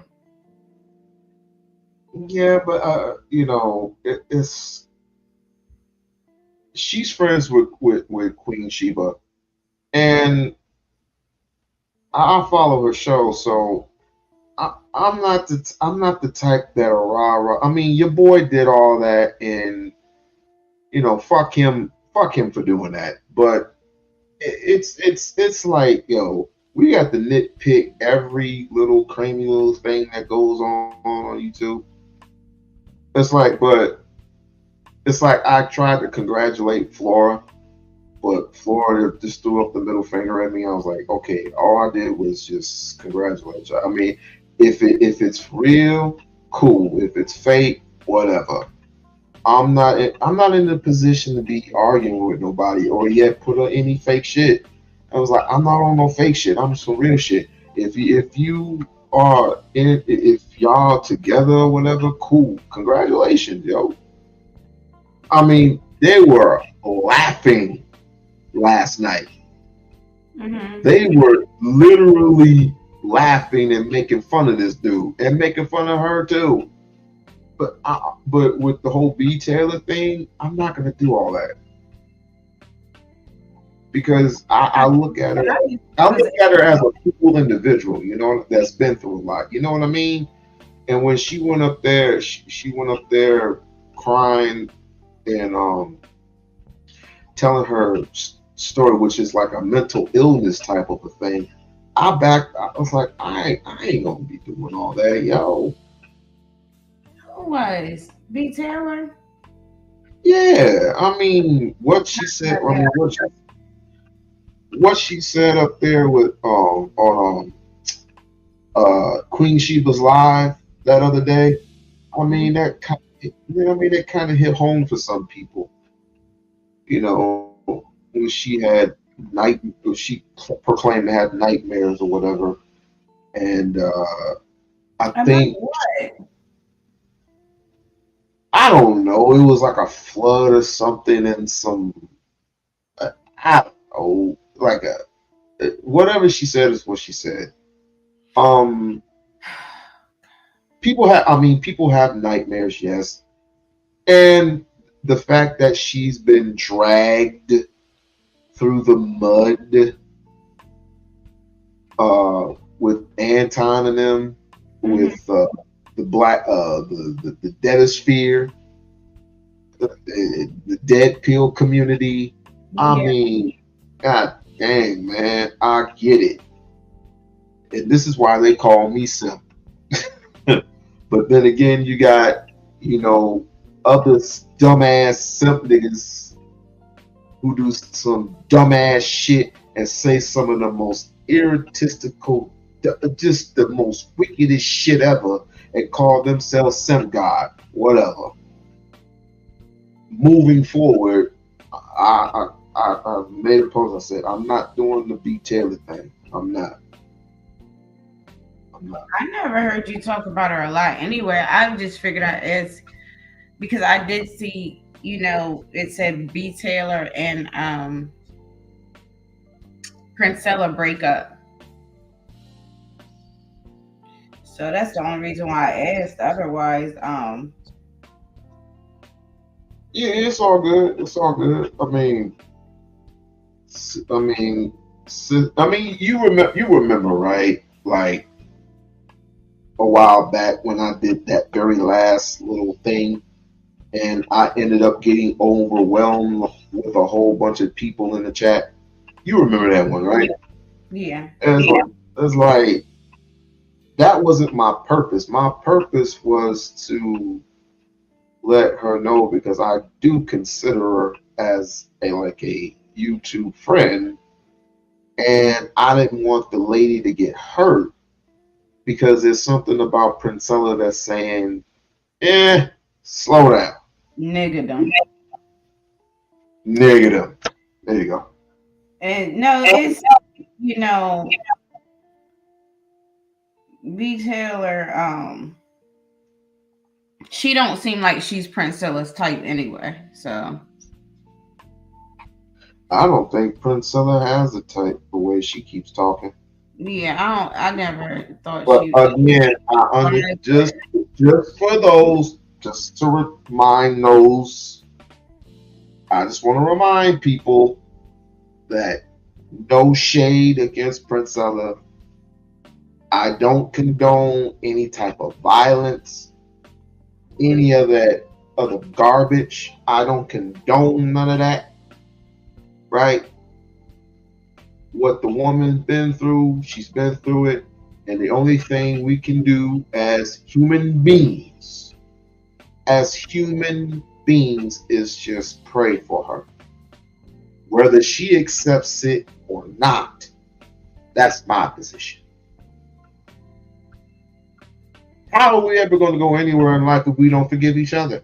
Yeah, but it's she's friends with Queen Sheba, and I follow her show, so I'm not the type that rah. I mean, your boy did all that, and fuck him for doing that. But it's like, we got to nitpick every little creamy little thing that goes on YouTube. It's like, but it's like I tried to congratulate Flora, but Flora just threw up the middle finger at me. I was like, okay, all I did was just congratulate you. I mean, if it's real, cool. If it's fake, whatever. I'm not in the position to be arguing with nobody or yet put on any fake shit. I was like, I'm not on no fake shit. I'm some real shit. If you are in, if y'all together or whatever, cool. Congratulations, yo. I mean, they were laughing last night. Mm-hmm. They were literally laughing and making fun of this dude and making fun of her too. But with the whole B Taylor thing, I'm not gonna do all that because I look at her. I look at her as a cool individual, you know, that's been through a lot. You know what I mean? And when she went up there, she went up there crying and telling her story, which is like a mental illness type of a thing. I was like, I ain't gonna be doing all that, yo. Who was B Taylor? Yeah, I mean, what she said. I mean, what she said up there with on Queen Sheba's live that other day. I mean, that kind of, you know, I mean, that kind of hit home for some people. You know, when she proclaimed to have nightmares or whatever, and I think. What? I don't know. It was like a flood or something, and some I don't know, like a whatever she said is what she said. People have nightmares, yes, and the fact that she's been dragged through the mud, with Anton and them, with the black, the deadosphere, the dead pill community. Yeah. I mean, god dang, man, I get it, and this is why they call me simp. But then again, you got, you know, other dumbass simp niggas who do some dumbass shit and say some of the most egotistical, just the most wickedest shit ever, and call themselves simp god, whatever. Moving forward, I made a post. I said, I'm not doing the B Taylor thing. I'm not. I never heard you talk about her a lot anywhere. I just figured out it's because I did see, you know, it said B Taylor and Princella break up. So that's the only reason why I asked. Otherwise, Yeah, it's all good. It's all good. I mean, you remember, right? Like a while back when I did that very last little thing, and I ended up getting overwhelmed with a whole bunch of people in the chat. You remember that one, right? yeah. It's like that wasn't my purpose. My purpose was to let her know, because I do consider her as a YouTube friend, and I didn't want the lady to get hurt, because there's something about Pincella that's saying, slow down. Nigga them. Negative. There you go. And no, it's, you know, B Taylor, she don't seem like she's Princella's type anyway. So I don't think Pincella has a type the way she keeps talking. yeah, I never thought But she again, just for those, just to remind those, I just want to remind people that no shade against Princella. I don't condone any type of violence, any of that other garbage. I don't condone none of that. Right? What the woman's been through, she's been through it. And the only thing we can do as human beings, as human beings is just pray for her. Whether she accepts it or not, that's my position. How are we ever going to go anywhere in life if we don't forgive each other?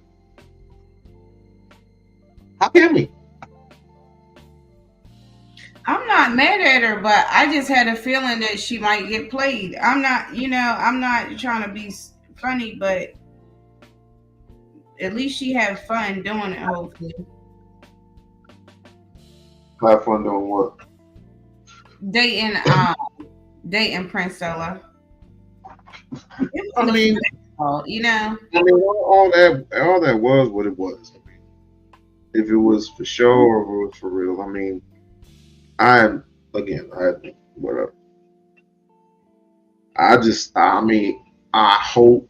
How can we? I'm not mad at her, but I just had a feeling that she might get played. I'm not trying to be funny, but at least she had fun doing it, hopefully. Have fun doing what? Dating Princella. I mean, all that was what it was. I mean, if it was for show or if it was for real, I mean, whatever. I hope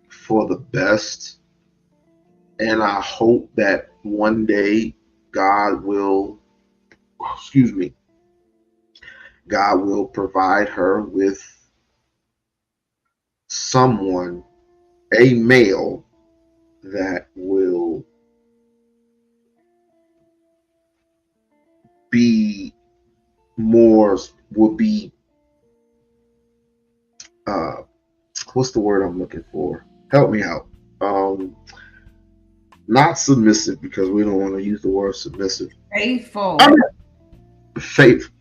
for the best, and I hope that one day God will provide her with someone, a male, that will be what's the word I'm looking for? Help me out. Not submissive, because we don't want to use the word submissive. Faithful. Faithful.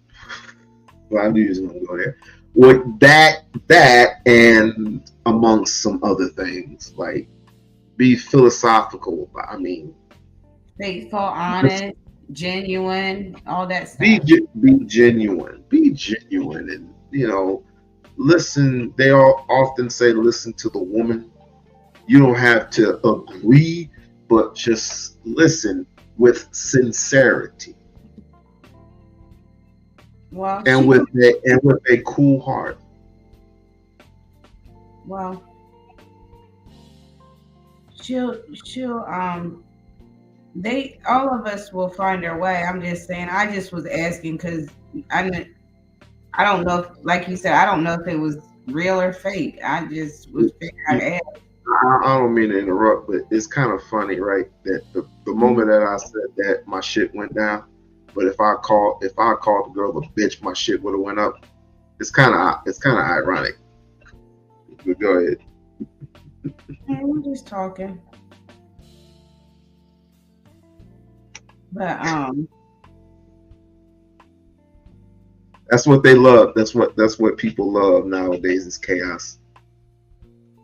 Well, I knew you was going to go there. With that, and amongst some other things, like be philosophical. I mean, faithful, honest, genuine, all that stuff. Be genuine, and listen. They all often say, listen to the woman. You don't have to agree, but just listen with sincerity. Well, and with a cool heart. Well, she'll all of us will find their way. I'm just saying. I just was asking because I don't know if, like you said, I don't know if it was real or fake. I just was figuring out to ask. I don't mean to interrupt, but it's kind of funny, right? That the moment that I said that, my shit went down. But if I called the girl a bitch, my shit would have went up. It's kind of ironic. But go ahead. Hey, we're just talking. But that's what they love. That's what people love nowadays is chaos.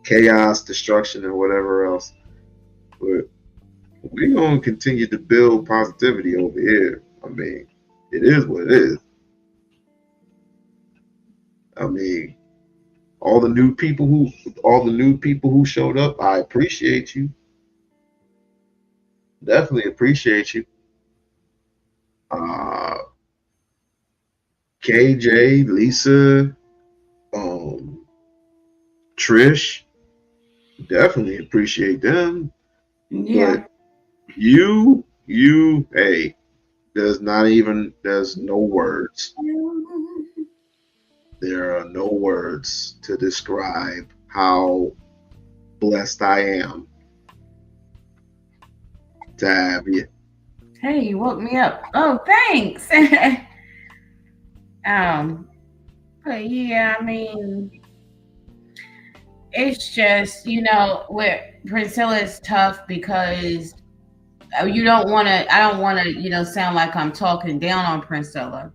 Chaos, destruction, and whatever else. But we're gonna continue to build positivity over here. I mean, it is what it is. I mean, all the new people who showed up, I appreciate you. Definitely appreciate you. KJ, Lisa, Trish, definitely appreciate them. Yeah. But you, hey, there's no words. There are no words to describe how blessed I am to have you. Hey, you woke me up. Oh, thanks. But yeah, I mean, it's just, with Princella is tough because I don't want to, sound like I'm talking down on Princella.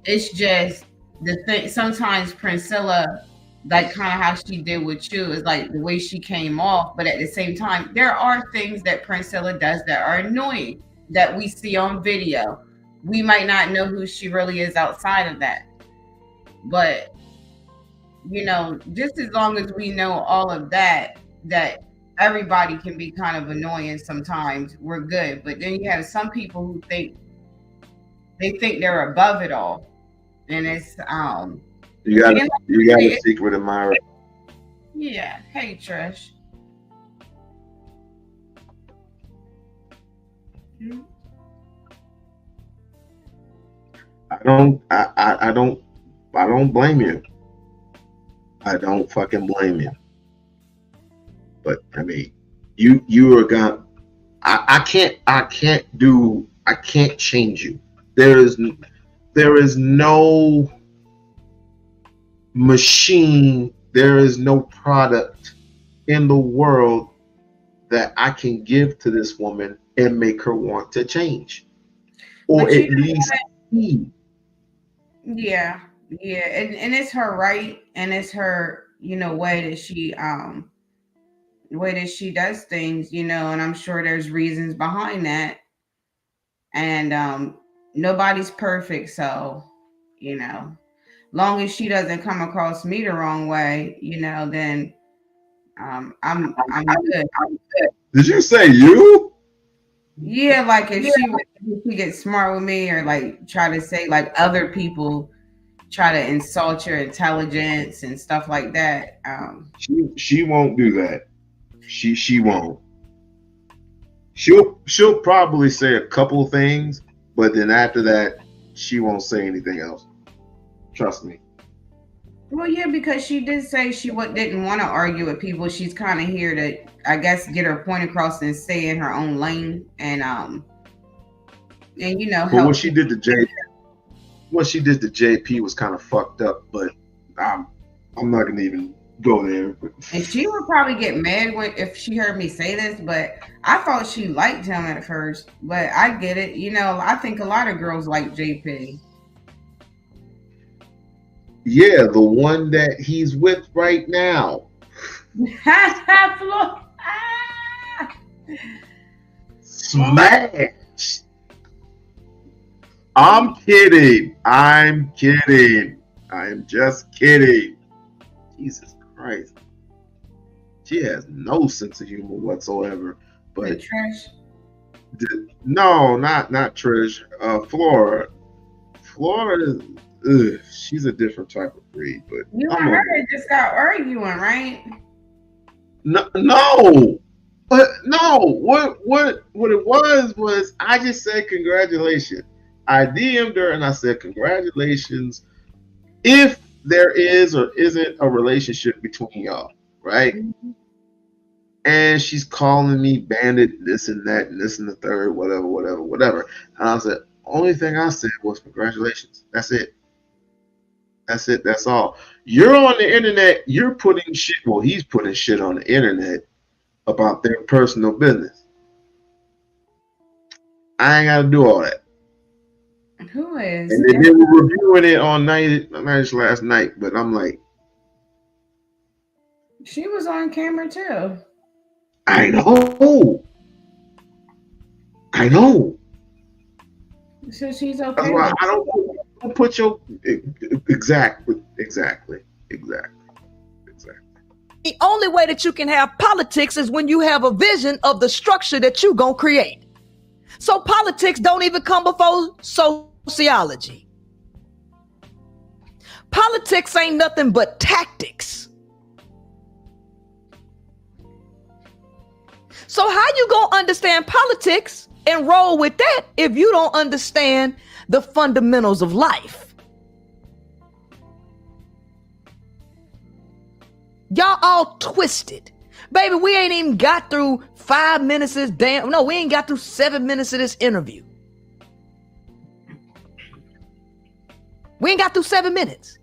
It's just the thing. Sometimes Princella, like kind of how she did with you, is like the way she came off. But at the same time, there are things that Princella does that are annoying that we see on video. We might not know who she really is outside of that. But, just as long as we know all of that everybody can be kind of annoying sometimes, we're good. But then you have some people who think they're above it all. And it's you got a secret admirer. Yeah. Hey, Trish. Hmm? I don't blame you. I don't fucking blame you. But I mean, you are I can't change you. There is no machine, there is no product in the world that I can give to this woman and make her want to change, or But at least see. yeah, yeah, and it's her right, and it's her, way that she does things, and I'm sure there's reasons behind that, and nobody's perfect, so long as she doesn't come across me the wrong way, then I'm good. Did you say you? Yeah, like if she gets smart with me, or like try to say like other people try to insult your intelligence and stuff like that. She won't do that. She won't. She'll probably say a couple things, but then after that, she won't say anything else. Trust me. Well, yeah, because she did say she didn't want to argue with people. She's kind of here to, I guess, get her point across and stay in her own lane, and But help. what she did to JP was kind of fucked up. But I'm not gonna even go there. And she would probably get mad if she heard me say this, but I thought she liked him at first. But I get it. I think a lot of girls like JP. Yeah, the one that he's with right now. Smash. I'm kidding. I'm just kidding. Jesus Christ. She has no sense of humor whatsoever. But Trish. No, not Trish. Flora is, she's a different type of breed. But you and her just got arguing, right? No. But no, what it was I just said congratulations. I DM'd her and I said congratulations if there is or isn't a relationship between y'all, right? Mm-hmm. And she's calling me bandit, this and that, and this and the third, whatever. And I said, only thing I said was congratulations. That's it. That's all. You're on the internet, you're putting shit, well, he's putting shit on the internet about their personal business. I ain't got to do all that. Who is? And they were reviewing it on night last night, but I'm like, she was on camera too. I know. So she's okay. That's why I don't put your exactly. The only way that you can have politics is when you have a vision of the structure that you're going to create. So politics don't even come before sociology. Politics ain't nothing but tactics. So how you going to understand politics and roll with that if you don't understand the fundamentals of life? Y'all all twisted. Baby, we ain't even got through 5 minutes of this we ain't got through 7 minutes of this interview. We ain't got through 7 minutes.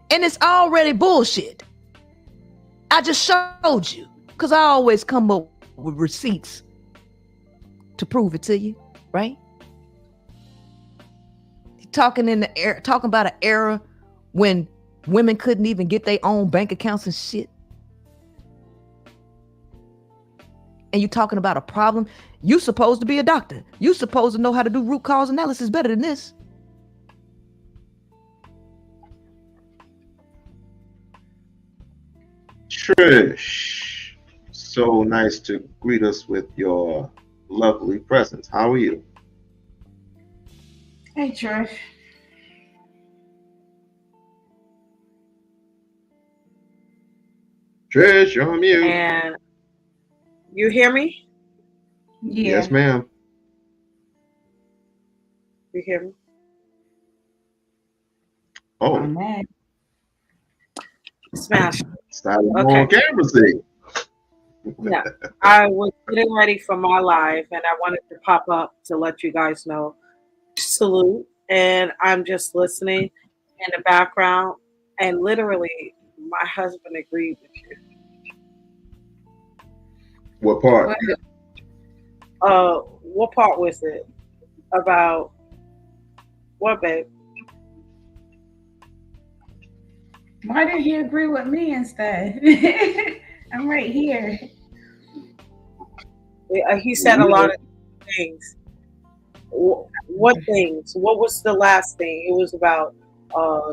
And it's already bullshit. I just showed you. Because I always come up with receipts to prove it to you, right? You're talking about an era when women couldn't even get their own bank accounts and shit. And you're talking about a problem. You supposed to be a doctor. You supposed to know how to do root cause analysis better than this. Trish, so nice to greet us with your lovely presence. How are you? Hey, Trish. Trish, you're on mute. And you hear me? Yeah. Yes, ma'am. You hear me? Oh. I'm mad. Smash. Started on camera, see. No, I was getting ready for my live, and I wanted to pop up to let you guys know. Salute, and I'm just listening in the background, and literally, my husband agreed with you. What part? What part was it about? What, babe? Why did he agree with me instead? I'm right here. He said a lot of things. What things? What was the last thing? It was about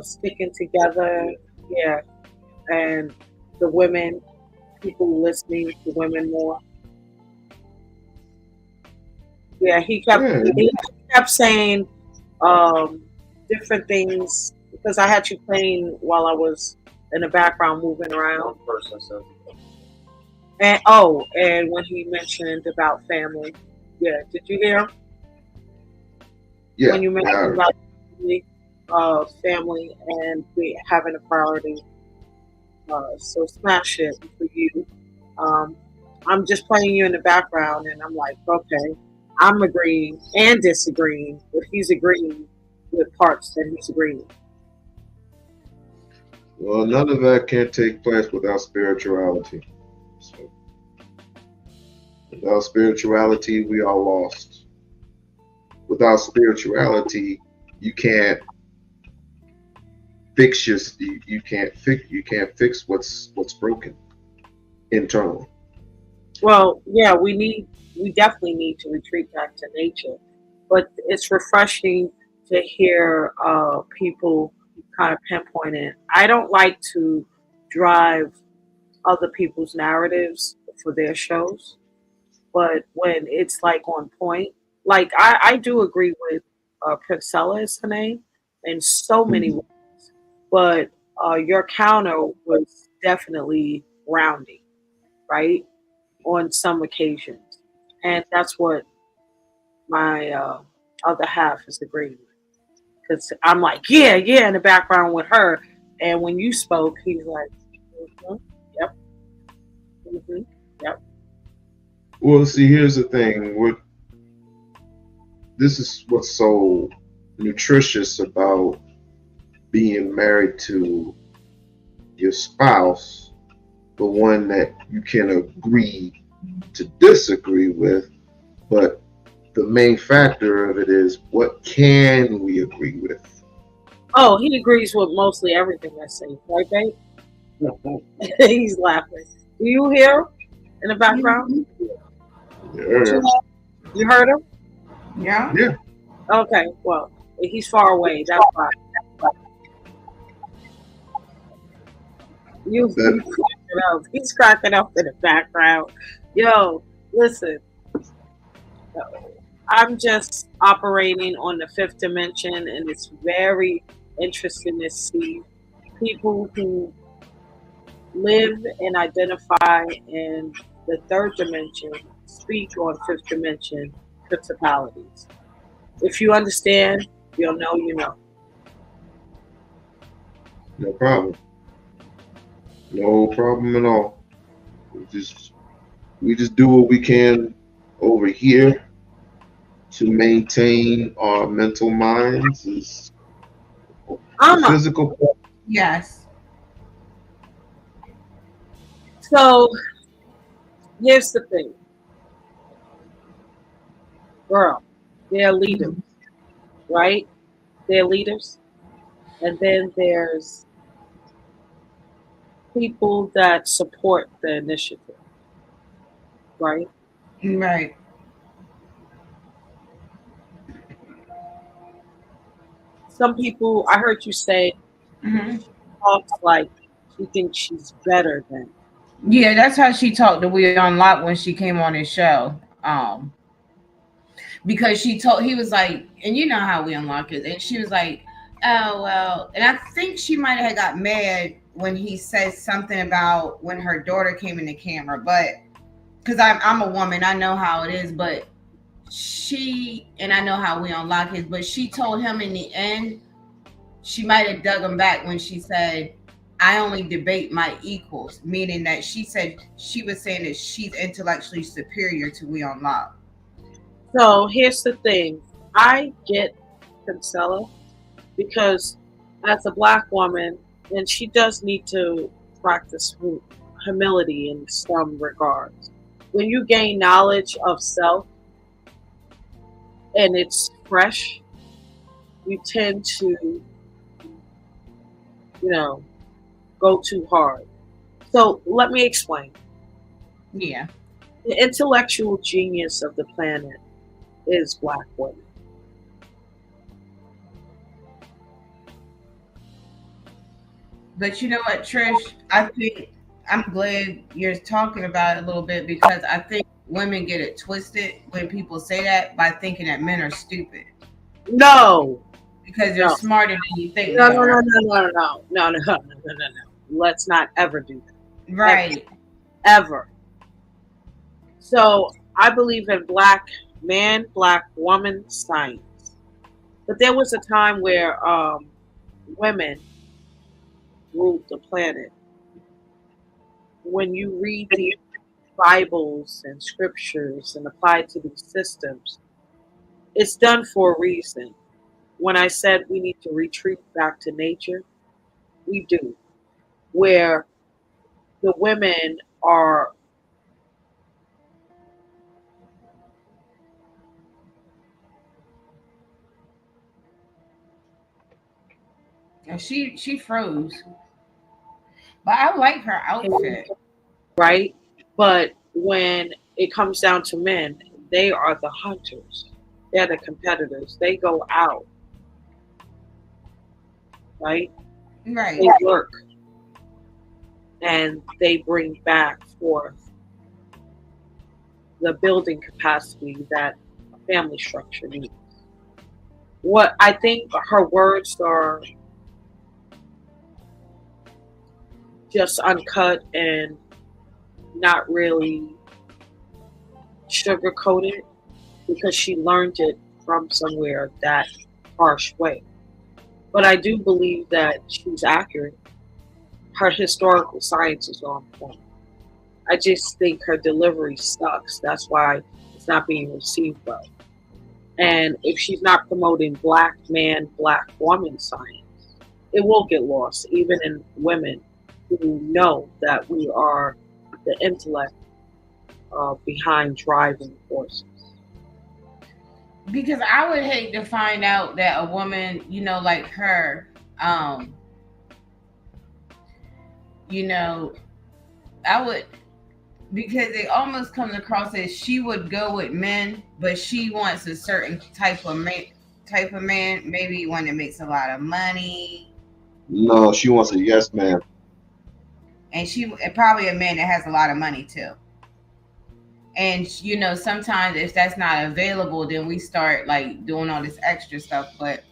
sticking together, yeah, and the women, people listening to women more. Yeah, he kept saying different things because I had you playing while I was in the background moving around. And when he mentioned about family, yeah, did you hear him? Yeah. When you mentioned about family and having a priority. So smash it for you. I'm just playing you in the background, and I'm like, okay, I'm agreeing and disagreeing, but he's agreeing with parts that he's agreeing. Well, none of that can take place without spirituality. So, without spirituality, we are lost. Without spirituality, you can't fix you can't fix what's broken internally. Well, yeah, we definitely need to retreat back to nature, but it's refreshing to hear people kind of pinpoint it. I don't like to drive other people's narratives for their shows, but when it's like on point, like I do agree with Princella is her name in so many ways, but your counter was definitely rounding, right? On some occasions. And that's what my other half is agreeing with. Because I'm like, yeah, in the background with her. And when you spoke, he's like, yep. Yep. Well, see, here's the thing. This is what's so nutritious about being married to your spouse, the one that you can agree to disagree with, but the main factor of it is what can we agree with? Oh, he agrees with mostly everything I say, right, babe? He's laughing. Do you hear him in the background? Yeah. You heard him? Yeah. Yeah. Okay, well, he's far away. That's why. He's cracking up. He's cracking up in the background. Yo, listen. I'm just operating on the fifth dimension, and it's very interesting to see people who live and identify in the third dimension speak on fifth dimension principalities. If you understand, you'll know you know. No problem. No problem at all. We just do what we can over here to maintain our mental minds. Is the physical part. Yes. So here's the thing. Girl, they're leaders, right? They're leaders. And then there's people that support the initiative, right? Right. Some people, I heard you say, talks like she thinks she's better than. Yeah, that's how she talked to We-On-Loc when she came on his show. Because he was like, and you know how We-On-Loc is, and she was like, oh well, and I think she might have got mad when he said something about when her daughter came in the camera, but because I'm a woman, I know how it is, but and I know how We-On-Loc is, but she told him in the end, she might have dug him back when she said, I only debate my equals, meaning that she was saying that she's intellectually superior to We-On-Loc. So here's the thing. I get Pincella because as a black woman, and she does need to practice humility in some regards. When you gain knowledge of self and it's fresh, you tend to, go too hard. So let me explain. Yeah. The intellectual genius of the planet is black women. But you know what, Trish? I think I'm glad you're talking about it a little bit because I think women get it twisted when people say that by thinking that men are stupid No, because they're no, smarter than you think no, they no, are. no, no, no, no, no, no, no, no, no. Let's not ever do that. Right. Ever. So I believe in black man, black woman science. But there was a time where women ruled the planet. When you read the Bibles and scriptures and apply it to these systems, it's done for a reason. When I said we need to retreat back to nature, we do. Where the women are, And she froze. But I like her outfit. right? But when it comes down to men, they are the hunters. They're the competitors. They go out, right? Right. They work and they bring back forth the building capacity that a family structure needs. What I think her words are just uncut and not really sugar coated because she learned it from somewhere that harsh way. But I do believe that she's accurate. Her historical science is on point. I just think her delivery sucks. That's why it's not being received well. And if she's not promoting black man, black woman science, it will get lost, even in women who know that we are the intellect behind driving forces. Because I would hate to find out that a woman, like her, I would, because it almost comes across as she would go with men, but she wants a certain type of man, maybe one that makes a lot of money, No, she wants a yes man. and probably a man that has a lot of money too. And sometimes if that's not available, then we start like doing all this extra stuff. But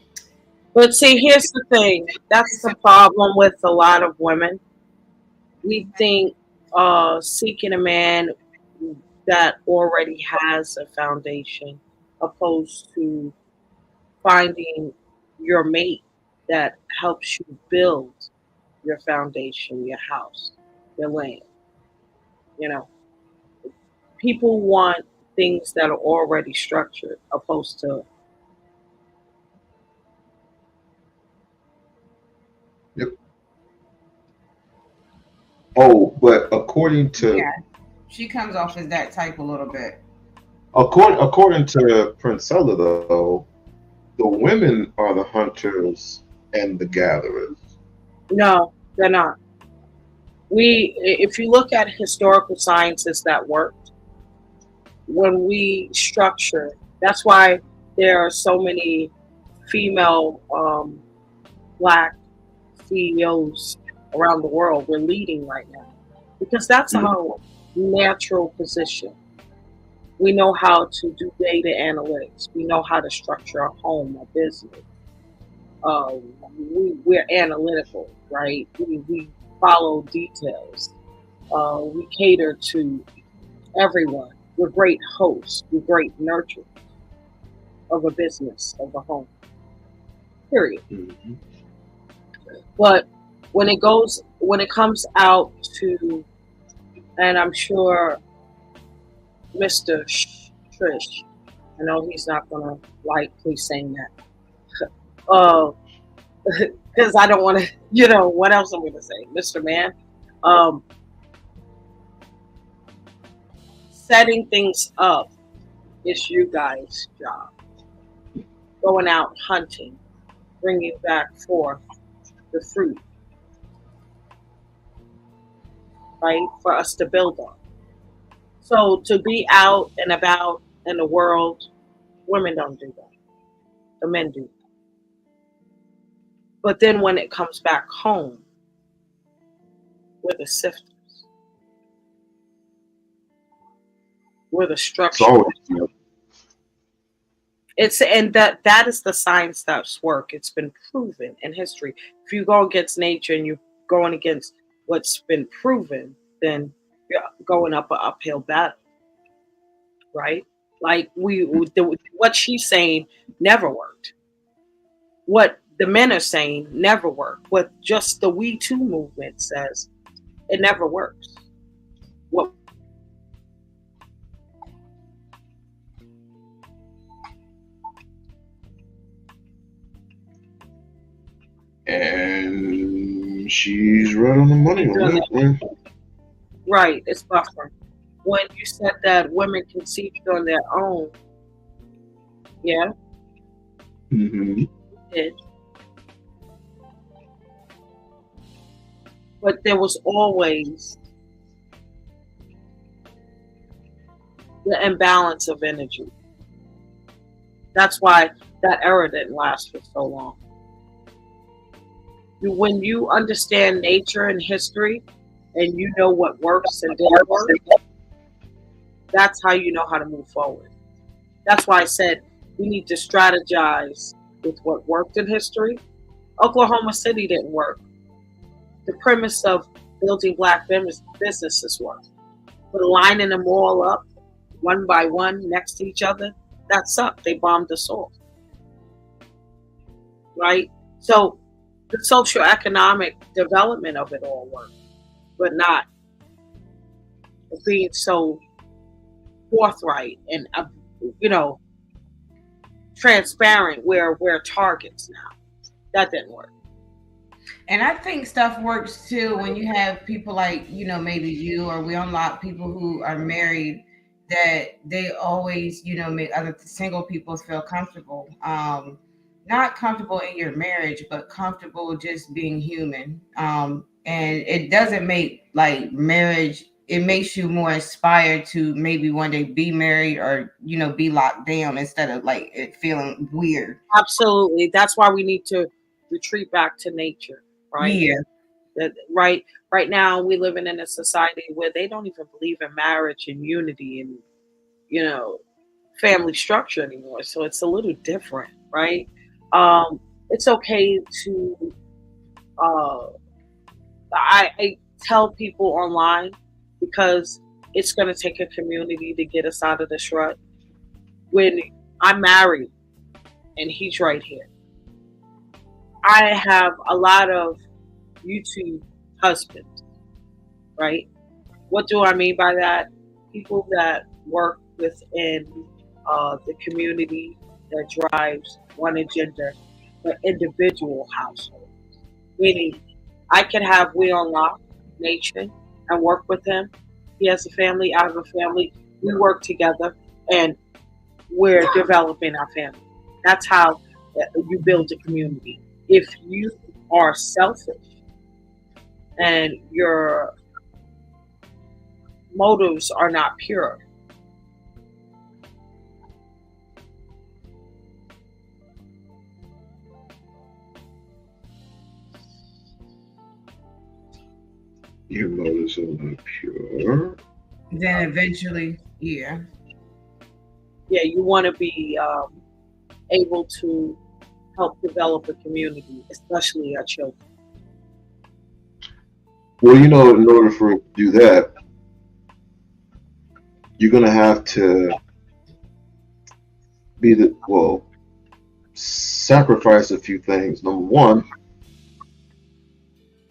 see, here's the thing. That's the problem with a lot of women. We think seeking a man that already has a foundation, opposed to finding your mate that helps you build your foundation, your house, your land. You know, people want things that are already structured, opposed to Yep. Oh, but according to yeah, she comes off as that type a little bit. according to Princella though, the women are the hunters and the gatherers. no, they're not. If you look at historical sciences that worked, when we structure, that's why there are so many female black CEOs around the world. We're leading right now because that's our natural position. We know how to do data analytics. We know how to structure a home, a business. We're analytical, right? We follow details. We cater to everyone. We're great hosts. We're great nurturers of a business, of a home. Period. Mhm. But when it comes out to, and I'm sure Mr. Trish, I know he's not gonna like me saying that, because I don't want to, what else I'm gonna say, Mr. Man, setting things up is you guys' job. Going out hunting, bringing back forth the fruit, right, for us to build on. So to be out and about in the world, women don't do that. The men do. But then when it comes back home, we're the sifters. We're the structure. And that is the science that's work. It's been proven in history. If you go against nature and you're going against what's been proven, then you're going up an uphill battle, right? Like what she's saying never worked. What the men are saying never worked. What just the We Too movement says, it never works. What And she's right on the money on that, man. Right, it's buffering. When you said that women conceived on their own, yeah, Mm-hmm. did. But there was always the imbalance of energy. That's why that era didn't last for so long. When you understand nature and history and you know what works and didn't work, that's how you know how to move forward. That's why I said we need to strategize with what worked in history. Oklahoma City didn't work. The premise of building black businesses worked. But lining them all up, one by one, next to each other, that sucked. They bombed us all. Right? So the socioeconomic development of it all worked, but not being so forthright and transparent where we're targets now. That didn't work. And I think stuff works too when you have people like, maybe you or We-On-Loc, people who are married, that they always, make other single people feel comfortable. Not comfortable in your marriage, but comfortable just being human. And it doesn't make like marriage, it makes you more inspired to maybe one day be married or, be locked down instead of like it feeling weird. Absolutely. That's why we need to retreat back to nature, right? Yeah. Right now we living in a society where they don't even believe in marriage and unity and, family structure anymore. So it's a little different, right? It's okay to, I tell people online, because it's going to take a community to get us out of this rut. When I'm married and he's right here, I have a lot of YouTube husbands, right? What do I mean by that? People that work within the community that drives one agenda, the individual household. Meaning, I can have We-On-Loc Nation and work with him. He has a family, I have a family. We work together and we're developing our family. That's how you build a community. If you are selfish and your motives are not pure, Your motives are not pure. Then eventually, yeah, you want to be able to help develop a community, especially our children. Well, in order for it to do that, you're going to have to sacrifice a few things. Number one,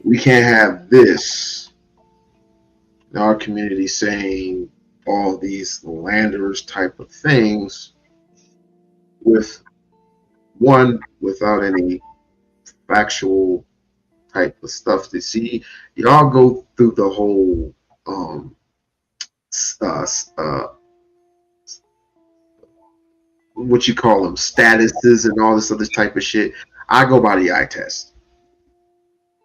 we can't have this in our community saying all these slanderous type of things with one without any factual type of stuff to see. Y'all go through the whole uh, uh, what you call them statuses and all this other type of shit. I go by the eye test,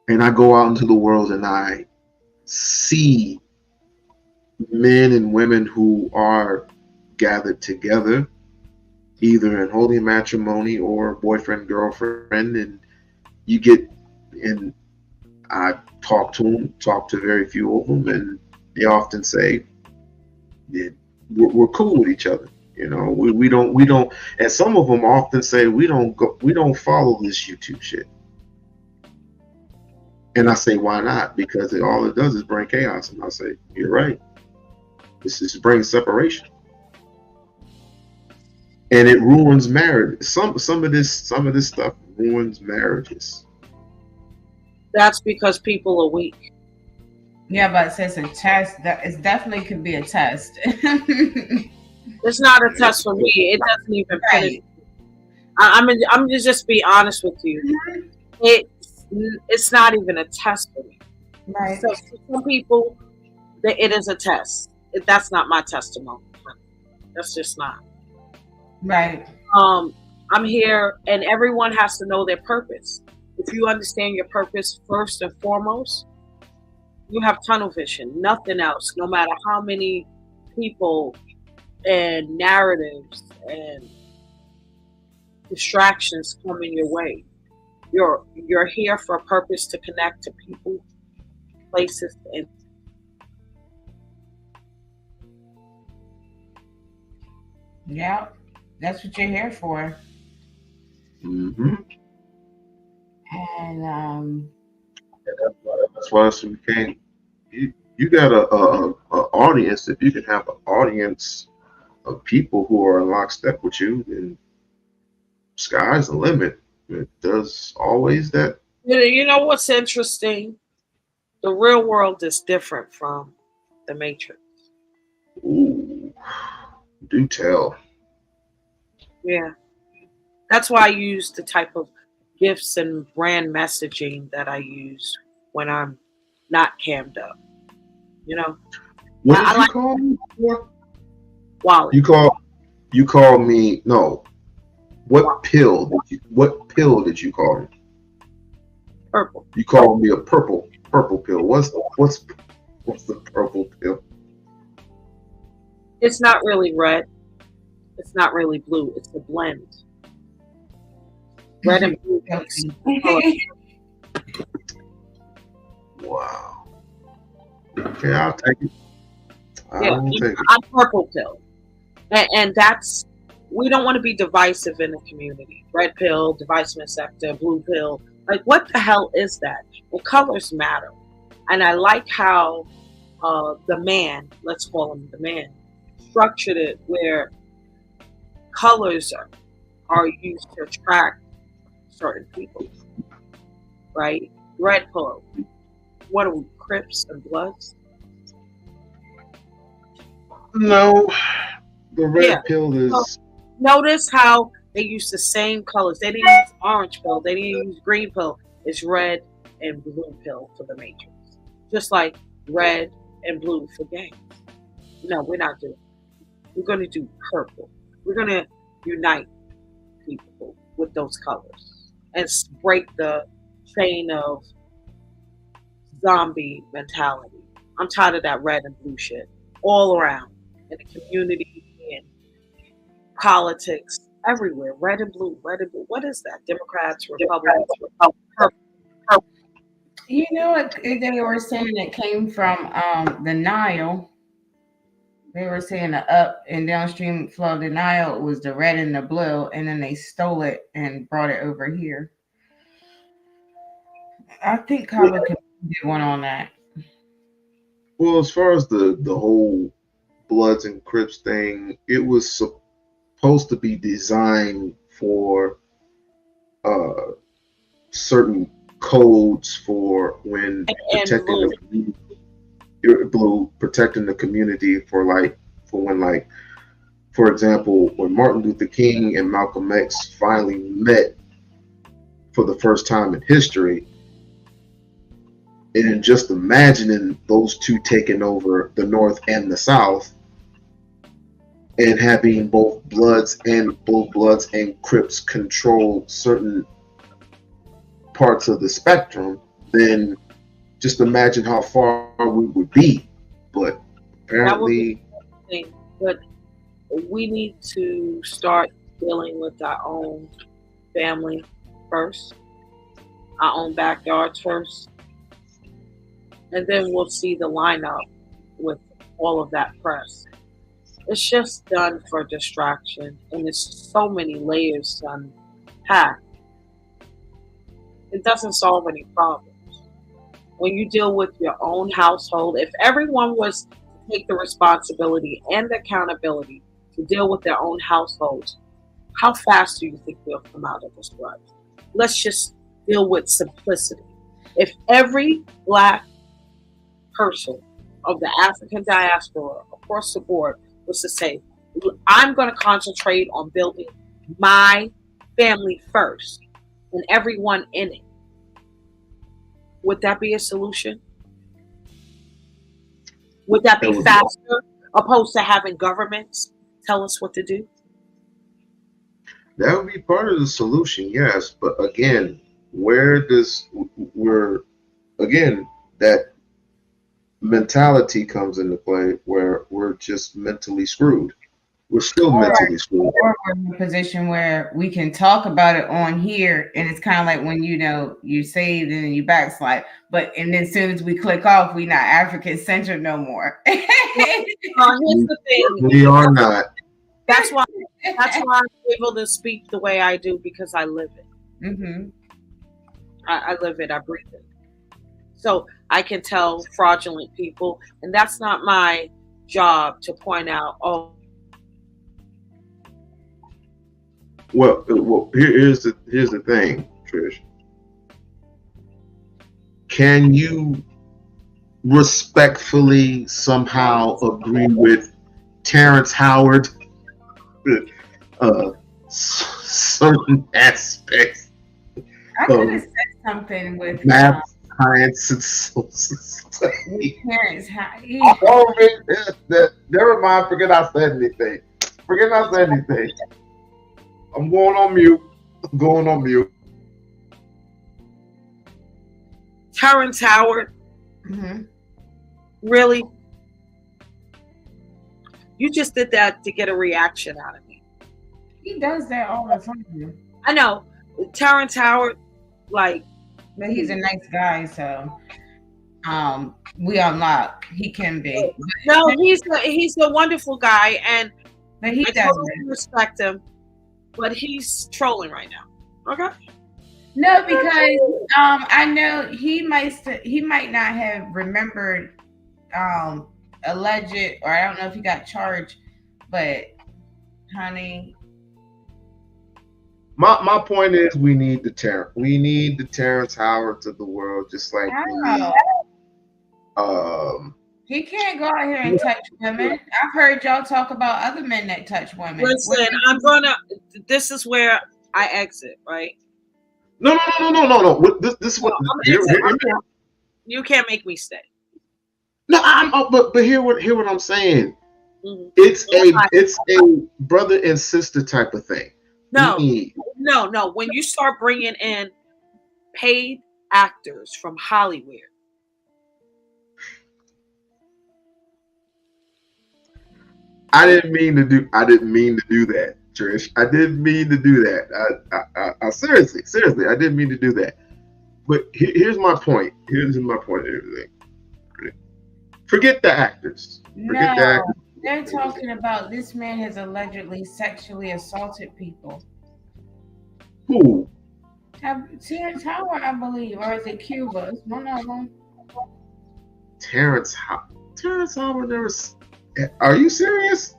and I go out into the world and I see men and women who are gathered together, either in holy matrimony or boyfriend girlfriend, and you get and I talk to them, talk to very few of them, and they often say that we're cool with each other. You know, we don't, and some of them often say we don't follow this YouTube shit. And I say, why not? Because all it does is bring chaos. And I say, you're right. This is bring separation, and it ruins marriage. Some of this stuff ruins marriages. That's because people are weak. Yeah, but it's a test. That it definitely could be a test. It's not a test for me. It doesn't even finish. I'm gonna just be honest with you. It's not even a test for me. Right. So for some people, it is a test. That's not my testimony. That's just not. Right. I'm here, and everyone has to know their purpose. If you understand your purpose first and foremost, you have tunnel vision. Nothing else. No matter how many people and narratives and distractions come in your way, you're here for a purpose to connect to people, places, and yeah, that's what you're here for. Mm-hmm. And that's why we can't. You got a audience. If you can have an audience of people who are in lockstep with you, then sky's the limit. It does always that. you know what's interesting? The real world is different from the Matrix. Ooh, do tell. Yeah. That's why I use the type of gifts and brand messaging that I use when I'm not cammed up. You know? What did you call me before? Wally. You call me no. What pill did you call me? Purple. You called me a purple pill. What's the purple pill? It's not really red. It's not really blue. It's a blend. Red and blue. Wow. Okay, I'll take it. I'm purple pill. And that's, we don't want to be divisive in the community. Red pill, divisive sector, blue pill. Like, what the hell is that? Well, colors matter. And I like how the man, let's call him the man, structured it where colors are used to attract certain people. Right? Red pill. What are we, Crips and Bloods? No. The red pill is. So, notice how they use the same colors. They didn't use orange pill. They didn't use green pill. It's red and blue pill for the Matrix. Just like red and blue for gangs. No, we're not doing it. We're going to do purple. We're going to unite people with those colors and break the chain of zombie mentality. I'm tired of that red and blue shit all around in the community and politics everywhere. Red and blue, red and blue. What is that? Democrats, Republicans, purple. you know, they were saying it came from the Nile. They were saying the up and downstream flow of the Nile was the red and the blue, and then they stole it and brought it over here. I think Kava could do one on that. Well, as far as the whole Bloods and Crips thing, it was supposed to be designed for certain codes for when And protecting blue. the community. Blue, protecting the community for when for example, when Martin Luther King and Malcolm X finally met for the first time in history, and just imagining those two taking over the North and the South, and having both Bloods and Crips control certain parts of the spectrum, then just imagine how far we would be. But That would be apparently, the thing. But we need to start dealing with our own family first, our own backyards first, and then we'll see the lineup with all of that press. It's just done for distraction, and there's so many layers to unpack. It doesn't solve any problems. When you deal with your own household, if everyone was to take the responsibility and the accountability to deal with their own households, how fast do you think we'll come out of this rut? Let's just deal with simplicity. If every Black person of the African diaspora across the board was to say, I'm going to concentrate on building my family first and everyone in it, would that be a solution? Would that be faster opposed to having governments tell us what to do? that would be part of the solution, yes. But again, that mentality comes into play where we're just mentally screwed. We're still mentally screwed. Or we're in a position where we can talk about it on here, and it's kind of like when you saved and then you backslide. And then as soon as we click off, we not African centered no more. Here's the thing. We are not. That's why I'm able to speak the way I do, because I live it. Mm-hmm. I live it. I breathe it. So I can tell fraudulent people, and that's not my job to point out, oh. Well, here's the thing, Trish. Can you respectfully somehow agree with Terrence Howard? Certain aspects. I could have said something with math, science, and social studies. Parents. Never mind. Forget I said anything. I'm going on mute. Terrence Howard? Mm-hmm. Really? You just did that to get a reaction out of me. He does that all the time. I know. Terrence Howard, but he's a nice guy, so We-On-Loc, he can be. No, he's a wonderful guy, and but he I totally respect him. But he's trolling right now. Okay. No, because I know he might not have remembered alleged, or I don't know if he got charged, but honey. My point is, we need the Terrence Howards of the world, just like He can't go out here and touch women. I've heard y'all talk about other men that touch women. Listen, this is where I exit, right? No. This is what. You can't make me stay. No, but hear what I'm saying. Mm-hmm. It's a brother and sister type of thing. No. When you start bringing in paid actors from Hollywood. I didn't mean to do that, Trish. I didn't mean to do that. I seriously, I didn't mean to do that. But here's my point. Here's my point of everything. Forget the actors. They're talking about this man has allegedly sexually assaulted people. Who? Terrence Howard, I believe, or is it Cuba? It's one of them. Terrence Howard never. Are you serious?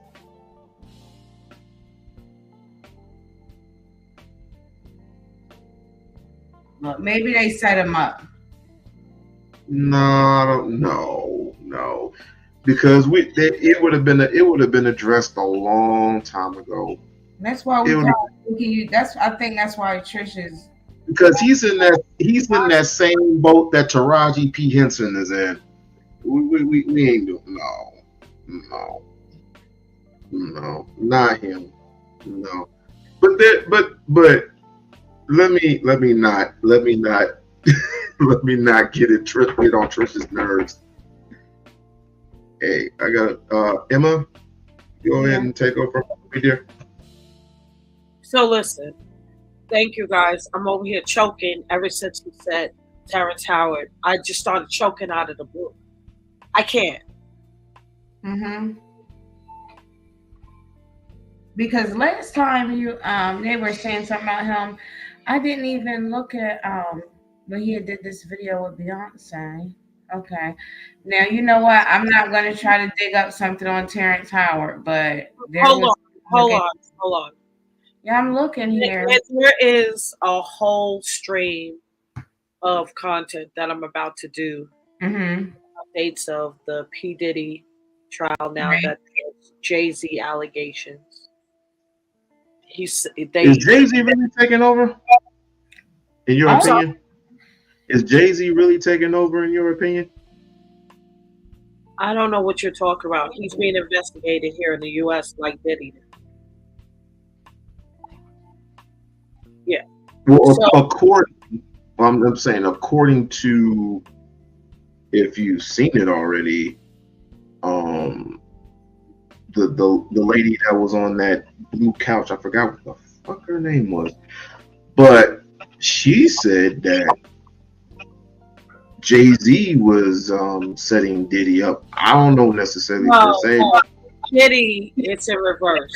Look, maybe they set him up. No, I don't know. No, because it would have been addressed a long time ago. That's why we It would- call you. I think that's why Trish is. because he's in that same boat that Taraji P Henson is in. We ain't doing no, not him. No, but let me not let me not get on Trish's nerves. Hey, I got Emma. Go ahead and take over from me, dear. So listen, thank you guys. I'm over here choking ever since you said Terrence Howard. I just started choking out of the blue. I can't. Because last time they were saying something about him, I didn't even look at when he did this video with Beyonce. Okay. Now you know what? I'm not gonna try to dig up something on Terrence Howard, but Hold on. Yeah, I'm looking here. There is a whole stream of content that I'm about to do. Updates of the P. Diddy trial now that there's Jay-Z allegations. Is Jay-Z really taking over? In your opinion? Is Jay-Z really taking over in your opinion? I don't know what you're talking about. He's being investigated here in the U.S. like Diddy. Yeah. Well, I'm saying according to, if you've seen it already, the lady that was on that blue couch, I forgot what the fuck her name was, but she said that Jay-Z was setting Diddy up. I don't know necessarily per se. Diddy, it's in reverse.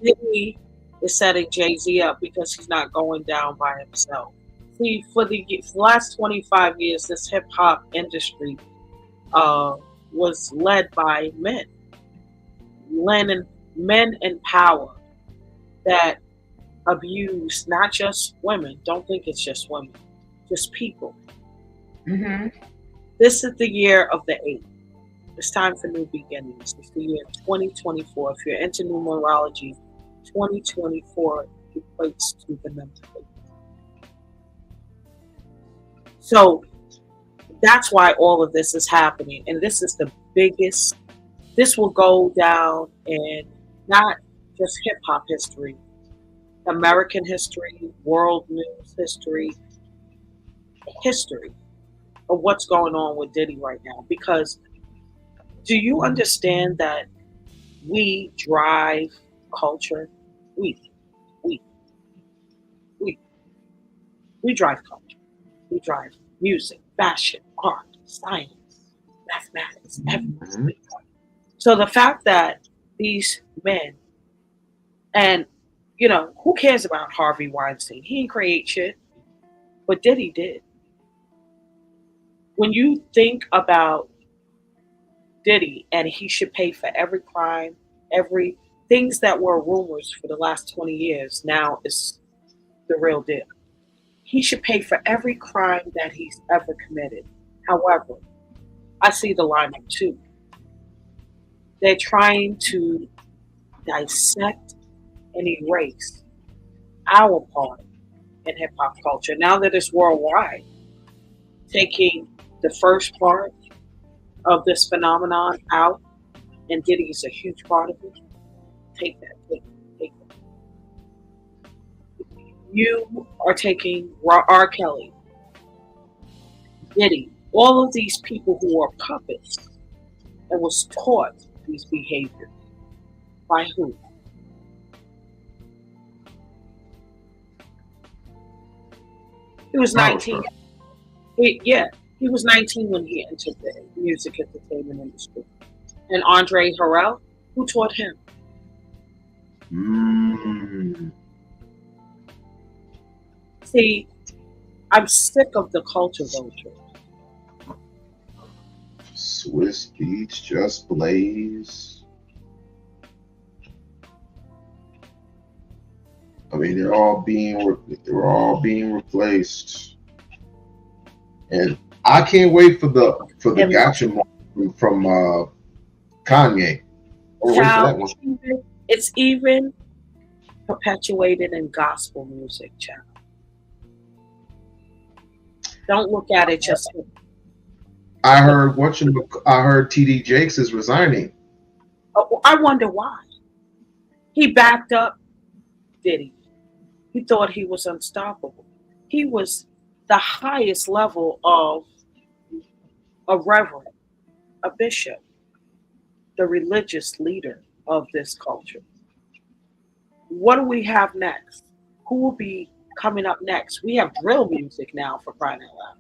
Diddy is setting Jay-Z up because he's not going down by himself. See, for the last 25 years, this hip-hop industry was led by men. Men in power that abuse not just women. Don't think it's just women, just people. This is the year of the 8. It's time for new beginnings. It's the year 2024. If you're into numerology, 2024 equates to the number 8. So that's why all of this is happening. And this is the biggest, this will go down in not just hip hop history, American history, world news history of what's going on with Diddy right now. Because do you understand that we drive culture? We drive culture. We drive music, fashion, art, science, mathematics, everything. So the fact that these men, and you know, who cares about Harvey Weinstein? He didn't create shit, but Diddy did. When you think about Diddy, and he should pay for every crime, every things that were rumors for the last 20 years, now is the real deal. He should pay for every crime that he's ever committed. However, I see the lineup too. They're trying to dissect and erase our part in hip hop culture. Now that it's worldwide, taking the first part of this phenomenon out, and Diddy is a huge part of it. Take that. You are taking R. Kelly, Diddy, all of these people who are puppets and was taught these behaviors. By who? He was 19. He was 19 when he entered the music entertainment industry. And Andre Harrell, who taught him? See, I'm sick of the culture vulture. Swiss Beats, Just Blaze. I mean, they're all being replaced. And I can't wait for the And gotcha moment from Kanye. Oh, wait for that one. it's even perpetuated in gospel music, child. Don't look at it just. I heard I heard TD Jakes is resigning. I wonder why. He backed up, did he? He thought he was unstoppable. He was the highest level of a reverend, a bishop, the religious leader of this culture. What do we have next? Who will be coming up next? We have drill music now, for crying out loud.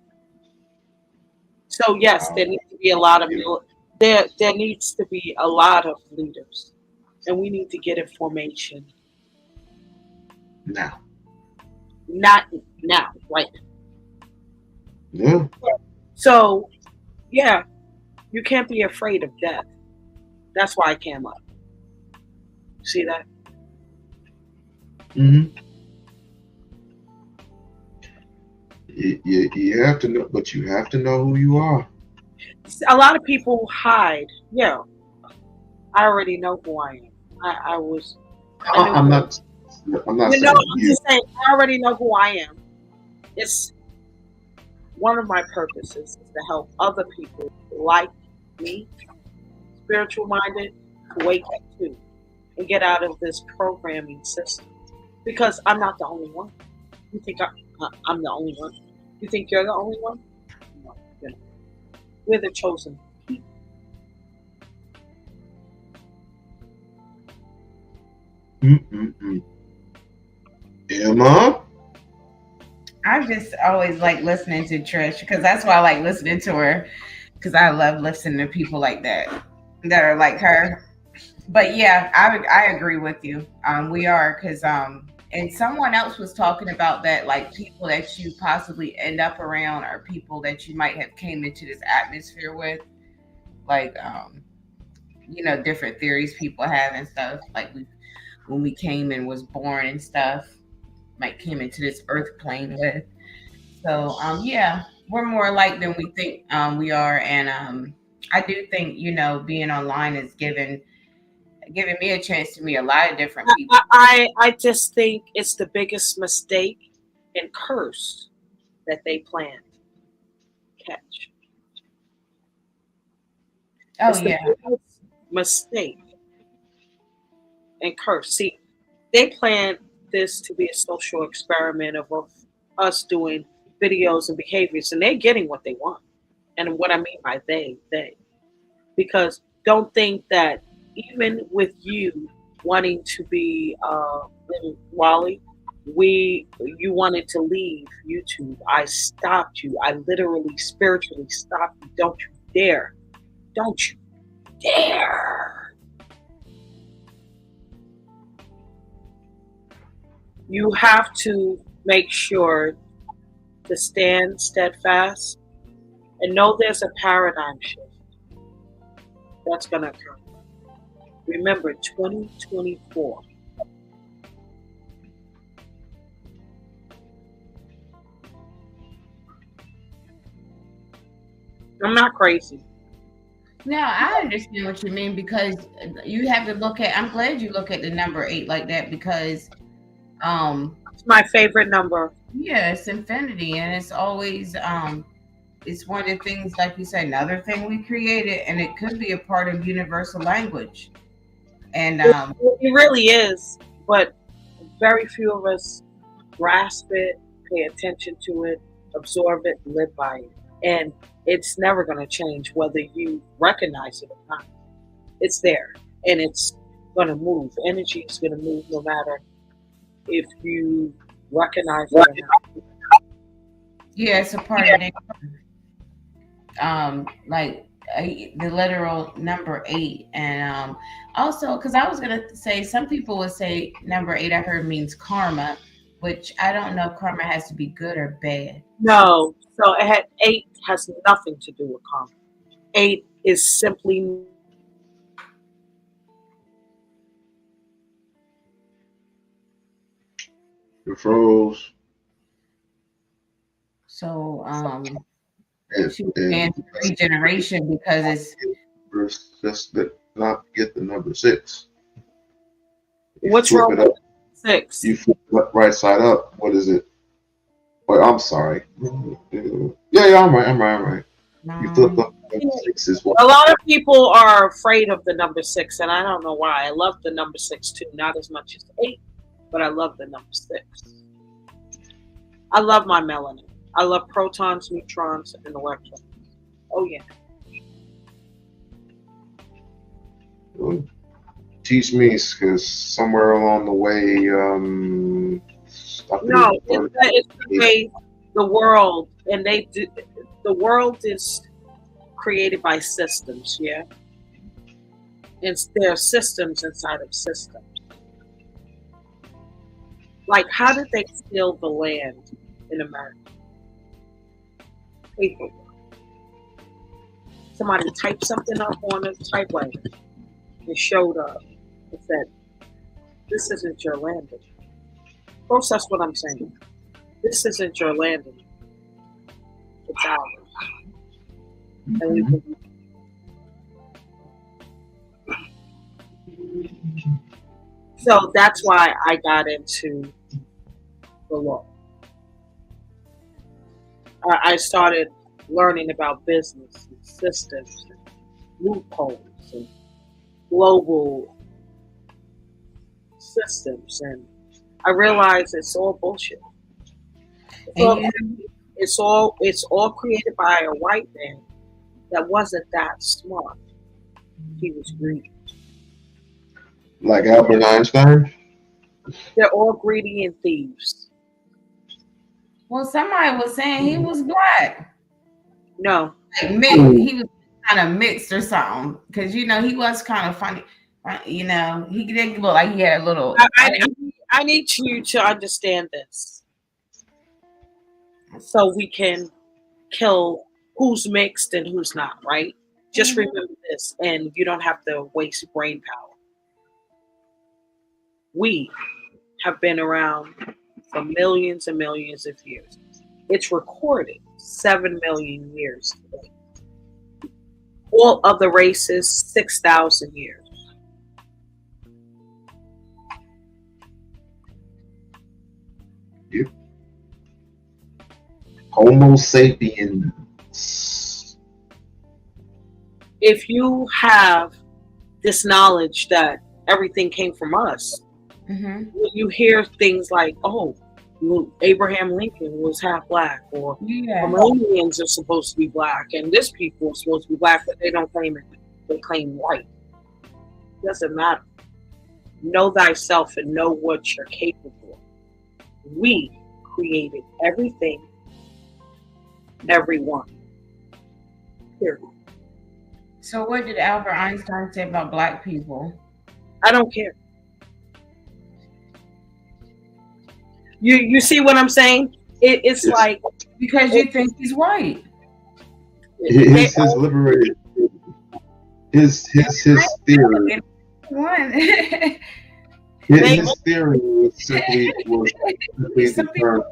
So yes, there needs to be a lot of there needs to be a lot of leaders, and we need to get information Now. not now, right Yeah. now. So yeah, you can't be afraid of death. That's why I came up. See that? Mm-hmm. You have to know, but you have to know who you are. A lot of people hide. Yeah, I already know who I am. I was. I'm not I'm saying you. just saying. I already know who I am. It's one of my purposes is to help other people like me, spiritual minded, to wake up too and get out of this programming system. Because I'm not the only one. You think I'm the only one? You think you're the only one? No, you're not. We're the chosen people. Emma? I just always like listening to Trish because that's why I like listening to her, because I love listening to people like that are like her. But yeah, I agree with you. We are, because and someone else was talking about that, like people that you possibly end up around are people that you might have came into this atmosphere with, like different theories people have and stuff. Like when we came and was born and stuff, like came into this earth plane with. So yeah, we're more alike than we think we are, and I do think being online is giving me a chance to meet a lot of different people. I just think it's the biggest mistake and curse that they planned. Catch. Oh It's the yeah. biggest mistake and curse. See, they planned this to be a social experiment of us doing videos and behaviors, and they're getting what they want. And what I mean by they. Because don't think that even with you wanting to be Wally, you wanted to leave YouTube. I stopped you. I literally spiritually stopped you. Don't you dare. Don't you dare. You have to make sure to stand steadfast and know there's a paradigm shift that's going to occur. Remember, 2024. I'm not crazy. No, I understand what you mean, because you have to look at. I'm glad you look at the number 8 like that, because it's my favorite number. Yeah, it's infinity, and it's always it's one of the things, like you said, another thing we created, and it could be a part of universal language. And it really is, but very few of us grasp it, pay attention to it, absorb it, live by it. And it's never going to change whether you recognize it or not. It's there, and it's going to move. Energy is going to move no matter if you recognize it or not. Yeah, it's a part of it. Like the literal number 8, and also because I was gonna say, some people would say number 8, I heard, means karma, which I don't know if karma has to be good or bad. No, so 8 has nothing to do with karma. 8 is simply You froze. So She was saying regeneration because it's just not get the number 6. You What's flip wrong it with up. 6? You flip it up right side up. What is it? Well, I'm sorry. Yeah, I'm right. You flip up number 6 is what? A lot of people are afraid of the number 6, and I don't know why. I love the number 6 too, not as much as 8, but I love the number 6. I love my melanin. I love protons, neutrons, and electrons. Oh yeah. Well, teach me, because somewhere along the way, No, it's the way the world, and they do. The world is created by systems, yeah, and there are systems inside of systems. Like, how did they steal the land in America? Paperwork. Somebody typed something up on a typewriter. It showed up. It said, "This isn't your land anymore." Process what I'm saying. This isn't your land anymore. It's ours. And we believe. So that's why I got into the law. I started learning about business and systems and loopholes and global systems, and I realized it's all bullshit. It's all created by a white man that wasn't that smart. He was greedy. Like Albert Einstein? They're all greedy and thieves. Well, somebody was saying he was black. No. Like he was kind of mixed or something. Because, he was kind of funny. He did look like he had a little. I need you to understand this, so we can kill who's mixed and who's not, right? Just remember this, and you don't have to waste brain power. We have been around for millions and millions of years. It's recorded 7 million years today. All other races, 6,000 years. Yep. Homo sapiens. If you have this knowledge that everything came from us, you hear things like, "Oh, Abraham Lincoln was half black," or Armenians are supposed to be black, and this people are supposed to be black, but they don't claim it. They claim white. Doesn't matter. Know thyself and know what you're capable of. We created everything, everyone. Period. So what did Albert Einstein say about black people? I don't care. You see what I'm saying? It's like, because you think he's white. His liberated. His theory. His theory was simply turn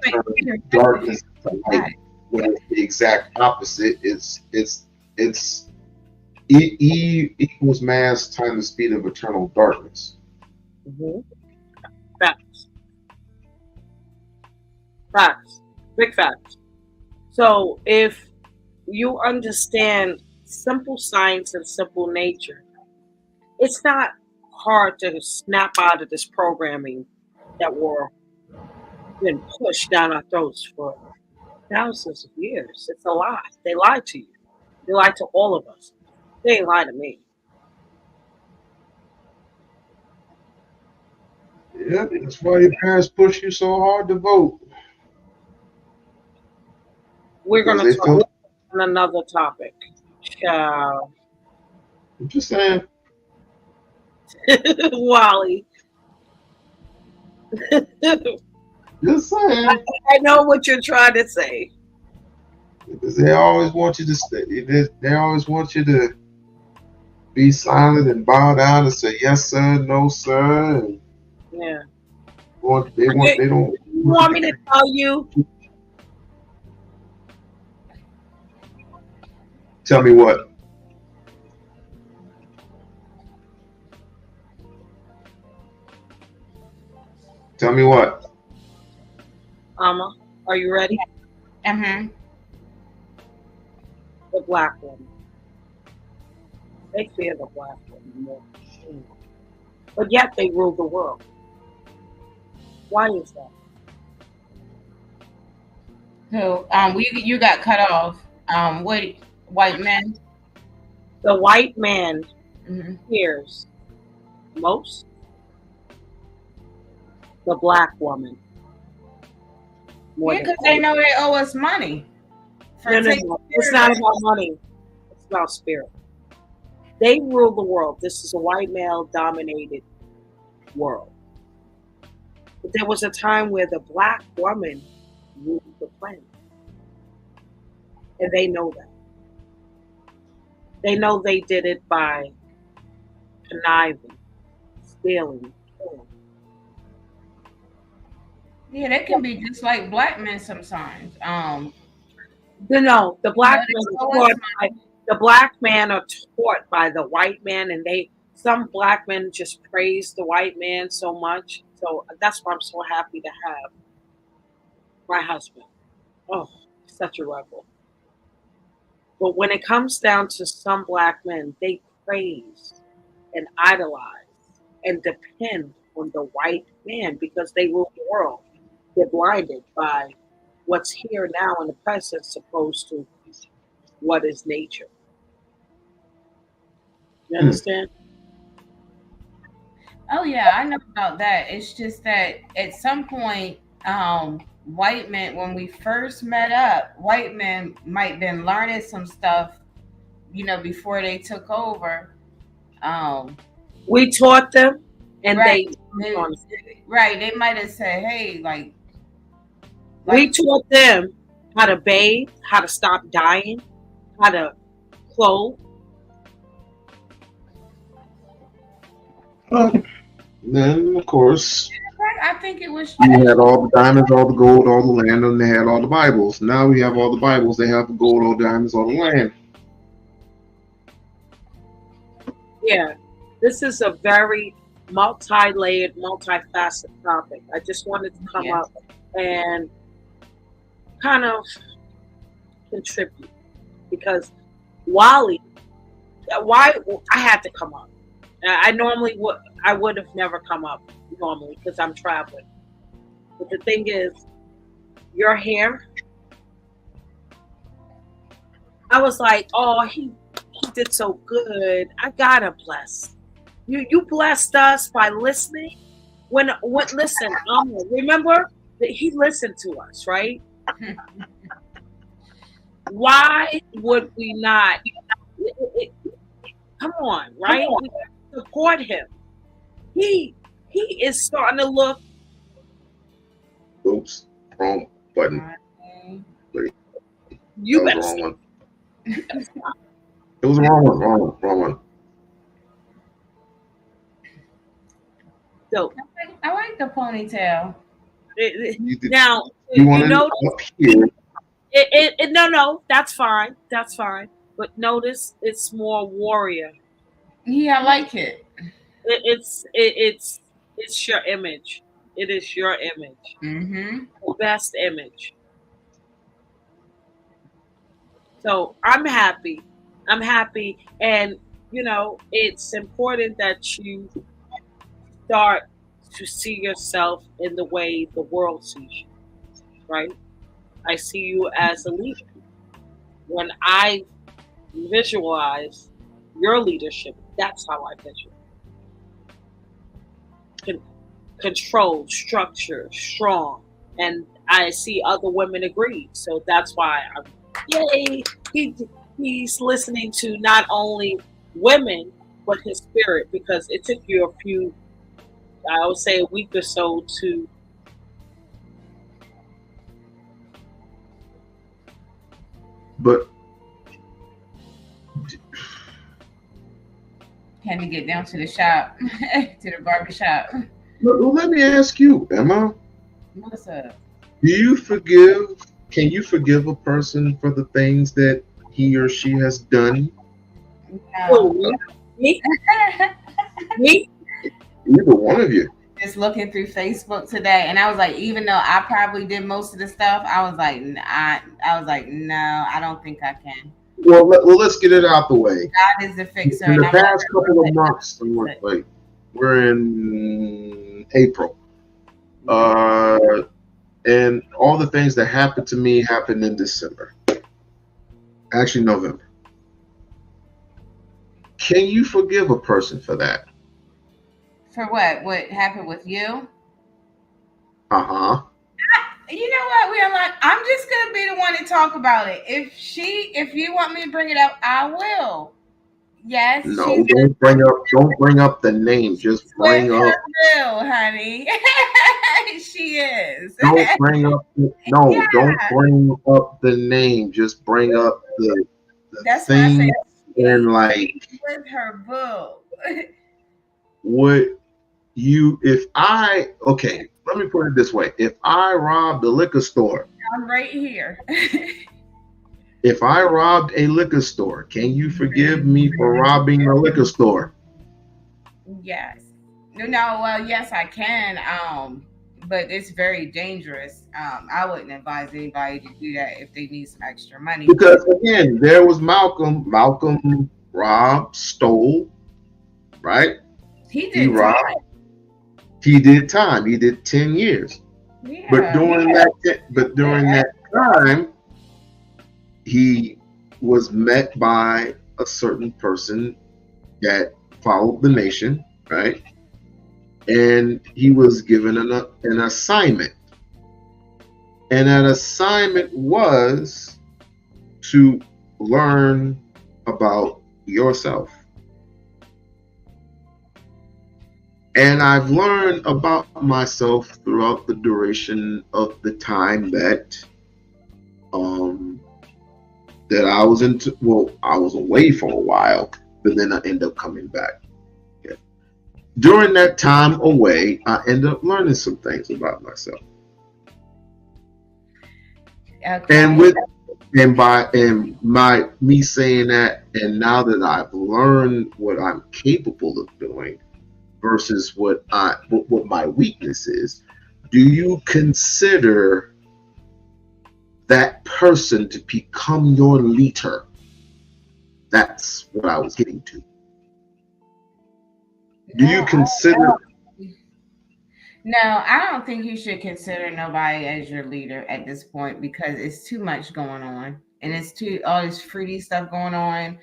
darkness to light. When it's the exact opposite. It's E equals mass times the speed of eternal darkness. Facts. Big facts. So if you understand simple science and simple nature, it's not hard to snap out of this programming that were been pushed down our throats for thousands of years. It's a lie. They lied to you. They lied to all of us. They ain't lied to me. Yeah, that's why your parents push you so hard to vote. We're going to talk on another topic. I'm just saying. Wally. Just saying. I know what you're trying to say. Because they always want you to stay. They always want you to be silent and bow down and say yes sir, no sir. And yeah. They don't. You want me to tell you? Tell me what. Tell me what. Amma, are you ready? Mm-hmm. The black woman. They fear the black woman more. But yet they rule the world. Why is that? So, you got cut off. What white men? The white man Mm-hmm. fears most the black woman. More Yeah, than because they know they owe us money. For no, no, taking no. It's care not of about money. It's about spirit. They rule the world. This is a white male dominated world. But there was a time where the black woman ruled the planet. And they know that. They know they did it by conniving, stealing, killing. Yeah, they can be just like black men sometimes. No, the black You men know, are taught by, the black men are taught by the white man, and some black men just praise the white man so much. So that's why I'm so happy to have my husband. Oh, such a rebel. But when it comes down to some black men, they praise and idolize and depend on the white man because they rule the world. They're blinded by what's here now in the present, opposed to what is nature. You understand? Oh yeah, I know about that. It's just that at some point, white men, when we first met up, white men might been learning some stuff, before they took over. We taught them, and Right. They might have said, "Hey, we taught them how to bathe, how to stop dying, how to clothe." Then, of course, I think it was. you had all the diamonds, all the gold, all the land, and they had all the Bibles. Now we have all the Bibles. They have the gold, all the diamonds, all the land. Yeah, this is a very multi-layered, multifaceted topic. I just wanted to come up and kind of contribute because why I had to come up. I would have never come up normally because I'm traveling. But the thing is, your hair, I was like, oh, he did so good. I gotta bless. You blessed us by listening. Listen, remember that he listened to us, right? Why would we not? Come on, right? We gotta support him. He is starting to look. Oops, wrong button. You that better was the wrong one. It was the wrong one. Wrong one. So I like the ponytail. Now you wanted up here. No, that's fine. That's fine. But notice it's more warrior. Yeah, I like it. It's your image. It is your image. Mm-hmm. The best image. So I'm happy. And it's important that you start to see yourself in the way the world sees you. Right? I see you as a leader. When I visualize your leadership, that's how I picture it. Control, structure, strong. And I see other women agree. So that's why yay, he's listening to not only women, but his spirit, because it took you I would say a week or so to But Can you get down to the shop, to the barber shop? well, let me ask you, Emma. What's up? Do you forgive? Can you forgive a person for the things that he or she has done? Oh, No. me? Me? Either one of you. Just looking through Facebook today, and I was like, even though I probably did most of the stuff, I was like, I was like, no, I don't think I can. Well, let's get it out the way. God is the fixer. In the and I'm past like, couple of months, we're in April, and all the things that happened to me happened in December. Actually, November. Can you forgive a person for that? For what? What happened with you? Uh-huh. You know what? I'm just gonna be the one to talk about it. If you want me to bring it up, I will. Yes. No, don't bring up the name. Just bring up. Will, honey. She is. Don't bring up. Yeah. Don't bring up the name. Just bring up the That's thing. why I said And like, with her boo. would you? Okay, let me put it this way: if I robbed a liquor store, I'm right here. if I robbed a liquor store, can you forgive me for robbing a liquor store? Yes. No, well, yes, I can. But it's very dangerous. I wouldn't advise anybody to do that if they need some extra money. Because again, there was Malcolm. Malcolm robbed, stole, right? He robbed. He did time. He did 10 years. Yeah, but during that time, he was met by a certain person that followed the nation, right? And he was given an assignment. And that assignment was to learn about yourself. And I've learned about myself throughout the duration of the time that that I was I was away for a while, but then I ended up coming back. Yeah. During that time away, I ended up learning some things about myself. Okay. And me saying that, and now that I've learned what I'm capable of doing versus what my weakness is, do you consider that person to become your leader? That's what I was getting to. Do you consider? No, I don't think you should consider nobody as your leader at this point because it's too much going on, and it's all this fruity stuff going on,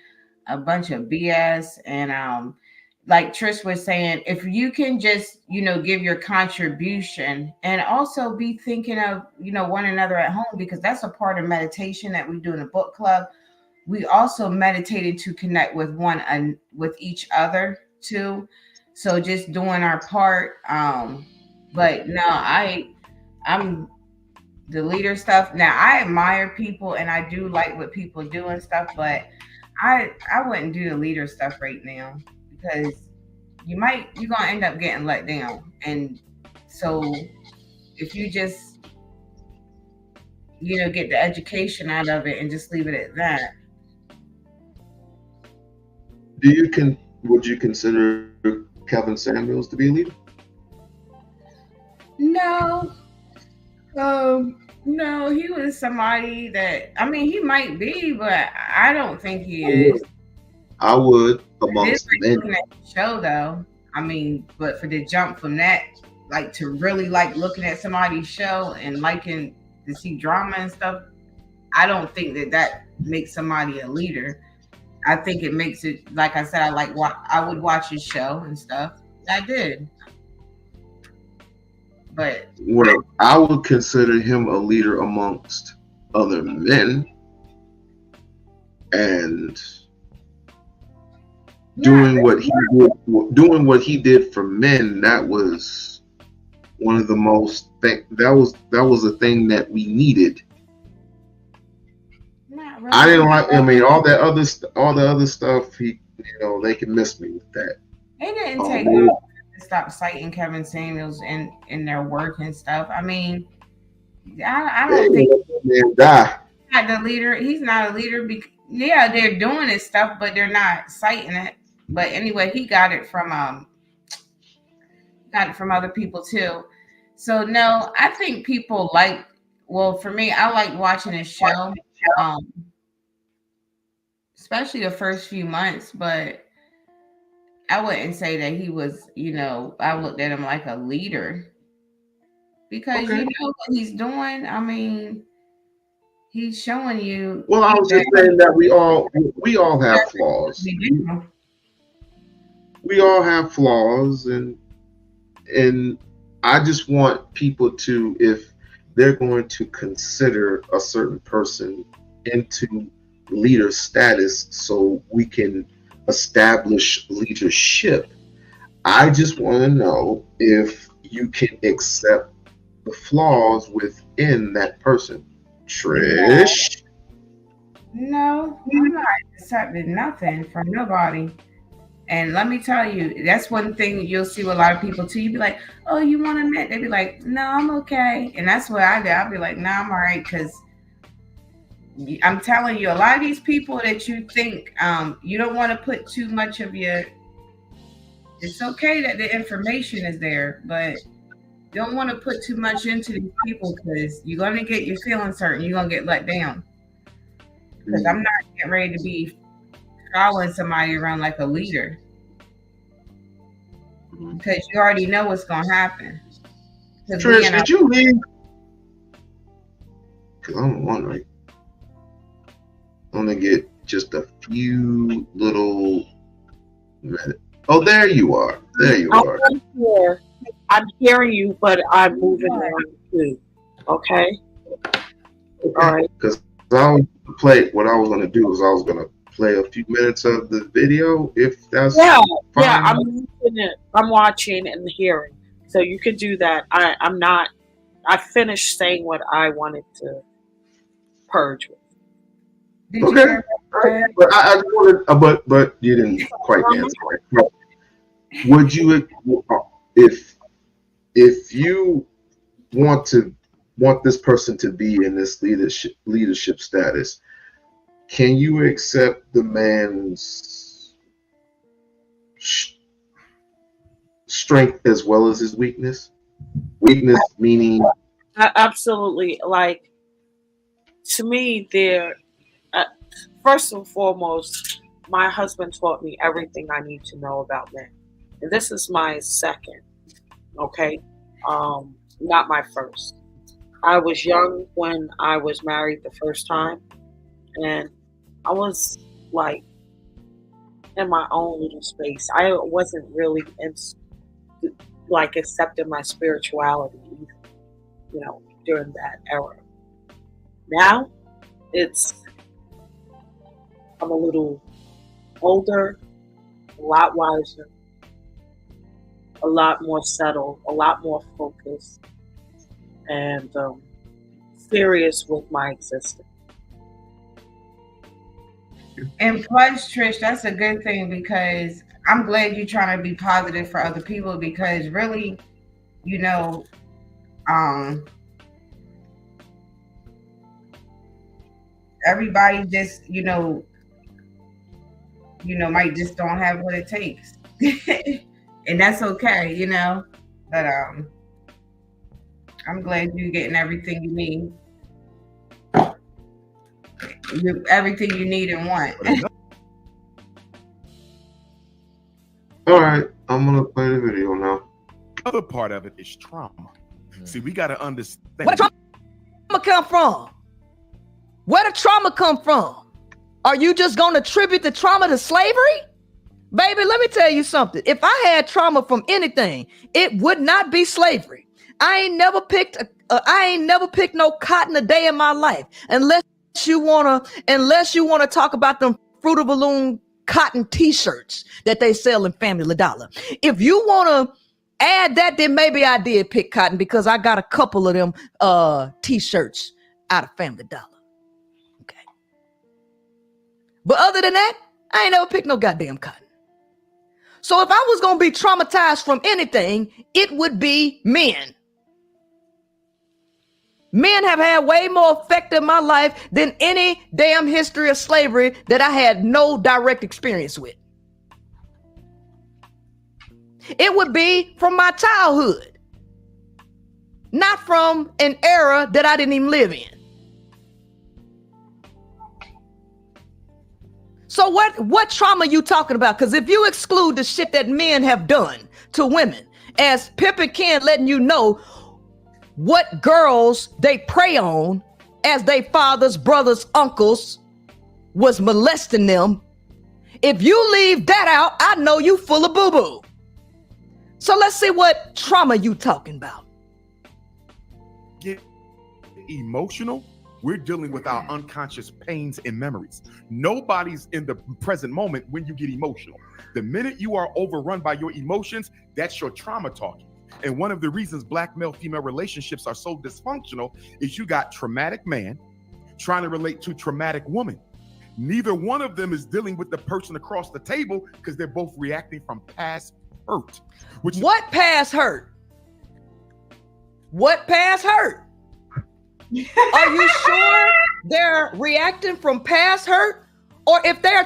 a bunch of BS, and like Trish was saying, if you can just give your contribution and also be thinking of one another at home, because that's a part of meditation that we do in a book club. We also meditated to connect with with each other too. So just doing our part. But no, I'm the leader stuff. Now I admire people and I do like what people do and stuff, but I wouldn't do the leader stuff right now because you're gonna end up getting let down. And so if you just get the education out of it and just leave it at that. Would you consider Kevin Samuels to be a leader? No. No, he was somebody that, he might be, but I don't think he is. I would amongst men. Looking at the show though. But for the jump from that, like to really like looking at somebody's show and liking to see drama and stuff, I don't think that makes somebody a leader. I think it makes it, like I said, I would watch his show and stuff. I did. But I would consider him a leader amongst other men, and doing what he did for men. That was one of the most that was a thing that we needed. Not really. I didn't like. All the other stuff. They can miss me with that. They didn't take long to stop citing Kevin Samuels in their work and stuff. I don't think he's not the leader. He's not a leader Yeah, they're doing this stuff, but they're not citing it. But anyway, he got it from other people too. So no, I think people like. Well, for me, I like watching his show, um, especially the first few months. But I wouldn't say that he was. I looked at him like a leader because Okay. you know what he's doing. I mean, he's showing you. Well, I was that just saying that we all have flaws. We all have flaws, and I just want people to, if they're going to consider a certain person into leader status so we can establish leadership, I just want to know if you can accept the flaws within that person. Trish? No, I'm not accepting nothing from nobody. And let me tell you, that's one thing you'll see with a lot of people too. You be like, "Oh, you want a minute?" They be like, "No, I'm okay." And that's what I do. I'll be like, "No, I'm all right," because I'm telling you, a lot of these people that you think you don't want to put too much of your. It's okay that the information is there, but you don't want to put too much into these people because you're gonna get your feelings hurt and you're gonna get let down. Because I'm not getting ready to be following somebody around like a leader. Because you already know what's gonna happen. Trish, did you leave? Because I'm wondering. I'm gonna get just a few little minutes. Oh, there you are. There you are. I'm here. I'm hearing you, but I'm moving around too. Okay. All right. Because I was play. What I was gonna do is I was gonna play a few minutes of the video. If that's Yeah. fine. I'm listening it. I'm watching and hearing. So you could do that. I'm not. I finished saying what I wanted to purge with. Okay. But I just wanted, but you didn't quite answer it. Would you, if you want this person to be in this leadership status, can you accept the man's strength as well as his weakness? Weakness meaning Absolutely. Like, to me, first and foremost, my husband taught me everything I need to know about men. And this is my second, okay? Not my first. I was young when I was married the first time, and I was like in my own little space. I wasn't really accepting my spirituality, during that era. Now, I'm a little older, a lot wiser, a lot more settled, a lot more focused, and serious with my existence. And plus, Trish, that's a good thing because I'm glad you're trying to be positive for other people because really, everybody just, might just don't have what it takes. And that's okay, But I'm glad you're getting everything you need. Everything you need and want. all right, I'm gonna play the video now. Other part of it is trauma. See, we got to understand. Where the trauma come from? Where the trauma come from? Are you just going to attribute the trauma to slavery? Baby, let me tell you something. If I had trauma from anything, it would not be slavery. I ain't never picked no cotton a day in my life unless you wanna talk about them Fruit of the Loom cotton t-shirts that they sell in Family Dollar. If you wanna add that, then maybe I did pick cotton because I got a couple of them t-shirts out of Family Dollar. Okay. But other than that, I ain't never picked no goddamn cotton. So if I was gonna be traumatized from anything, it would be men. Men have had way more effect in my life than any damn history of slavery that I had no direct experience with. It would be from my childhood, not from an era that I didn't even live in. So what trauma you talking about? Because if you exclude the shit that men have done to women, as Pimp and Ken letting you know what girls they prey on as they fathers, brothers, uncles was molesting them. If you leave that out, I know you full of boo-boo. So let's see what trauma you talking about. Get emotional. We're dealing with our unconscious pains and memories. Nobody's in the present moment when you get emotional. The minute you are overrun by your emotions, that's your trauma talking. And one of the reasons black male-female relationships are so dysfunctional is you got traumatic man trying to relate to traumatic woman. Neither one of them is dealing with the person across the table because they're both reacting from past hurt. What past hurt? What past hurt? Are you sure they're reacting from past hurt? Or if they're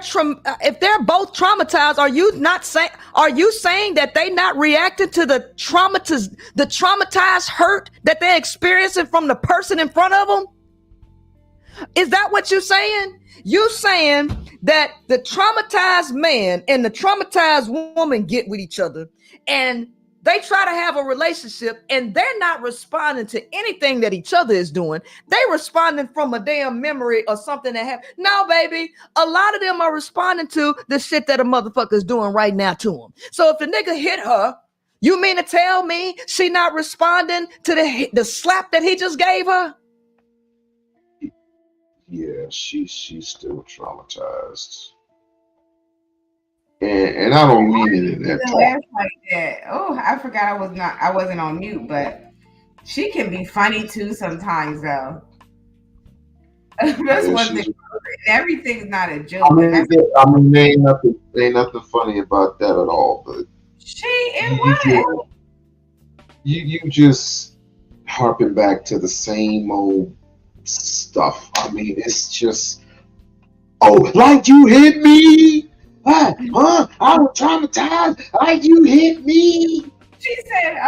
both traumatized, are you saying that they not reacting to the traumatized hurt that they're experiencing from the person in front of them? Is that what you're saying? You saying that the traumatized man and the traumatized woman get with each other and they try to have a relationship and they're not responding to anything that each other is doing. They responding from a damn memory or something that happened. No, baby, a lot of them are responding to the shit that a motherfucker's doing right now to them. So if the nigga hit her, you mean to tell me she not responding to the slap that he just gave her? Yeah, she's still traumatized. And I don't mean it in that talk. Like that. Oh, I forgot I wasn't on mute, but she can be funny too sometimes though. That's one thing. Everything's not a joke. I mean, there ain't nothing funny about that at all. But you just harping back to the same old stuff. I mean, it's just, oh, like you hit me. I was traumatized. Like you hit me. She said,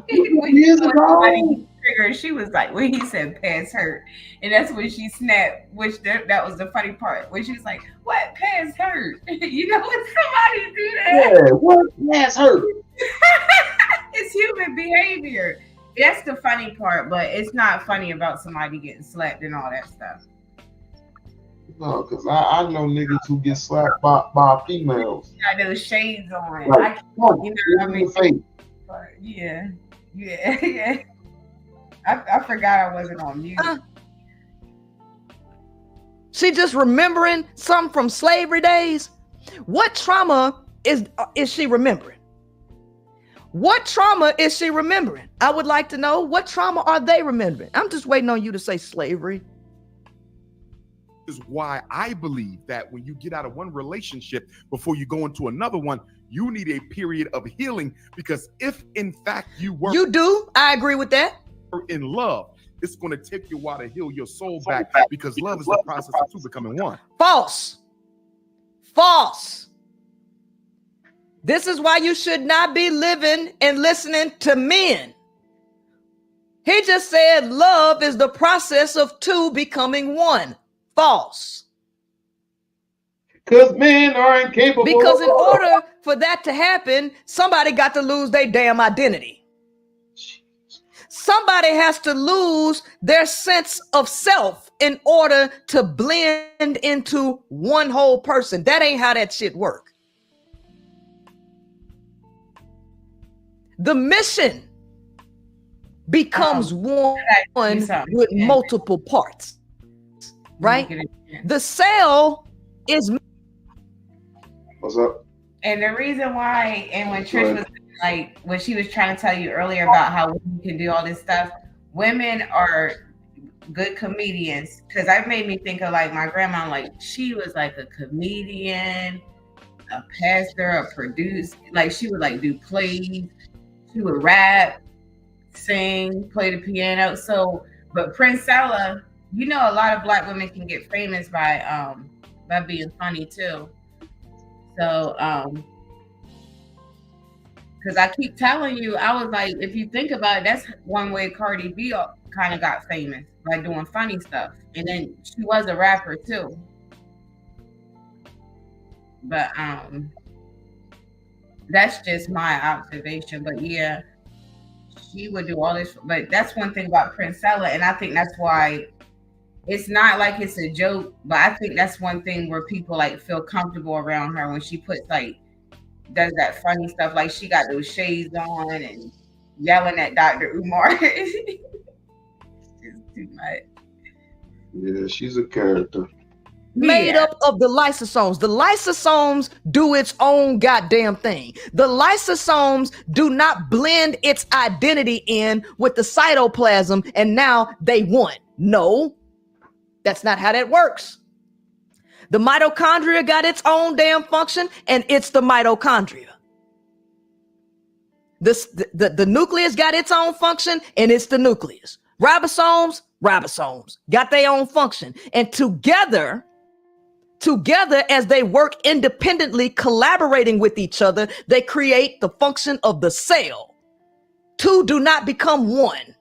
years ago. She was like, when he said past hurt, and that's when she snapped. Which that was the funny part. When she was like, "What past hurt?" You know, when somebody do that. Yeah, what past hurt? It's human behavior. That's the funny part, but it's not funny about somebody getting slapped and all that stuff. No, because I know niggas who get slapped by females. Got those shades on. Like, Yeah. I forgot I wasn't on mute. She just remembering something from slavery days. What trauma is she remembering? What trauma is she remembering? I would like to know, what trauma are they remembering? I'm just waiting on you to say slavery. Is why I believe that when you get out of one relationship before you go into another one, you need a period of healing, because if in fact you do, I agree with that. In love, it's going to take you a while to heal your soul back, because love is the process of two becoming one. False. This is why you should not be living and listening to men. He just said love is the process of two becoming one. False. Because men are incapable. Because in order for that to happen, somebody got to lose their damn identity. Somebody has to lose their sense of self in order to blend into one whole person. That ain't how that shit work. The mission becomes one with multiple parts. Right? The cell is. What's up? And the reason why, and when Trish was like, when she was trying to tell you earlier about how women can do all this stuff, women are good comedians. Because that made me think of like my grandma, like she was like a comedian, a pastor, a producer. Like she would like do plays, she would rap, sing, play the piano. So But Princella, you know, a lot of black women can get famous by being funny too. So because I keep telling you, I was like, if you think about it, that's one way Cardi B kind of got famous, by doing funny stuff. And then she was a rapper too. But that's just my observation. But yeah, she would do all this. But that's one thing about Princella, and I think that's why it's not like it's a joke, but I think that's one thing where people like feel comfortable around her when she puts like does that funny stuff. Like she got those shades on and yelling at Dr. Umar. It's too much. Yeah, she's a character. Made up of the lysosomes. The lysosomes do its own goddamn thing. The lysosomes do not blend its identity in with the cytoplasm and now they won. No, that's not how that works. The mitochondria got its own damn function and it's the mitochondria. The nucleus got its own function and it's the nucleus. Ribosomes got their own function. And together as they work independently, collaborating with each other, they create the function of the cell. Two do not become one.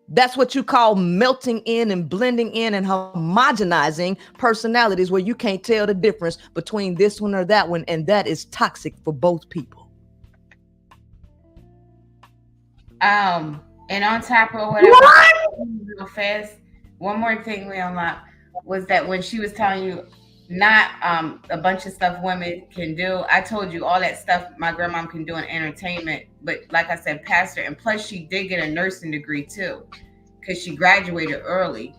That's what you call melting in and blending in and homogenizing personalities, where you can't tell the difference between this one or that one, and that is toxic for both people. And on top of whatever, real fast, one more thing We-On-Loc was that when she was telling you not a bunch of stuff women can do, I told you all that stuff my grandmom can do in entertainment, but like I said, pastor, and plus she did get a nursing degree too, because she graduated early,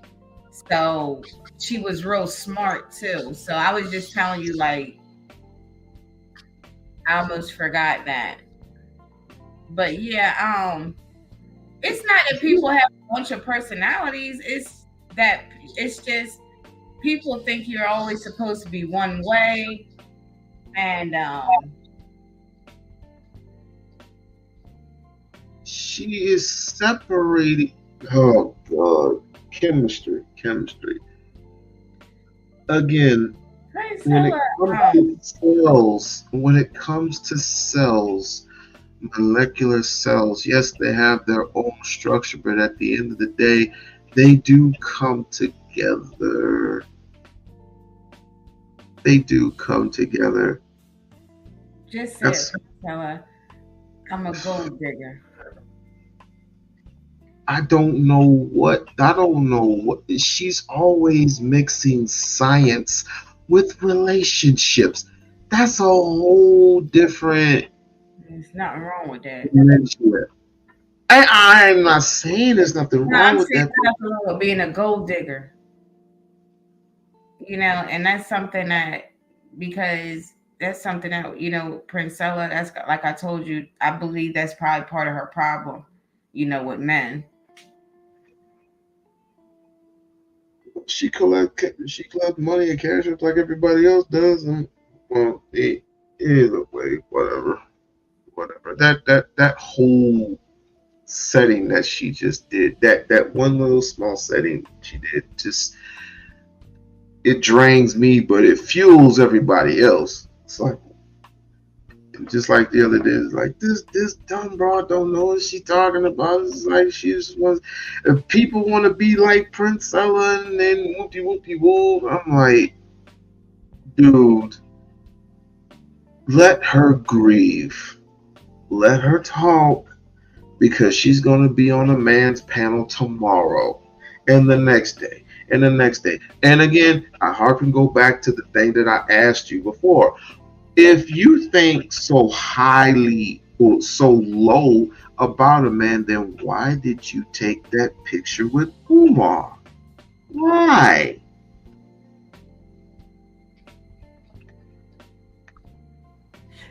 so she was real smart too. So I was just telling you, like, I almost forgot that. But yeah, it's not that people have a bunch of personalities, it's that it's just people think you're always supposed to be one way, and she is separating. Oh God, chemistry. Again, when it comes to cells, molecular cells, yes, they have their own structure, but at the end of the day, they do come together. Just say it, Princella. I'm a gold digger. I don't know what. She's always mixing science with relationships. That's a whole different. There's nothing wrong with that. I'm not saying there's nothing wrong with that. Nothing wrong with being a gold digger. You know, and that's something that, because that's something that, you know, Princella, that's like I told you, I believe that's probably part of her problem, you know, with men. She collect money and cash like everybody else does, and well, either way, whatever. That whole setting that she just did, that one little small setting she did, just it drains me, but it fuels everybody else. It's like, just like the other day, it's like this dumb broad don't know what she talking about. It's like she just wants. If people want to be like Princella and then whoopie, I'm like, dude, let her grieve, let her talk, because she's gonna be on a man's panel tomorrow, and the next day, and the next day, and again, I harken go back to the thing that I asked you before. If you think so highly or so low about a man, then why did you take that picture with Umar? Why?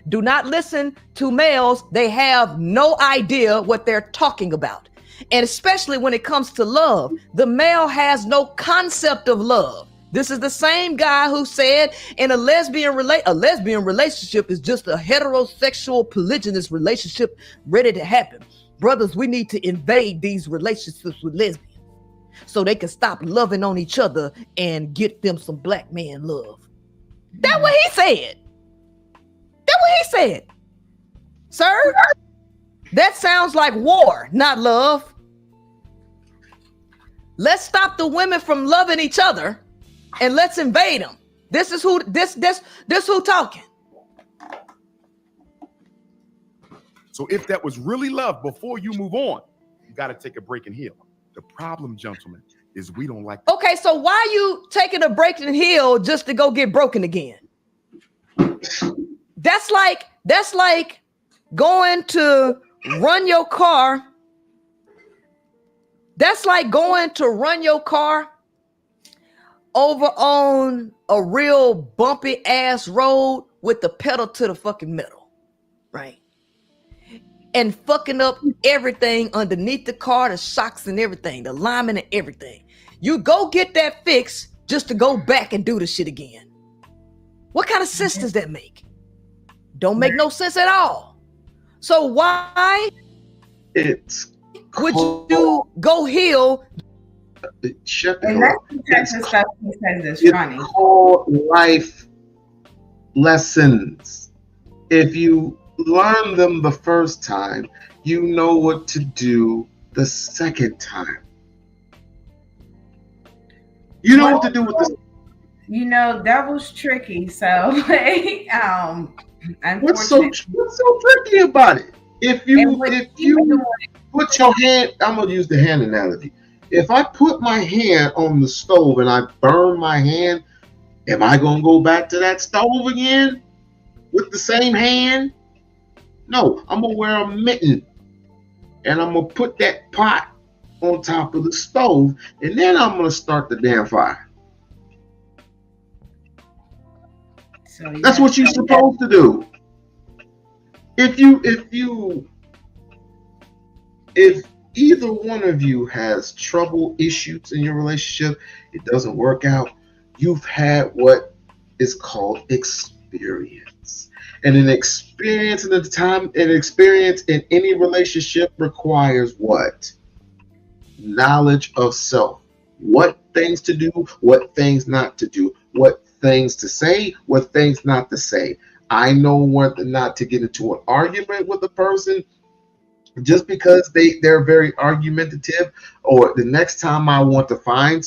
Do not listen to males. They have no idea what they're talking about. And especially when it comes to love, the male has no concept of love. This is the same guy who said in a lesbian relationship is just a heterosexual polygynous relationship ready to happen. Brothers, we need to invade these relationships with lesbians so they can stop loving on each other and get them some black man love. That's what he said. That's what he said. Sir, that sounds like war, not love. Let's stop the women from loving each other and let's invade them. This is who who talking. So if that was really love, before you move on, you got to take a break and heal. The problem, gentlemen, is we don't like. Okay, so why you taking a break and heal just to go get broken again? That's like going to run your car. That's like going to run your car over on a real bumpy ass road with the pedal to the fucking metal, right? And fucking up everything underneath the car, the shocks and everything, the alignment and everything. You go get that fixed just to go back and do the shit again. What kind of sense does that make? Don't make no sense at all. So why would you go heal? Shut the And hell that's up. the stuff he says is It's funny. called life lessons. If you learn them the first time, you know what to do the second time. You know what to do with this. You know, that was tricky. So, What's so tricky about it? If you put your hand, I'm gonna use the hand analogy. If I put my hand on the stove and I burn my hand, am I gonna go back to that stove again with the same hand? No, I'm gonna wear a mitten and I'm gonna put that pot on top of the stove and then I'm gonna start the damn fire. So That's what you're supposed to do. If either one of you has trouble, issues in your relationship, it doesn't work out, you've had what is called experience. And an experience in any relationship requires what? Knowledge of self. What things to do, what things not to do, what things to say, what things not to say. I know what not to get into an argument with a person just because they're very argumentative, or the next time I want to find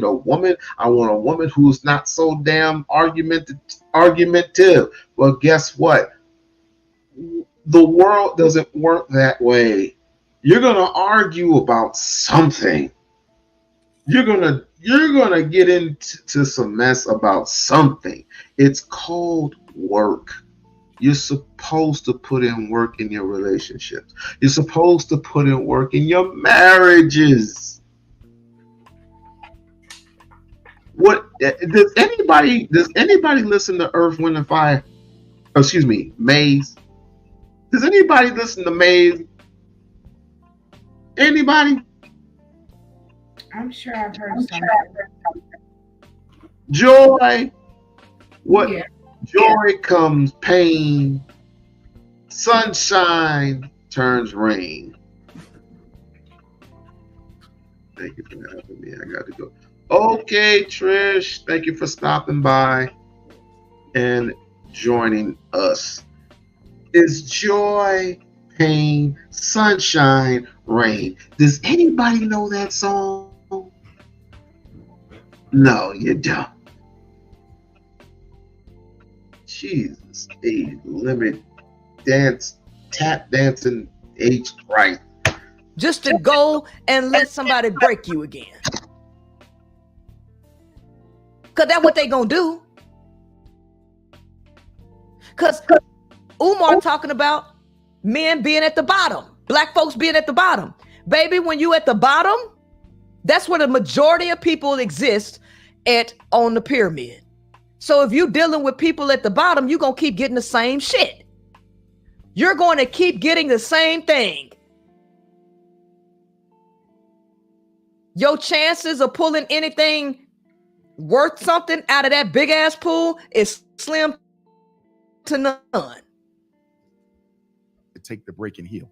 a woman, I want a woman who's not so damn argumentative. Well, guess what? The world doesn't work that way. You're gonna argue about something. You're gonna get into some mess about something. It's called work. You're supposed to put in work in your relationships. You're supposed to put in work in your marriages. What does anybody listen to Earth, Wind, and Fire? Oh, excuse me, Maze. Does anybody listen to Maze? Anybody? I'm sure I've heard something. Joy. What? Yeah. Joy comes pain. Sunshine turns rain. Thank you for having me. I got to go. Okay, Trish. Thank you for stopping by and joining us. Is joy, pain, sunshine, rain. Does anybody know that song? No, you don't. Jesus, age limit, tap dancing, age Christ. Just to go and let somebody break you again. Cause that's what they gonna do. Cause Umar talking about men being at the bottom, black folks being at the bottom. Baby, when you at the bottom, that's where the majority of people exist on the pyramid. So if you're dealing with people at the bottom, you're going to keep getting the same shit. You're going to keep getting the same thing. Your chances of pulling anything worth something out of that big ass pool is slim to none. To take the break and heal.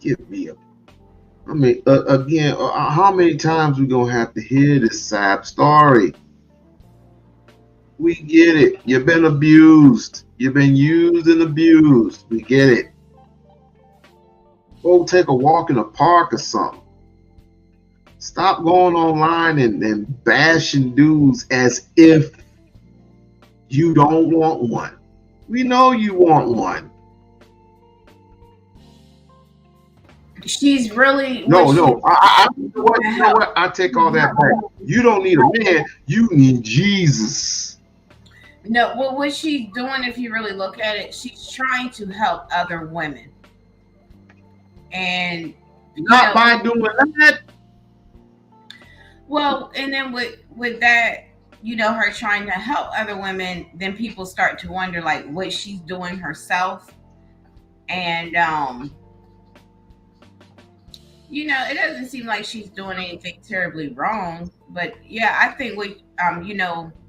Give me a. I mean, again, how many times we gonna have to hear this sad story? We get it. You've been abused. You've been used and abused. We get it. Go take a walk in a park or something. Stop going online and bashing dudes as if you don't want one. We know you want one. She's really No. You know what? I take all that back. You don't need a man. You need Jesus. No, well, what she's doing, if you really look at it, she's trying to help other women, and not by doing that. Well, and then with that, her trying to help other women, then people start to wonder like what she's doing herself, and it doesn't seem like she's doing anything terribly wrong. But yeah, I think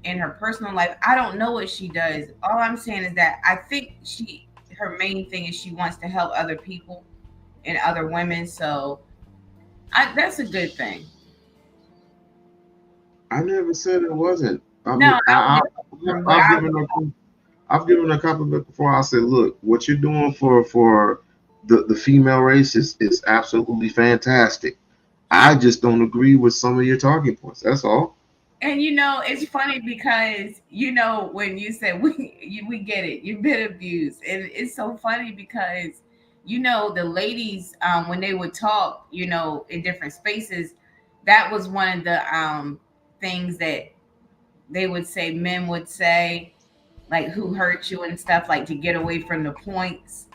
in her personal life, I don't know what she does. All I'm saying is that I think her main thing is she wants to help other people and other women. So that's a good thing. I never said it wasn't. I've given a compliment before. I said, look, what you're doing for the female race is absolutely fantastic. I just don't agree with some of your talking points. That's all. And it's funny because when you said we get it, you've been abused, and it's so funny because the ladies when they would talk in different spaces, that was one of the things that they would say, men would say, like, who hurt you and stuff, like to get away from the points,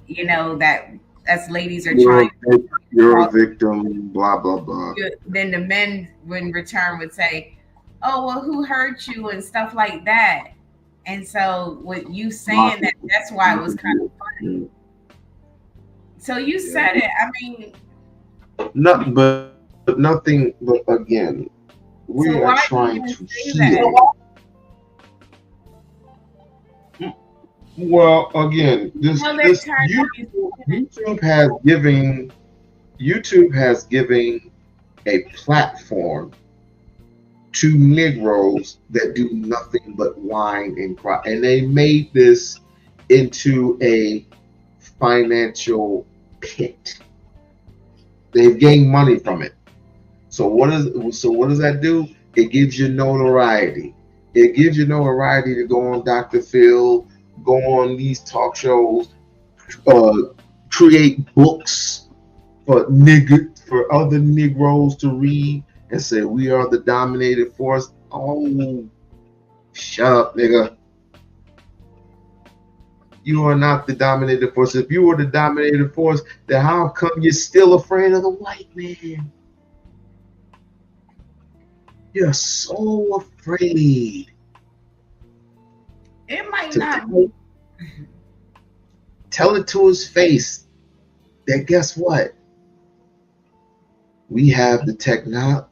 that us ladies are you're a victim, blah blah blah. Then the men in return would say, oh, well, who hurt you and stuff like that. And so with you saying that's why it was kind of funny. So you said it. I mean, nothing but again, we are trying to heal. Well, again, YouTube has given a platform to Negroes that do nothing but whine and cry, and they made this into a financial pit. They've gained money from it. So what does that do? It gives you notoriety. It gives you notoriety to go on Dr. Phil, go on these talk shows, create books for other Negroes to read and say we are the dominated force. Oh, shut up, nigga. You are not the dominated force. If you were the dominated force, then how come you're still afraid of the white man? You're so afraid. It might not. Tell it to his face that guess what? We have the technology.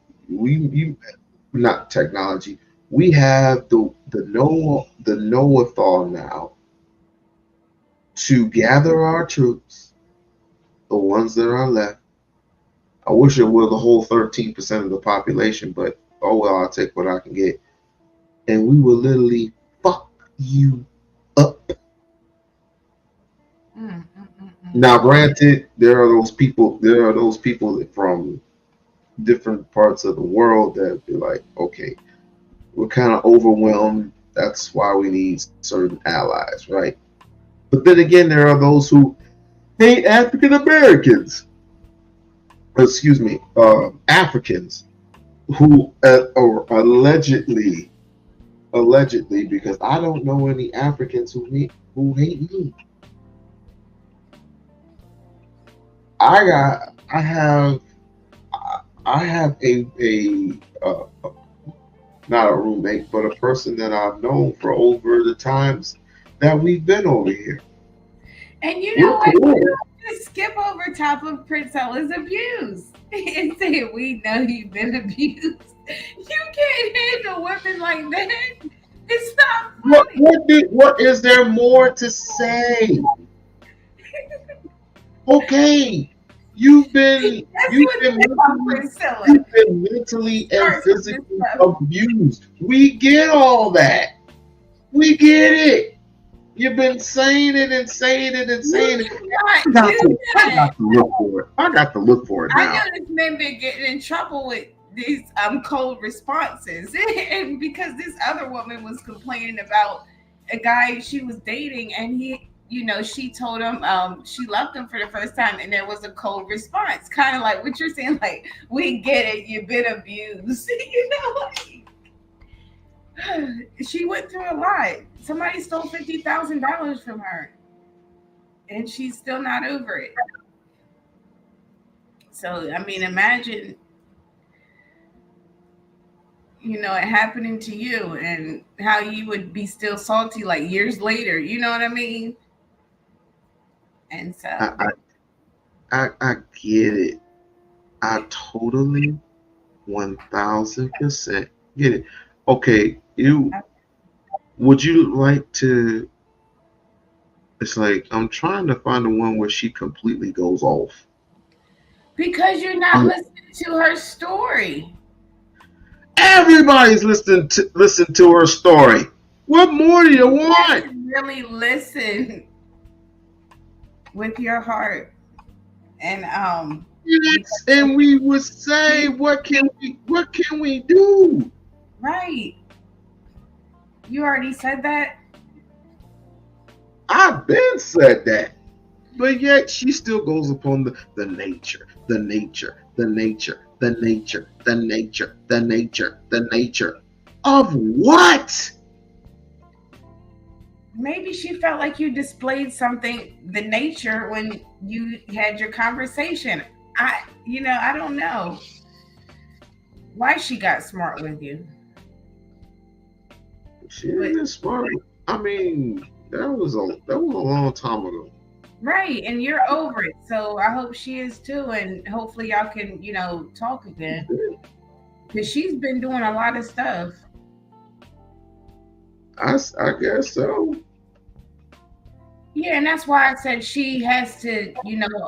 Not technology. We have the know-it-all now to gather our troops, the ones that are left. I wish it were the whole 13% of the population, but oh well, I'll take what I can get. And we will literally fuck you up. Now, granted, there are those people that from different parts of the world that be like, okay, we're kind of overwhelmed. That's why we need certain allies, right? But then again, there are those who hate African Americans. Excuse me, Africans who allegedly, because I don't know any Africans who hate me. I have a not a roommate, but a person that I've known for over the times that we've been over here. And you know what? Cool. You just skip over top of Princella's abuse and say, we know you've been abused. You can't handle women like that. It's not funny. What is there more to say? Okay, you've been That's you've what been they call mentally, Princella. you've been mentally and Starts with this physically stuff. abused. We get all that. We get it. You've been saying it and saying it and saying You it. cannot do I that. got to look for it. I got to look for it I now. know this man been getting in trouble with these cold responses, and because this other woman was complaining about a guy she was dating, and he, she told him she loved him for the first time, and there was a cold response, kind of like what you're saying, like, we get it, you've been abused, She went through a lot. Somebody stole $50,000 from her, and she's still not over it. So, I mean, imagine, it happening to you and how you would be still salty like years later. You know what I mean? And so, I get it. I totally 1000% get it. Okay, would you like to? It's like I'm trying to find the one where she completely goes off. because you're not listening to her story. Everybody's listen to her story. What more do you want? Really listen with your heart, and Yes, and we would say, what can we do? right. You already said that. I've been said that. But yet she still goes upon the nature of what? Maybe she felt like you displayed something, the nature, when you had your conversation. I don't know why she got smart with you. She isn't smart. I mean, that was a long time ago. Right, and you're over it. So I hope she is too, and hopefully y'all can, talk again. Because she's been doing a lot of stuff. I guess so. Yeah, and that's why I said she has to,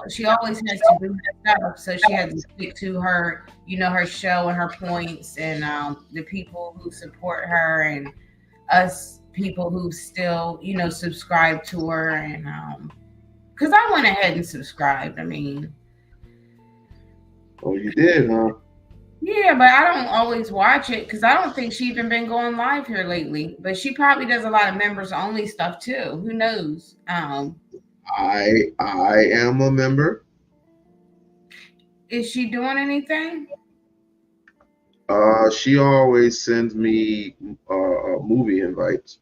she always has to do that stuff. So she has to stick to her, her show and her points, and the people who support her, and us people who still, subscribe to her, and because I went ahead and subscribed. I mean, oh, you did, huh? yeah, but I don't always watch it because I don't think she even been going live here lately. But she probably does a lot of members only stuff too. Who knows? I am a member. Is she doing anything? She always sends me movie invites.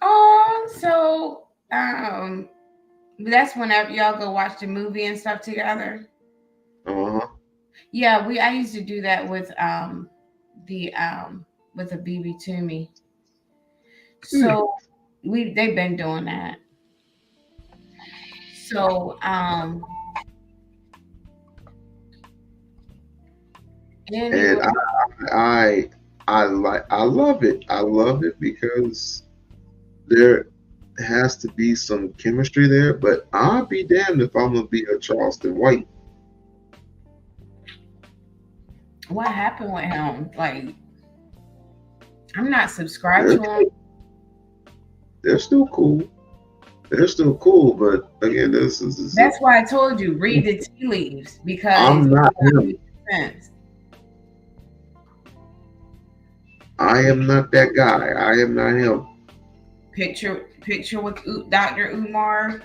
Oh, so that's whenever y'all go watch the movie and stuff together. Uh-huh. Yeah, I used to do that with with a BB Toomey. So they've been doing that. So anyway. And I love it. I love it because there has to be some chemistry there, but I'll be damned if I'm gonna be a Charleston White. What happened with him? Like, I'm not subscribed to him. They're still cool. They're still cool, but again, that's why I told you, read the tea leaves, because I'm not him. I am not that guy. I am not him. Picture with Dr. Umar,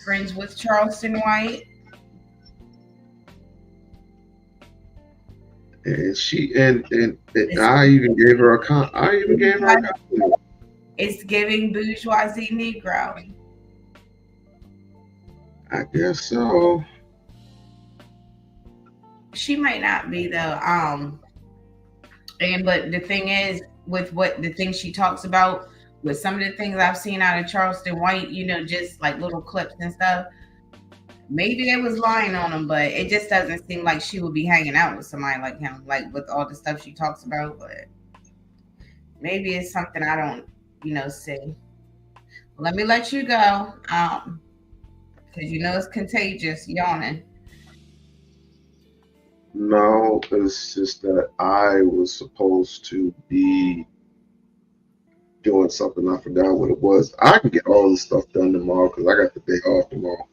friends with Charleston White. And she and I even gave her a compliment. It's giving bourgeoisie Negro. I guess so. She might not be though. But the thing is, with the things she talks about, with some of the things I've seen out of Charleston White, just like little clips and stuff, maybe they was lying on him, but it just doesn't seem like she would be hanging out with somebody like him, like with all the stuff she talks about. But maybe it's something I don't, see. Let me let you go. Because you know it's contagious, yawning. No, it's just that I was supposed to be doing something. I forgot what it was. I can get all this stuff done tomorrow because I got the day off tomorrow.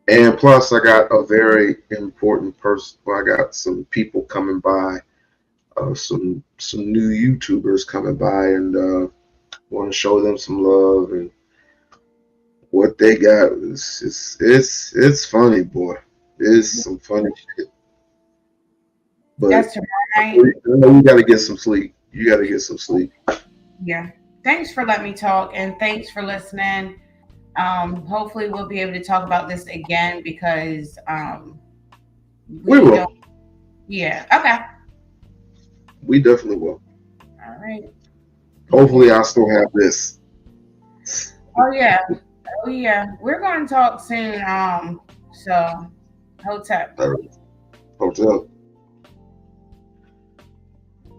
And plus, I got a very important person. Well, I got some people coming by, some new YouTubers coming by, and want to show them some love, and what they got is it's funny, boy. It's some funny shit. But That's tomorrow night. we got to get some sleep. You got to get some sleep. Yeah. Thanks for letting me talk, and thanks for listening. Hopefully we'll be able to talk about this again because We will. don't. Yeah. Okay. We definitely will. All right. Hopefully, I still have this. Oh yeah. Oh yeah. We're going to talk soon. So, hotep. Hotel.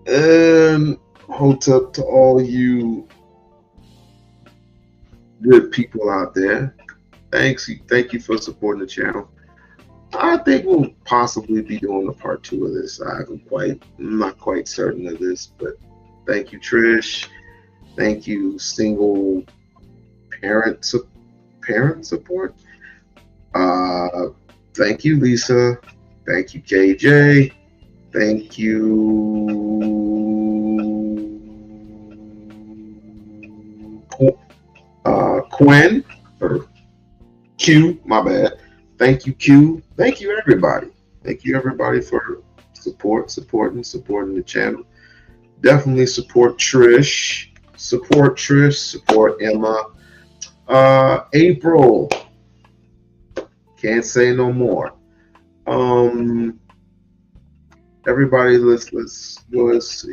And hotel to all you good people out there. Thank you for supporting the channel. I think we'll possibly be doing a part 2 of this. I'm not quite certain of this, but thank you, Trish. Thank you, single parent support. Thank you, Lisa. Thank you, KJ. Thank you, Quinn, or Q, my bad. Thank you, Q. Thank you, everybody. Thank you, everybody, for supporting the channel. Definitely support Trish. Support Emma. April. Can't say no more. Everybody, let's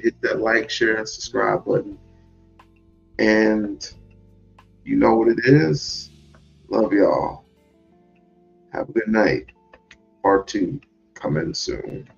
hit that like, share, and subscribe button. And you know what it is. Love y'all. Have a good night. Part 2 coming soon.